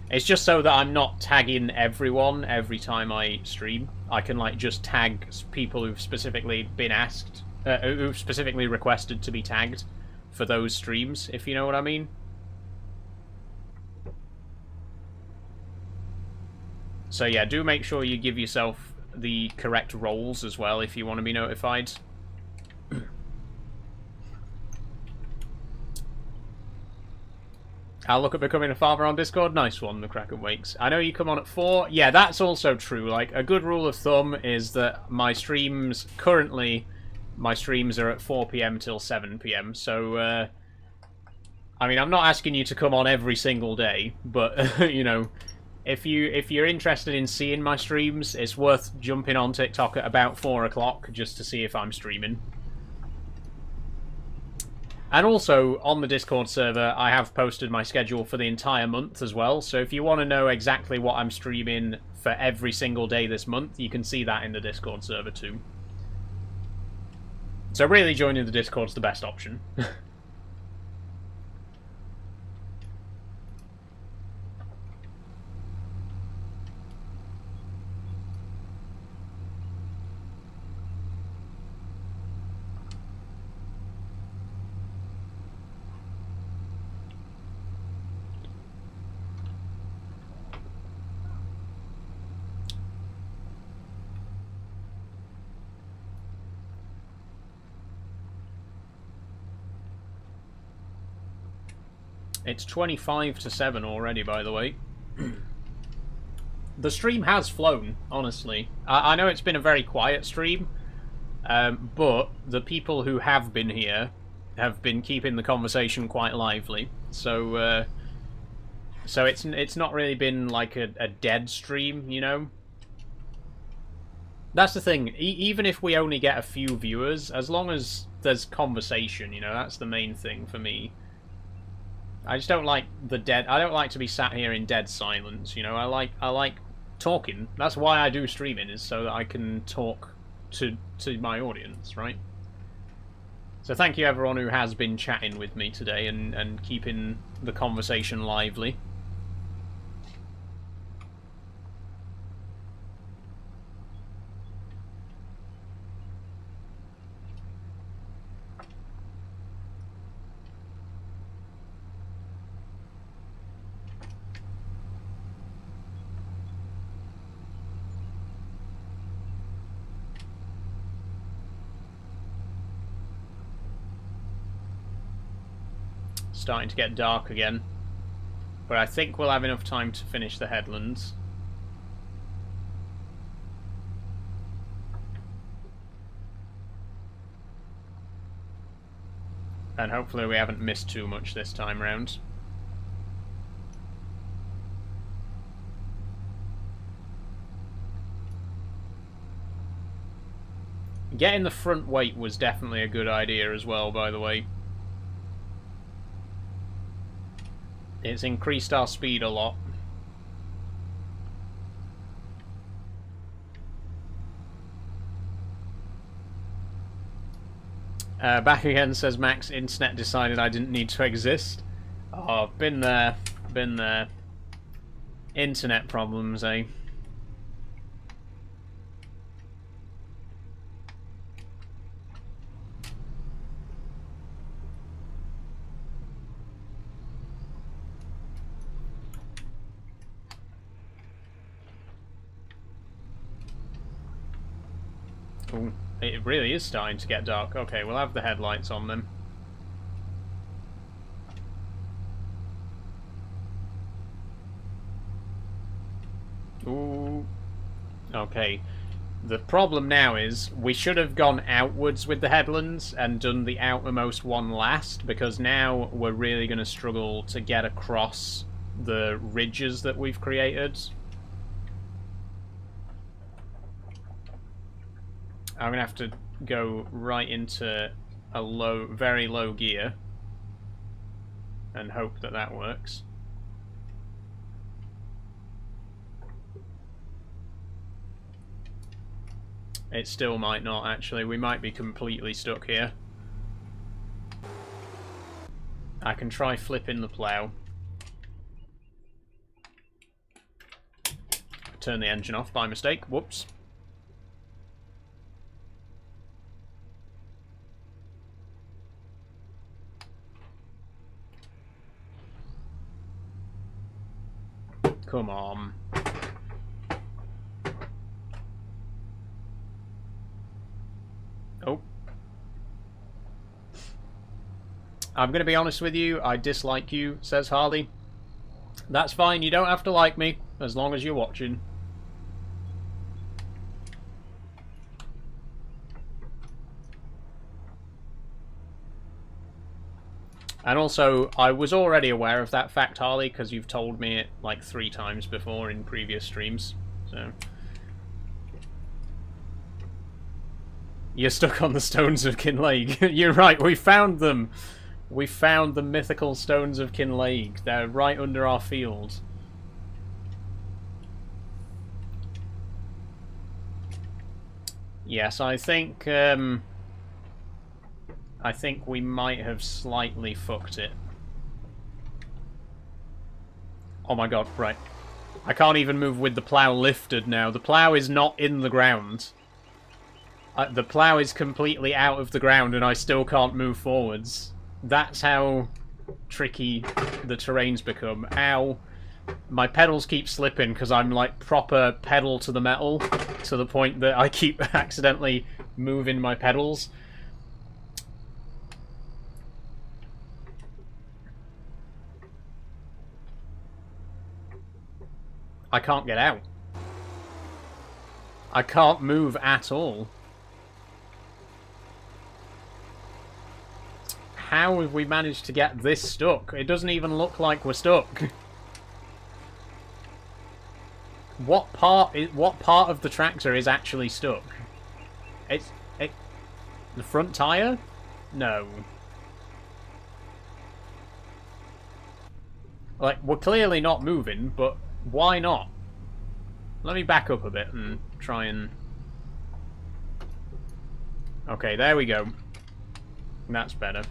It's just so that I'm not tagging everyone every time I stream. I can like just tag people who've specifically been asked, who've specifically requested to be tagged for those streams, if you know what I mean. So yeah, do make sure you give yourself the correct roles as well if you want to be notified. I'll look at becoming a farmer on Discord. Nice one, the Kraken wakes. I know you come on at 4. Yeah, that's also true. Like, a good rule of thumb is that my streams, currently, my streams are at 4 PM till 7 PM. So, I mean, I'm not asking you to come on every single day, but, you know, if you're interested in seeing my streams, it's worth jumping on TikTok at about 4 o'clock just to see if I'm streaming. And also, on the Discord server, I have posted my schedule for the entire month as well, so if you want to know exactly what I'm streaming for every single day this month, you can see that in the Discord server too. So really, joining the Discord's the best option. It's 25 to 7 already, by the way. The stream has flown, honestly. I know it's been a very quiet stream, but the people who have been here have been keeping the conversation quite lively. So it's not really been like a dead stream, you know? That's the thing. Even if we only get a few viewers, as long as there's conversation, you know, that's the main thing for me. I just don't like the dead. I don't like to be sat here in dead silence. You know, I like talking. That's why I do streaming, is so that I can talk to my audience, right? So thank you everyone who has been chatting with me today and keeping the conversation lively. Starting to get dark again, but I think we'll have enough time to finish the headlands. And hopefully we haven't missed too much this time round. Getting the front weight was definitely a good idea as well, by the way. It's increased our speed a lot. Back again, says Max. Internet decided I didn't need to exist. Oh, been there. Been there. Internet problems, eh? Ooh, it really is starting to get dark. Okay, we'll have the headlights on then. Ooh. Okay. The problem now is we should have gone outwards with the headlands and done the outermost one last, because now we're really going to struggle to get across the ridges that we've created. I'm going to have to go right into a low, very low gear and hope that that works. It still might not, actually. We might be completely stuck here. I can try flipping the plough. Turn the engine off by mistake. Whoops. Come on. Oh. I'm going to be honest with you. I dislike you, says Harley. That's fine. You don't have to like me, as long as you're watching. And also, I was already aware of that fact, Harley, because you've told me it like 3 times before in previous streams. So you're stuck on the stones of Kinlaig. You're right, we found them. We found the mythical stones of Kinlaig. They're right under our field. Yes, I think we might have slightly fucked it. Oh my god, right. I can't even move with the plough lifted now. The plough is not in the ground. The plough is completely out of the ground and I still can't move forwards. That's how tricky the terrain's become. Ow. My pedals keep slipping because I'm like proper pedal to the metal to the point that I keep accidentally moving my pedals. I can't get out. I can't move at all. How have we managed to get this stuck? It doesn't even look like we're stuck. What part of the tractor is actually stuck? The front tire? No. Like, we're clearly not moving, but why not? Let me back up a bit and try and... Okay, there we go. That's better.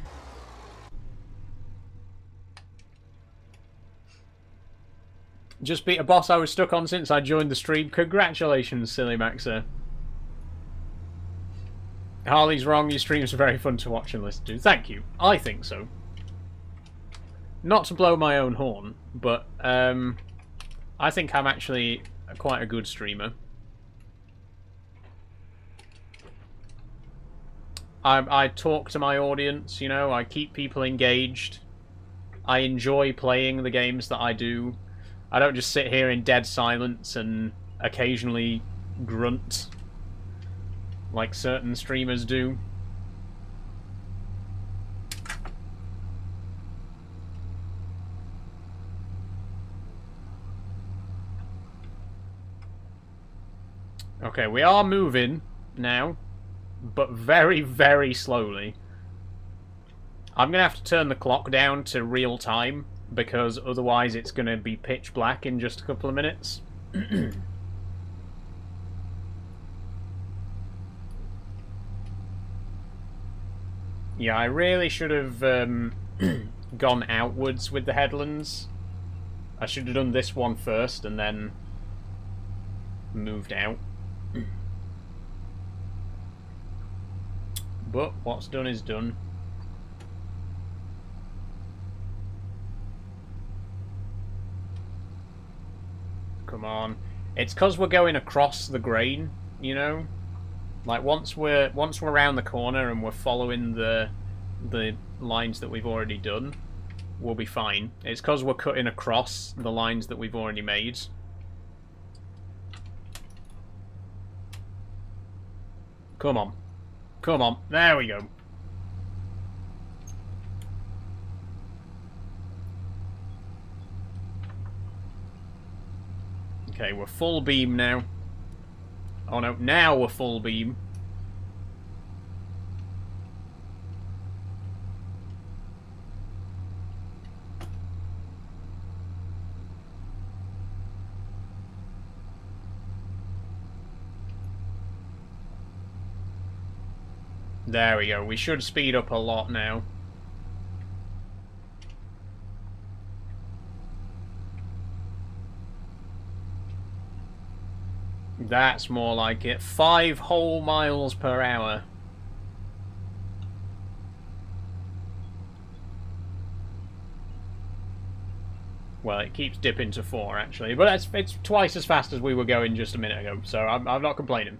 Just beat a boss I was stuck on since I joined the stream. Congratulations, Silly Maxer. Harley's wrong, your streams are very fun to watch and listen to. Thank you. I think so. Not to blow my own horn, but I think I'm actually quite a good streamer. I talk to my audience, you know, I keep people engaged. I enjoy playing the games that I do. I don't just sit here in dead silence and occasionally grunt like certain streamers do. Okay, we are moving now, but very, very slowly. I'm going to have to turn the clock down to real time, because otherwise it's going to be pitch black in just a couple of minutes. Yeah, I really should have gone outwards with the headlands. I should have done this one first and then moved out. But what's done is done. Come on. It's because we're going across the grain, you know? Like, once we're around the corner and we're following the lines that we've already done, we'll be fine. It's because we're cutting across the lines that we've already made. Come on. Come on. There we go. Okay, we're full beam now. Oh no, now we're full beam. There we go. We should speed up a lot now. That's more like it. 5 whole miles per hour. Well, it keeps dipping to 4 actually, but it's twice as fast as we were going just a minute ago, so I'm not complaining.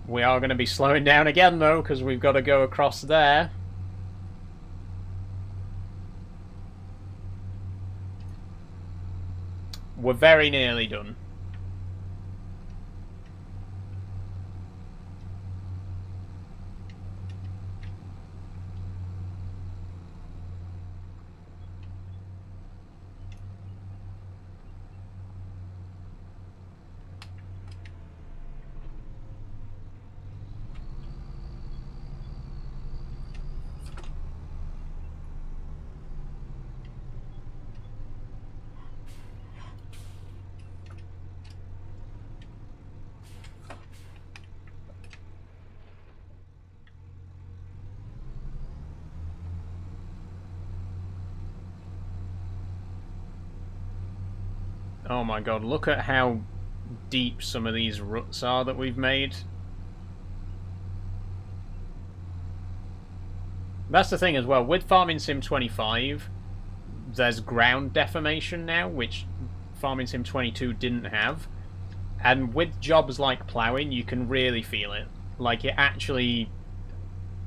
We are going to be slowing down again, though, because we've got to go across there. We're very nearly done. Oh my god, look at how deep some of these ruts are that we've made. That's the thing as well, with Farming Sim 25, there's ground deformation now, which Farming Sim 22 didn't have. And with jobs like ploughing, you can really feel it. Like, it actually...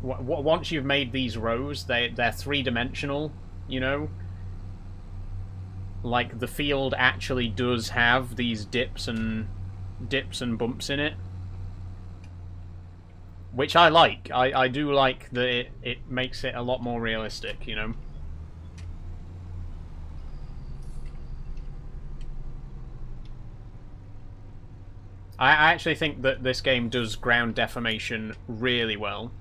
Once you've made these rows, they're three-dimensional, you know? Like, the field actually does have these dips and bumps in it. Which I like. I do like that it makes it a lot more realistic, you know? I actually think that this game does ground deformation really well.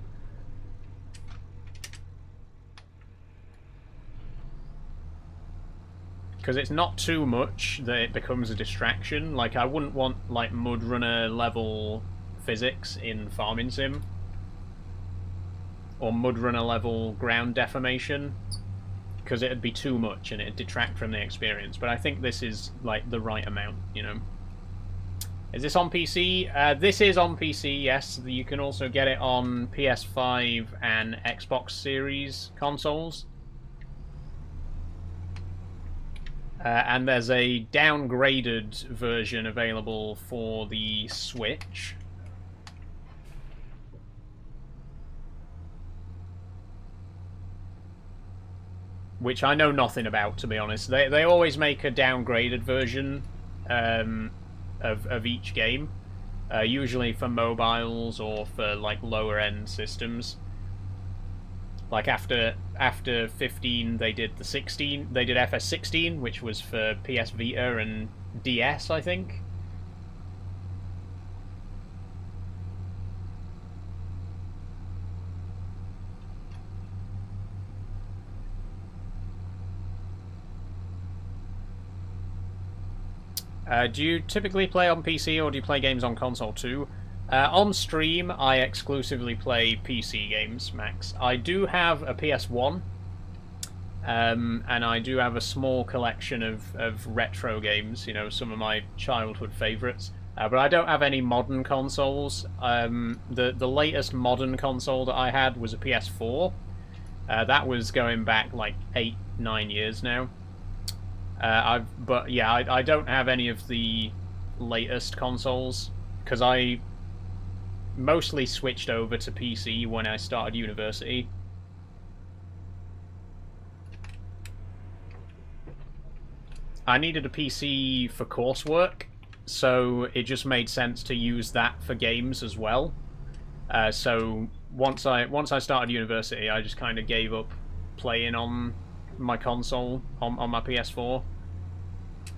Because it's not too much that it becomes a distraction. Like, I wouldn't want, like, Mud Runner level physics in Farming Sim. Or Mud Runner level ground deformation. Because it'd be too much and it'd detract from the experience. But I think this is, like, the right amount, you know. Is this on PC? This is on PC, yes. You can also get it on PS5 and Xbox Series consoles. And there's a downgraded version available for the Switch. Which I know nothing about, to be honest. They always make a downgraded version of each game. Usually for mobiles or for like lower end systems. Like after 15, they did the 16. They did FS16, which was for PS Vita and DS, I think. Do you typically play on PC or do you play games on console too? On stream, I exclusively play PC games, Max. I do have a PS1, and I do have a small collection of retro games, you know, some of my childhood favourites. But I don't have any modern consoles. The latest modern console that I had was a PS4. That was going back like 8-9 years now. But yeah, I don't have any of the latest consoles because I mostly switched over to PC when I started university. I needed a PC for coursework, so it just made sense to use that for games as well. So once I started university, I just kind of gave up playing on my console on my PS4.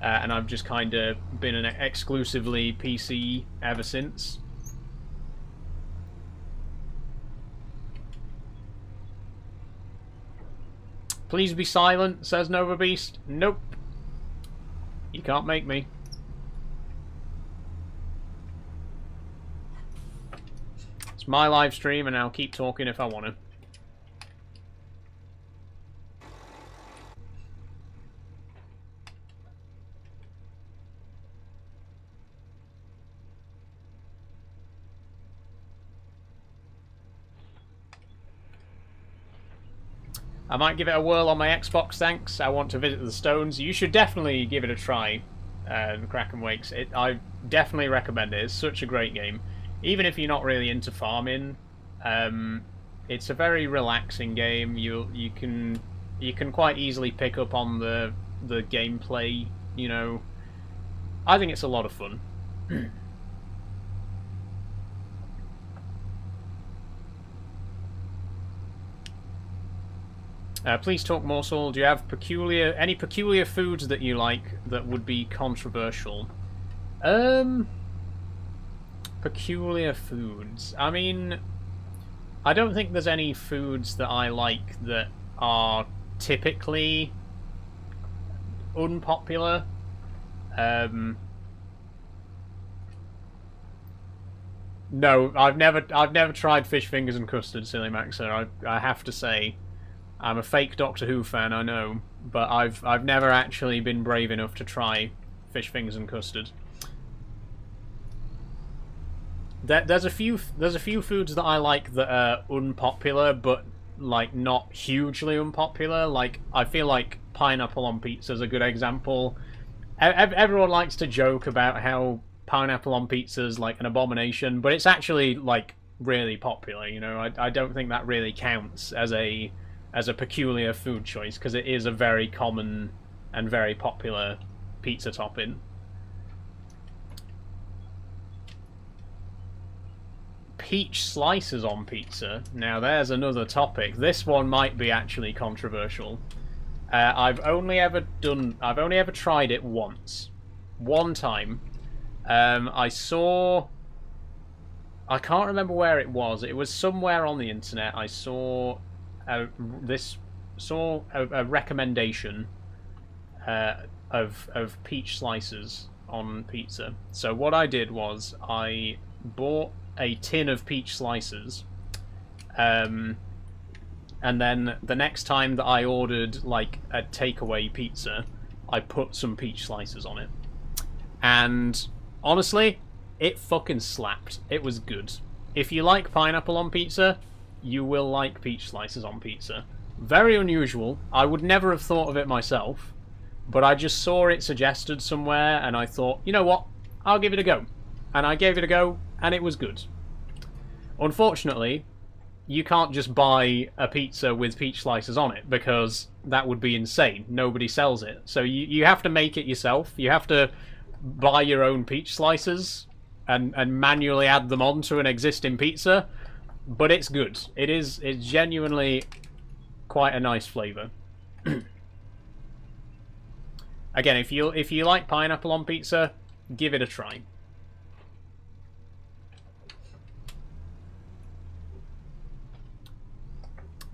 And I've just kind of been an exclusively PC ever since. Please be silent, says Nova Beast. Nope. You can't make me. It's my live stream and I'll keep talking if I want to. I might give it a whirl on my Xbox, thanks. I want to visit the Stones. You should definitely give it a try, Kraken Wakes. I definitely recommend it. It's such a great game. Even if you're not really into farming, it's a very relaxing game. You can quite easily pick up on the gameplay, you know. I think it's a lot of fun. Please talk, Morsel. Do you have any peculiar foods that you like that would be controversial? Peculiar foods. I mean, I don't think there's any foods that I like that are typically unpopular. No, I've never tried fish fingers and custard, silly Maxer. I have to say, I'm a fake Doctor Who fan, I know, but I've never actually been brave enough to try fish fingers and custard. There's a few foods that I like that are unpopular, but like not hugely unpopular. Like I feel like pineapple on pizza is a good example. Everyone likes to joke about how pineapple on pizza is like an abomination, but it's actually like really popular. You know, I don't think that really counts as a peculiar food choice because it is a very common and very popular pizza topping. Peach slices on pizza. Now there's another topic. This one might be actually controversial. I've only ever tried it once. One time. I can't remember where it was. It was somewhere on the internet. I saw a recommendation of peach slices on pizza. So what I did was I bought a tin of peach slices, and then the next time that I ordered like a takeaway pizza, I put some peach slices on it, and honestly, it fucking slapped. It was good. If you like pineapple on pizza, you will like peach slices on pizza. Very unusual. I would never have thought of it myself, but I just saw it suggested somewhere, and I thought, you know what? I'll give it a go. And I gave it a go, and it was good. Unfortunately, you can't just buy a pizza with peach slices on it, because that would be insane. Nobody sells it. So you have to make it yourself. You have to buy your own peach slices and manually add them onto an existing pizza. But it's good. It's genuinely quite a nice flavour. Again, if you like pineapple on pizza, give it a try.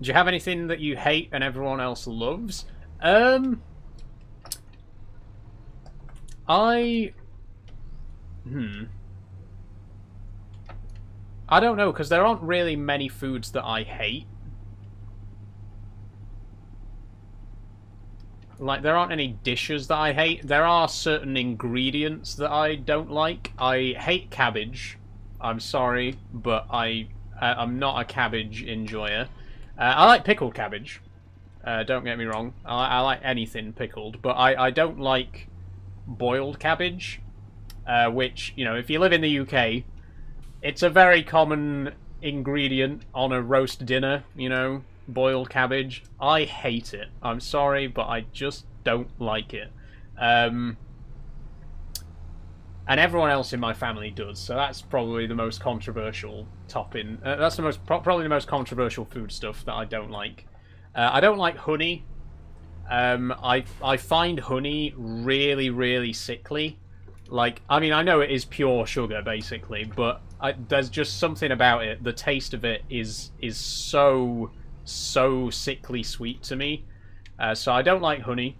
Do you have anything that you hate and everyone else loves? I don't know, because there aren't really many foods that I hate. Like, there aren't any dishes that I hate. There are certain ingredients that I don't like. I hate cabbage. I'm sorry, but I'm not a cabbage enjoyer. I like pickled cabbage. Don't get me wrong. I like anything pickled, but I don't like boiled cabbage, which, you know, if you live in the UK, it's a very common ingredient on a roast dinner, you know, boiled cabbage. I hate it. I'm sorry, but I just don't like it. And everyone else in my family does, so that's probably the most controversial topping. That's probably the most controversial food stuff that I don't like. I don't like honey. I find honey really, really sickly. Like, I mean, I know it is pure sugar, basically, but there's just something about it. The taste of it is so sickly sweet to me. So I don't like honey.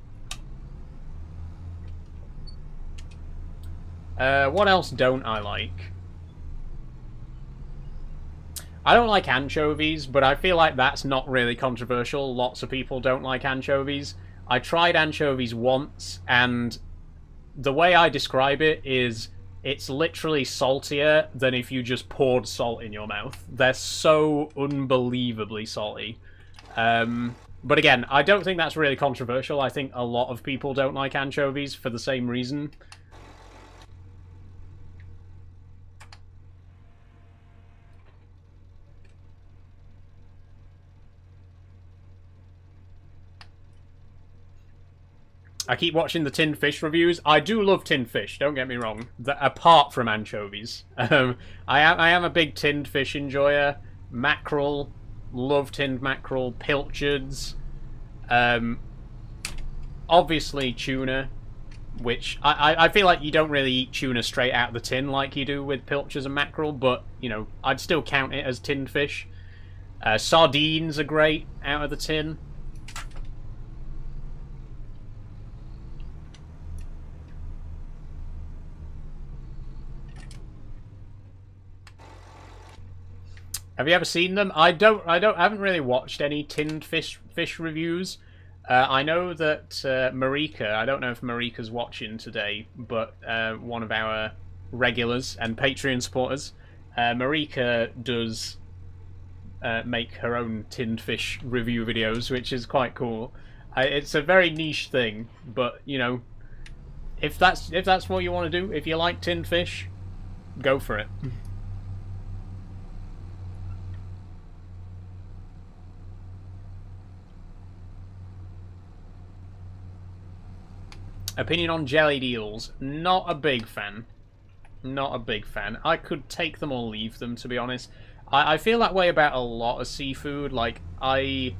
What else don't I like? I don't like anchovies, but I feel like that's not really controversial. Lots of people don't like anchovies. I tried anchovies once, and the way I describe it is it's literally saltier than if you just poured salt in your mouth. They're so unbelievably salty. But again, I don't think that's really controversial. I think a lot of people don't like anchovies for the same reason. I keep watching the tinned fish reviews. I do love tinned fish, don't get me wrong, apart from anchovies. I am a big tinned fish enjoyer. Mackerel, love tinned mackerel. Pilchards. Obviously tuna, which I feel like you don't really eat tuna straight out of the tin like you do with pilchards and mackerel, but, you know, I'd still count it as tinned fish. Sardines are great out of the tin. Have you ever seen them? I haven't really watched any tinned fish reviews. I know that Marika, I don't know if Marika's watching today, but one of our regulars and Patreon supporters, Marika does make her own tinned fish review videos, which is quite cool. It's a very niche thing, but, you know, if that's what you want to do, if you like tinned fish, go for it. Opinion on jellied eels. Not a big fan. Not a big fan. I could take them or leave them, to be honest. I feel that way about a lot of seafood. Like, I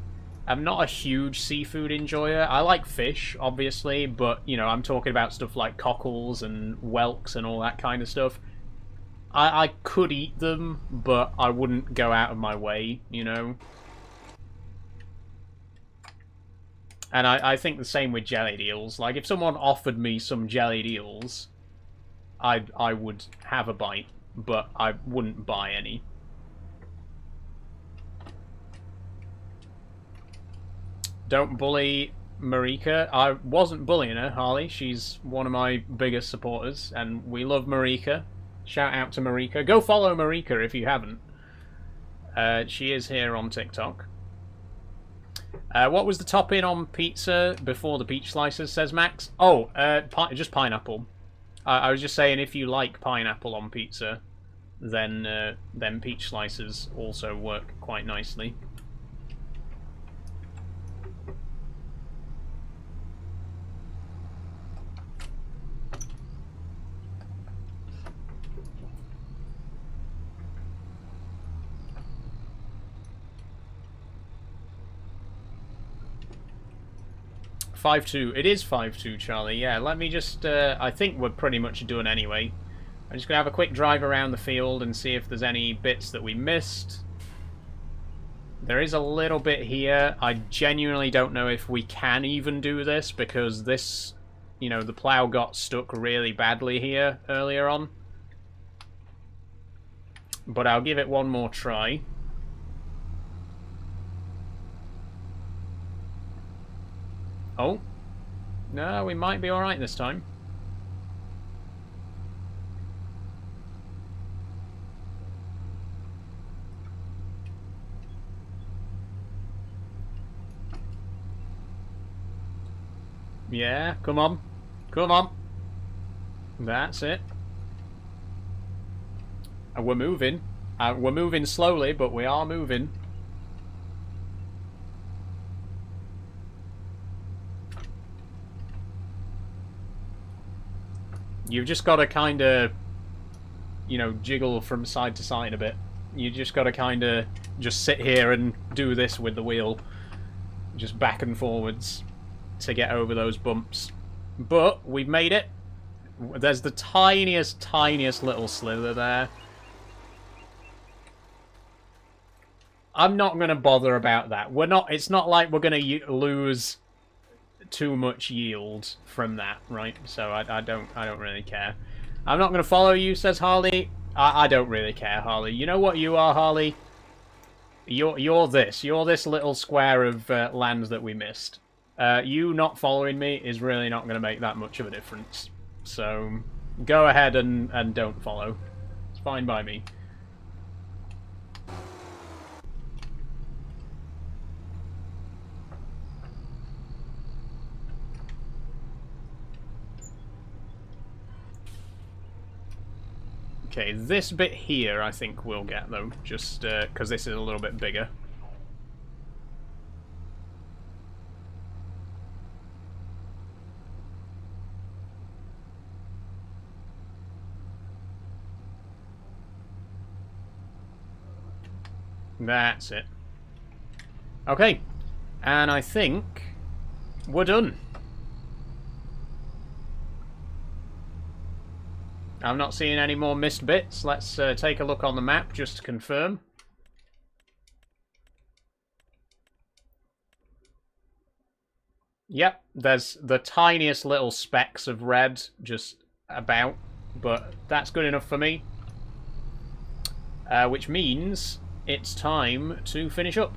am not a huge seafood enjoyer. I like fish, obviously, but, you know, I'm talking about stuff like cockles and whelks and all that kind of stuff. I could eat them, but I wouldn't go out of my way, you know? And I think the same with jellied eels. Like, if someone offered me some jellied eels, I would have a bite, but I wouldn't buy any. Don't bully Marika. I wasn't bullying her, Harley. She's one of my biggest supporters, and we love Marika. Shout out to Marika. Go follow Marika if you haven't. She is here on TikTok. What was the topping on pizza before the peach slices, says Max? Oh, just pineapple. I was just saying, if you like pineapple on pizza, then peach slices also work quite nicely. (5-2). It is 5-2, Charlie. Yeah, let me just... I think we're pretty much done anyway. I'm just going to have a quick drive around the field and see if there's any bits that we missed. There is a little bit here. I genuinely don't know if we can even do this, because this... You know, the plough got stuck really badly here earlier on. But I'll give it one more try. Oh. No, we might be alright this time. Yeah, come on. Come on. That's it. And we're moving. We're moving slowly, but we are moving. You've just got to kind of, you know, jiggle from side to side a bit. You just got to kind of just sit here and do this with the wheel. Just back and forwards to get over those bumps. But we've made it. There's the tiniest, tiniest little slither there. I'm not going to bother about that. We're not. It's not like we're going to lose too much yield from that, right? So I don't really care. I'm not going to follow you, says Harley. I don't really care, Harley. You know what you are, Harley? You're this little square of land that we missed. You not following me is really not going to make that much of a difference. So go ahead and don't follow. It's fine by me. Okay, this bit here I think we'll get, though, just because this is a little bit bigger. That's it. Okay. And I think we're done. I'm not seeing any more missed bits. Let's take a look on the map just to confirm. Yep, there's the tiniest little specks of red just about, but that's good enough for me. Which means it's time to finish up.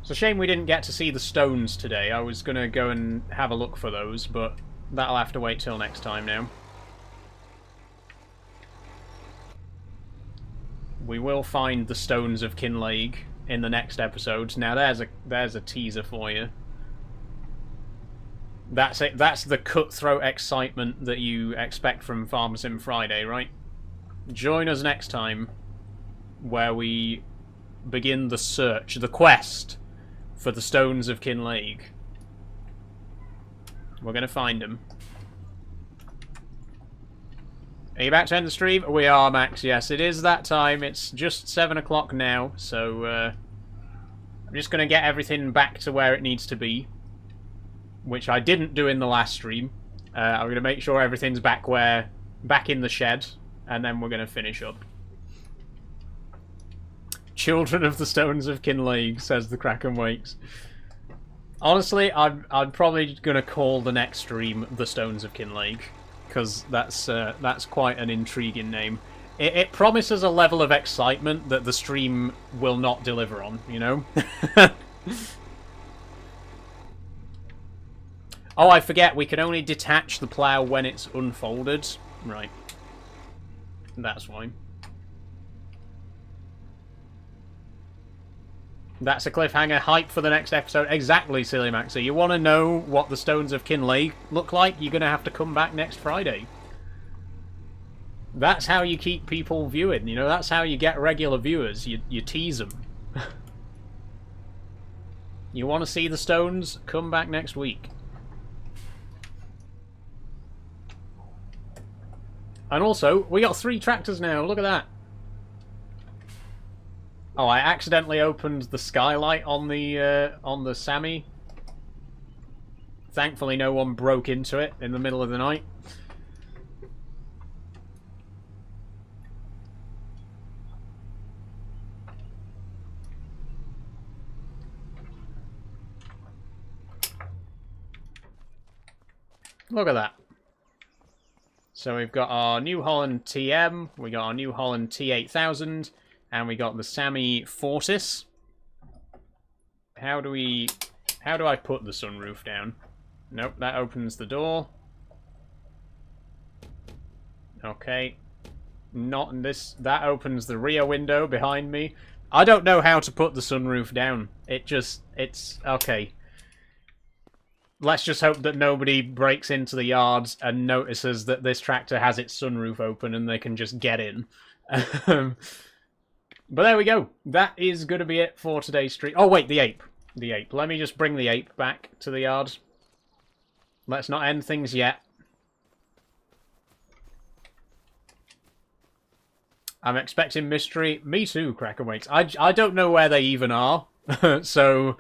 It's a shame we didn't get to see the stones today. I was going to go and have a look for those, but that'll have to wait till next time now. We will find the stones of Kinlaig in the next episode. Now there's a teaser for you. That's it. That's the cutthroat excitement that you expect from Farm Sim Friday, right? Join us next time, where we begin the search, the quest for the stones of Kinlaig. We're going to find them. Are you back to end the stream? We are, Max. Yes, it is that time. It's just 7 o'clock now, so I'm just going to get everything back to where it needs to be, which I didn't do in the last stream. I'm going to make sure everything's back in the shed, and then we're going to finish up. Children of the Stones of Kinlaig, says the Kraken Wakes. Honestly, I'm probably going to call the next stream The Stones of Kinlaig, because that's quite an intriguing name. It promises a level of excitement that the stream will not deliver on, you know? Oh, I forget, we can only detach the plough when it's unfolded. Right. That's fine. That's a cliffhanger. Hype for the next episode. Exactly, Silly Maxi. You want to know what the Stones of Kinlaig look like? You're going to have to come back next Friday. That's how you keep people viewing, you know? That's how you get regular viewers. You tease them. You want to see the stones? Come back next week. And also, we got 3 tractors now. Look at that. Oh, I accidentally opened the skylight on the Sammy. Thankfully, no one broke into it in the middle of the night. Look at that. So we've got our New Holland TM, we got our New Holland T8000, and we got the Sammy Fortis. How do I put the sunroof down? Nope, that opens the door. Okay. Not in this. That opens the rear window behind me. I don't know how to put the sunroof down. It's okay. Let's just hope that nobody breaks into the yards and notices that this tractor has its sunroof open and they can just get in. But there we go. That is going to be it for today's stream. Oh, wait, the ape. The ape. Let me just bring the ape back to the yard. Let's not end things yet. I'm expecting mystery. Me too, Cracker Waits. I don't know where they even are. So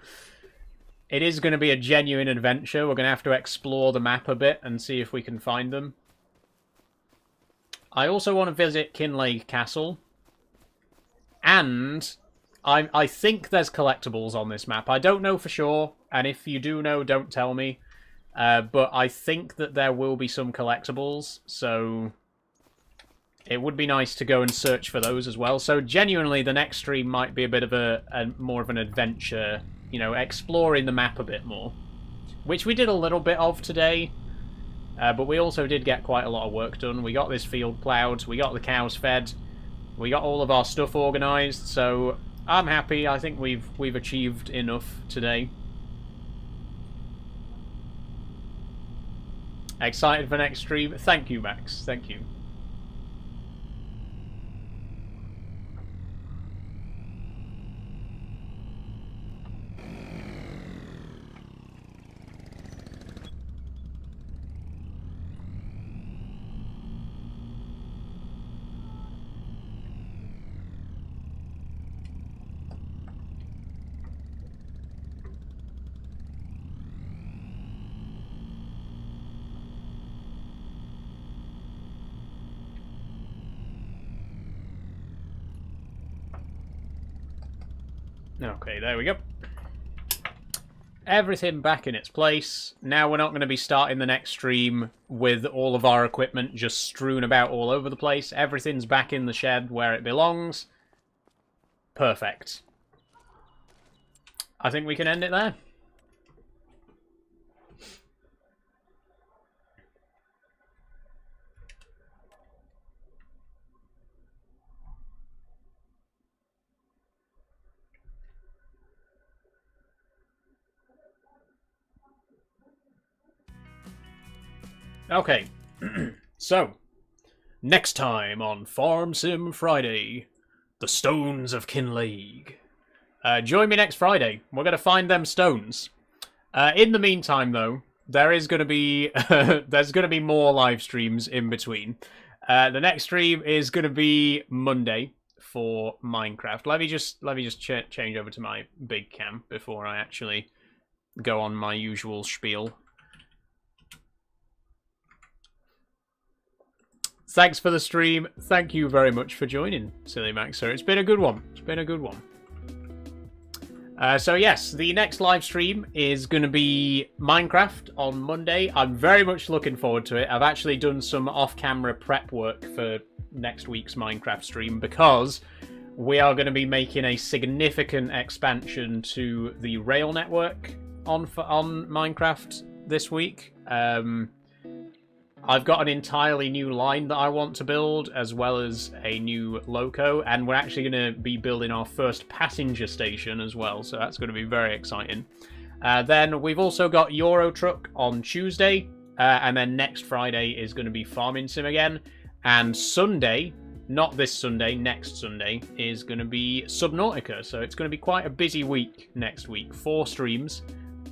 it is going to be a genuine adventure. We're going to have to explore the map a bit and see if we can find them. I also want to visit Kinlaig Castle. And I think there's collectibles on this map. I don't know for sure, and if you do know, don't tell me. But I think that there will be some collectibles, so it would be nice to go and search for those as well. So genuinely, the next stream might be a bit of a more of an adventure, you know, exploring the map a bit more. Which we did a little bit of today, but we also did get quite a lot of work done. We got this field ploughed, we got the cows fed, we got all of our stuff organised, so I'm happy. I think we've achieved enough today. Excited for next stream? Thank you, Max. Thank you. Okay, there we go. Everything back in its place. Now we're not going to be starting the next stream with all of our equipment just strewn about all over the place. Everything's back in the shed where it belongs. Perfect. I think we can end it there. Okay, so, next time on Farm Sim Friday, the Stones of Kinlaig. Join me next Friday. We're going to find them stones. In the meantime, though, there is going to be there's going to be more live streams in between. The next stream is going to be Monday for Minecraft. Let me just change over to my big cam before I actually go on my usual spiel. Thanks for the stream. Thank you very much for joining, Silly Maxer. It's been a good one. It's been a good one. So yes, the next live stream is going to be Minecraft on Monday. I'm very much looking forward to it. I've actually done some off-camera prep work for next week's Minecraft stream because we are going to be making a significant expansion to the rail network on Minecraft this week. I've got an entirely new line that I want to build, as well as a new loco, and we're actually going to be building our first passenger station as well, so that's going to be very exciting. Then we've also got Euro Truck on Tuesday, and then next Friday is going to be Farming Sim again, and Sunday, not this Sunday, next Sunday, is going to be Subnautica, so it's going to be quite a busy week next week. 4 streams,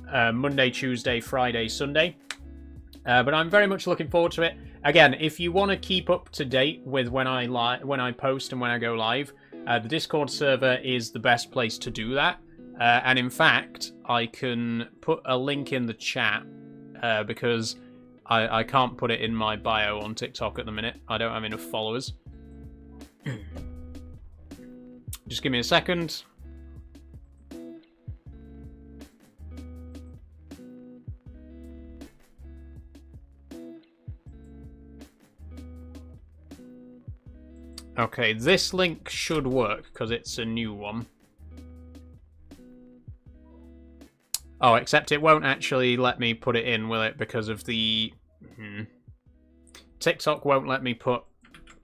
Monday, Tuesday, Friday, Sunday. But I'm very much looking forward to it. Again, if you want to keep up to date with when I post and when I go live, the Discord server is the best place to do that. And in fact, I can put a link in the chat because I can't put it in my bio on TikTok at the minute. I don't have enough followers. Just give me a second. Okay, this link should work because it's a new one. Oh, except it won't actually let me put it in, will it? Because of the... TikTok won't let me put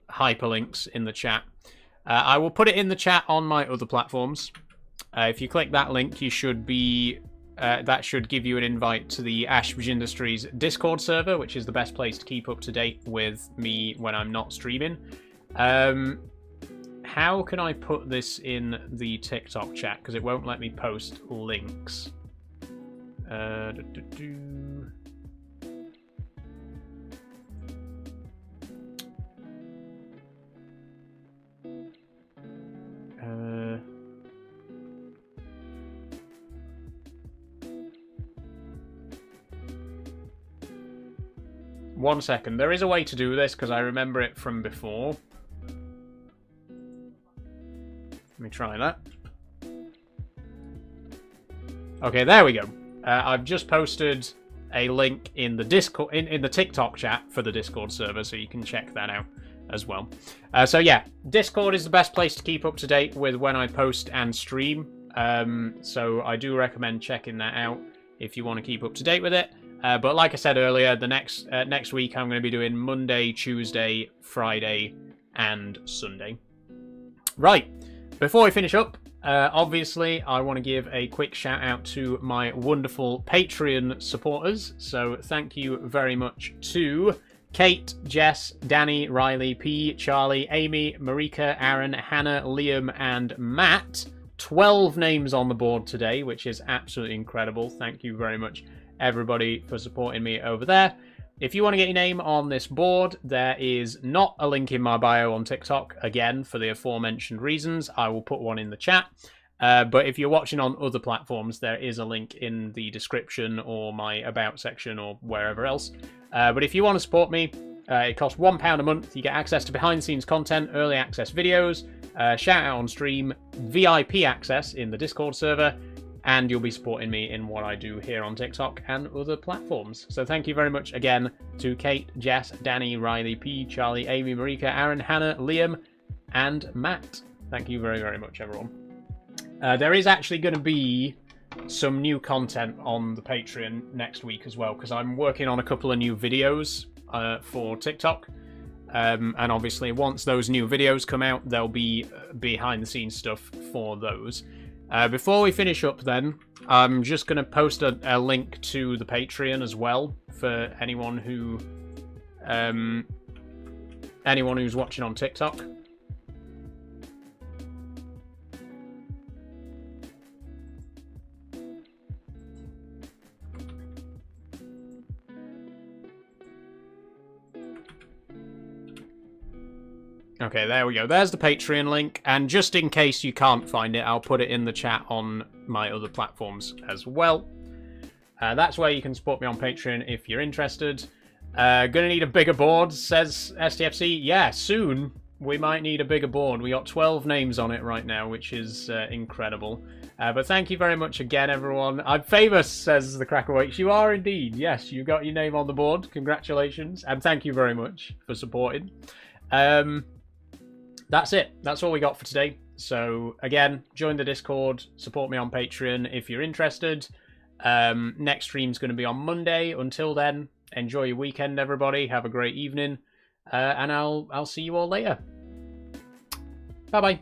hyperlinks in the chat. I will put it in the chat on my other platforms. If you click that link, you should be... that should give you an invite to the Ashbridge Industries Discord server, which is the best place to keep up to date with me when I'm not streaming. How can I put this in the TikTok chat? Because it won't let me post links. One second. There is a way to do this because I remember it from before. Let me try that. Okay, there we go. I've just posted a link in the Discord, in the TikTok chat for the Discord server, so you can check that out as well. So yeah, Discord is the best place to keep up to date with when I post and stream. So I do recommend checking that out if you want to keep up to date with it. But like I said earlier, the next week I'm going to be doing Monday, Tuesday, Friday, and Sunday. Right. Before we finish up, obviously, I want to give a quick shout out to my wonderful Patreon supporters. So thank you very much to Kate, Jess, Danny, Riley, P, Charlie, Amy, Marika, Aaron, Hannah, Liam, and Matt. 12 names on the board today, which is absolutely incredible. Thank you very much, everybody, for supporting me over there. If you want to get your name on this board, there is not a link in my bio on TikTok, again, for the aforementioned reasons. I will put one in the chat. But if you're watching on other platforms, there is a link in the description or my About section or wherever else. But if you want to support me, It costs £1 a month. You get access to behind-the-scenes content, early access videos, shout out on stream, VIP access in the Discord server, and you'll be supporting me in what I do here on TikTok and other platforms. So thank you very much again to Kate, Jess, Danny, Riley, P, Charlie, Amy, Marika, Aaron, Hannah, Liam, and Matt. Thank you very, very much, everyone. There is actually going to be some new content on the Patreon next week as well, because I'm working on a couple of new videos for TikTok. And obviously, once those new videos come out, there'll be behind-the-scenes stuff for those. Before we finish up, then, I'm just going to post a link to the Patreon as well for anyone who's watching on TikTok. Okay, there we go. There's the Patreon link, and just in case you can't find it, I'll put it in the chat on my other platforms as well. That's where you can support me on Patreon if you're interested. Gonna need a bigger board, says STFC. Yeah, soon we might need a bigger board. We got 12 names on it right now, which is incredible. But thank you very much again, everyone. I'm famous, says the Crackerweights. You are indeed. Yes, you got your name on the board. Congratulations, and thank you very much for supporting. That's it. That's all we got for today. So, again, join the Discord, support me on Patreon if you're interested. Next stream's going to be on Monday. Until then, enjoy your weekend, everybody. Have a great evening. And I'll see you all later. Bye-bye.